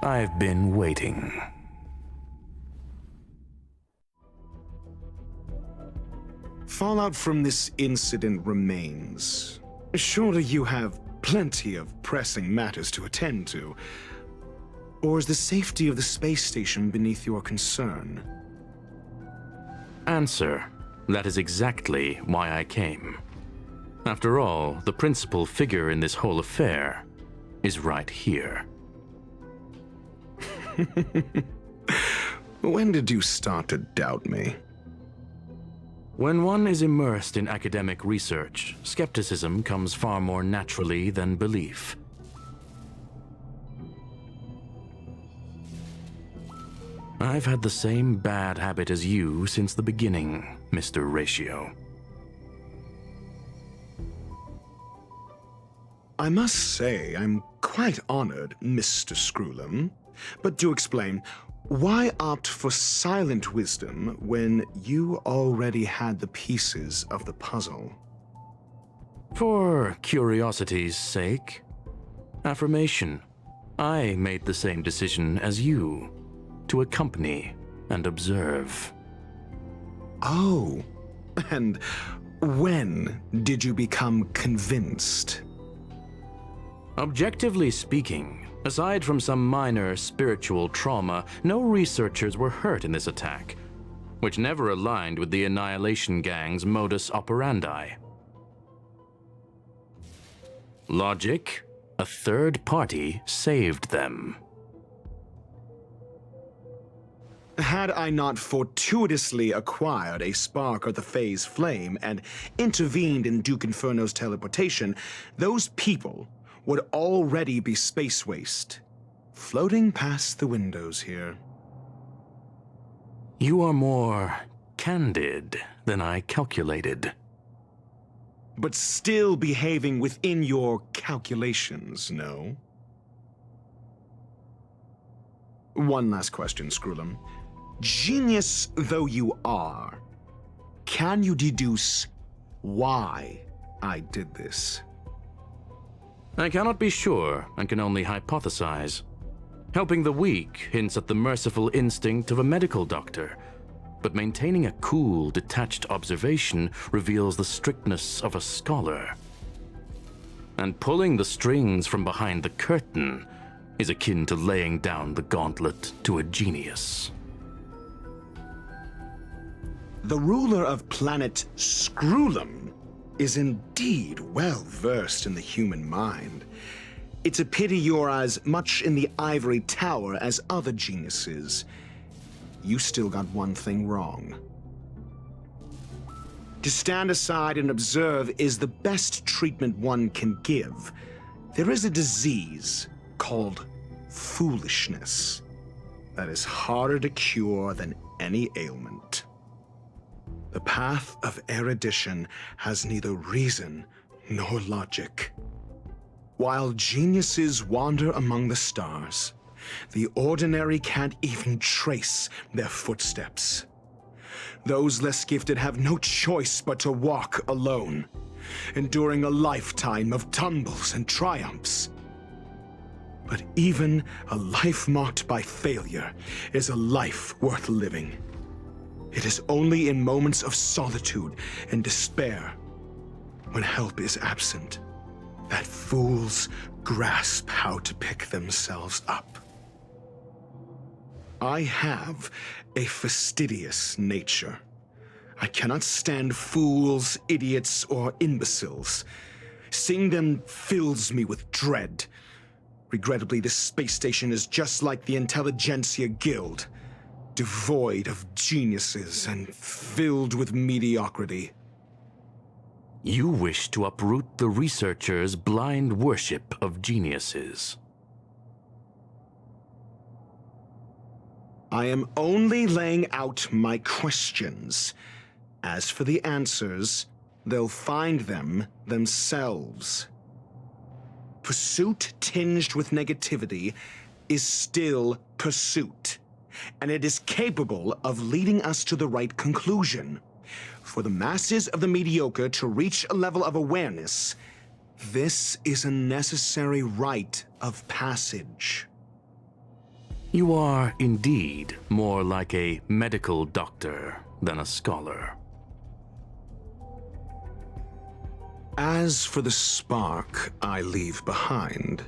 I've been waiting. Fallout from this incident remains. Surely you have plenty of pressing matters to attend to. Or is the safety of the space station beneath your concern? Answer: that is exactly why I came. After all, the principal figure in this whole affair is right here. When did you start to doubt me? When one is immersed in academic research, skepticism comes far more naturally than belief. I've had the same bad habit as you since the beginning, Mr. Ratio. I must say I'm quite honored, Mr. Screwlam. But do explain, why opt for silent wisdom when you already had the pieces of the puzzle? For curiosity's sake. Affirmation: I made the same decision as you, to accompany and observe. Oh, and when did you become convinced? Objectively speaking, aside from some minor spiritual trauma, no researchers were hurt in this attack, which never aligned with the Annihilation Gang's modus operandi. Logic: a third party saved them. Had I not fortuitously acquired a spark of the phase flame and intervened in Duke Inferno's teleportation, those people would already be space waste, floating past the windows here. You are more candid than I calculated. But still behaving within your calculations, no? One last question, Screwlam. Genius though you are, can you deduce why I did this? I cannot be sure and can only hypothesize. Helping the weak hints at the merciful instinct of a medical doctor, but maintaining a cool, detached observation reveals the strictness of a scholar. And pulling the strings from behind the curtain is akin to laying down the gauntlet to a genius. The ruler of planet Screwlam is indeed well-versed in the human mind. It's a pity you're as much in the ivory tower as other geniuses. you still got one thing wrong. To stand aside and observe is the best treatment one can give. There is a disease called foolishness that is harder to cure than any ailment. The path of erudition has neither reason nor logic. While geniuses wander among the stars, the ordinary can't even trace their footsteps. Those less gifted have no choice but to walk alone, enduring a lifetime of tumbles and triumphs. But even a life marked by failure is a life worth living. It is only in moments of solitude and despair, when help is absent, that fools grasp how to pick themselves up. I have a fastidious nature. I cannot stand fools, idiots, or imbeciles. Seeing them fills me with dread. Regrettably, this space station is just like the Intelligentsia Guild, devoid of geniuses and filled with mediocrity. You wish to uproot the researchers' blind worship of geniuses. I am only laying out my questions. As for the answers, they'll find them themselves. Pursuit tinged with negativity is still pursuit, and it is capable of leading us to the right conclusion. For the masses of the mediocre to reach a level of awareness, this is a necessary rite of passage. You are indeed more like a medical doctor than a scholar. As for the spark I leave behind,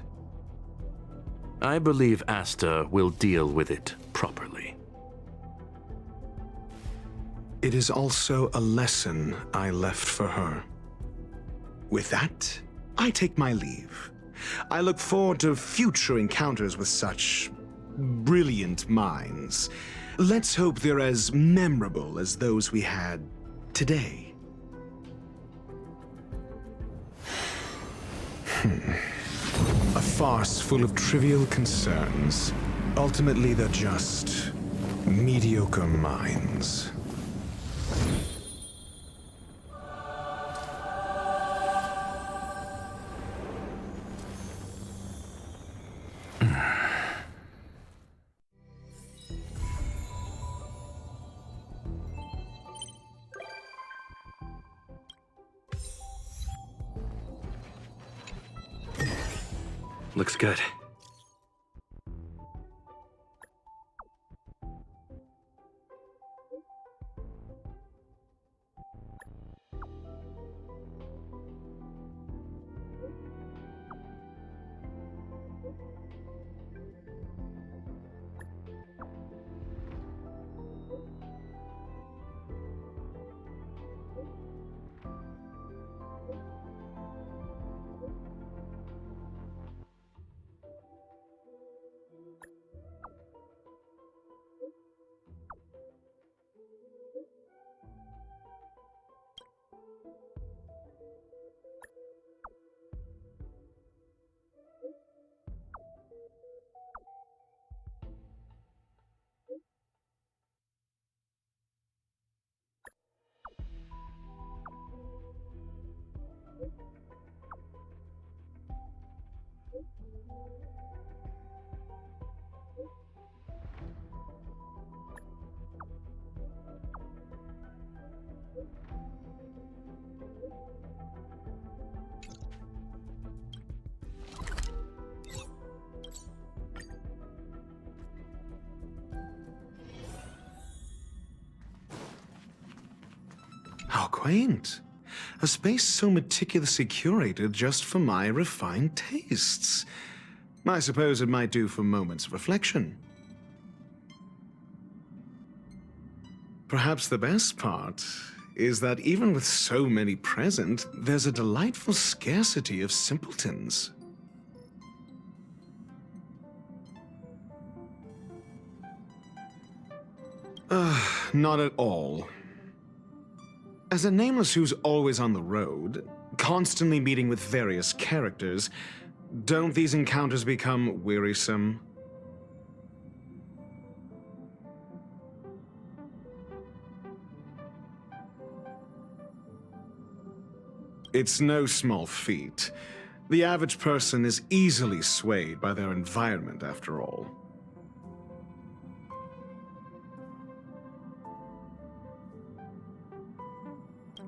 I believe Asta will deal with it properly. it is also a lesson I left for her. With that, I take my leave. I look forward to future encounters with such brilliant minds. Let's hope they're as memorable as those we had today. A farce full of trivial concerns. Ultimately, they're just mediocre minds. Looks good. How quaint. A space so meticulously curated just for my refined tastes. I suppose it might do for moments of reflection. Perhaps the best part is that even with so many present, there's a delightful scarcity of simpletons. Not at all. As a nameless who's always on the road, constantly meeting with various characters, don't these encounters become wearisome? It's no small feat. The average person is easily swayed by their environment, after all.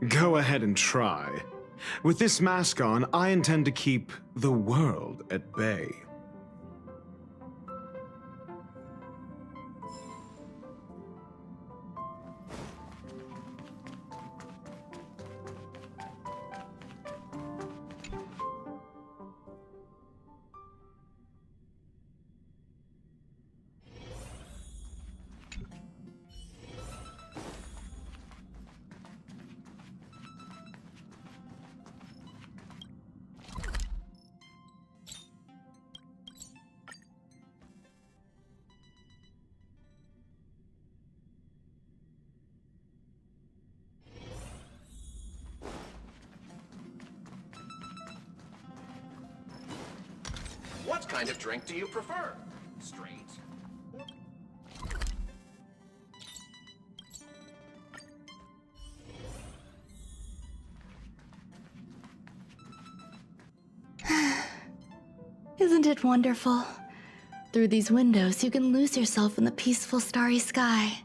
Go ahead and try. With this mask on, I intend to keep the world at bay. What kind of drink do you prefer? Straight? Isn't it wonderful? Through these windows, you can lose yourself in the peaceful starry sky.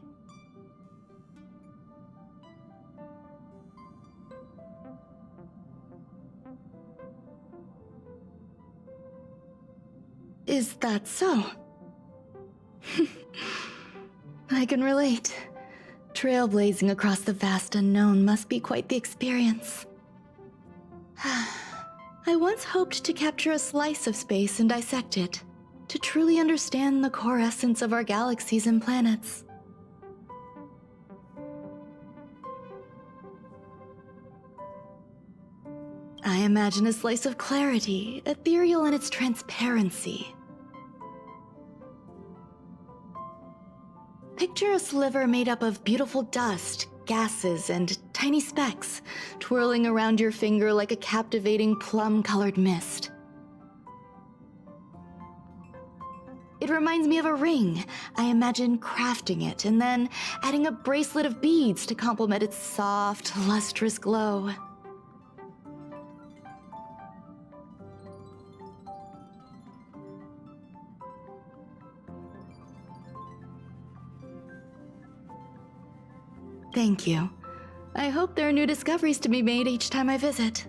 Is that so? I can relate. Trailblazing across the vast unknown must be quite the experience. I once hoped to capture a slice of space and dissect it, to truly understand the core essence of our galaxies and planets. I imagine a slice of clarity, ethereal in its transparency. Picture a sliver made up of beautiful dust, gases, and tiny specks, twirling around your finger like a captivating plum-colored mist. It reminds me of a ring. I imagine crafting it and then adding a bracelet of beads to complement its soft, lustrous glow. Thank you. I hope there are new discoveries to be made each time I visit.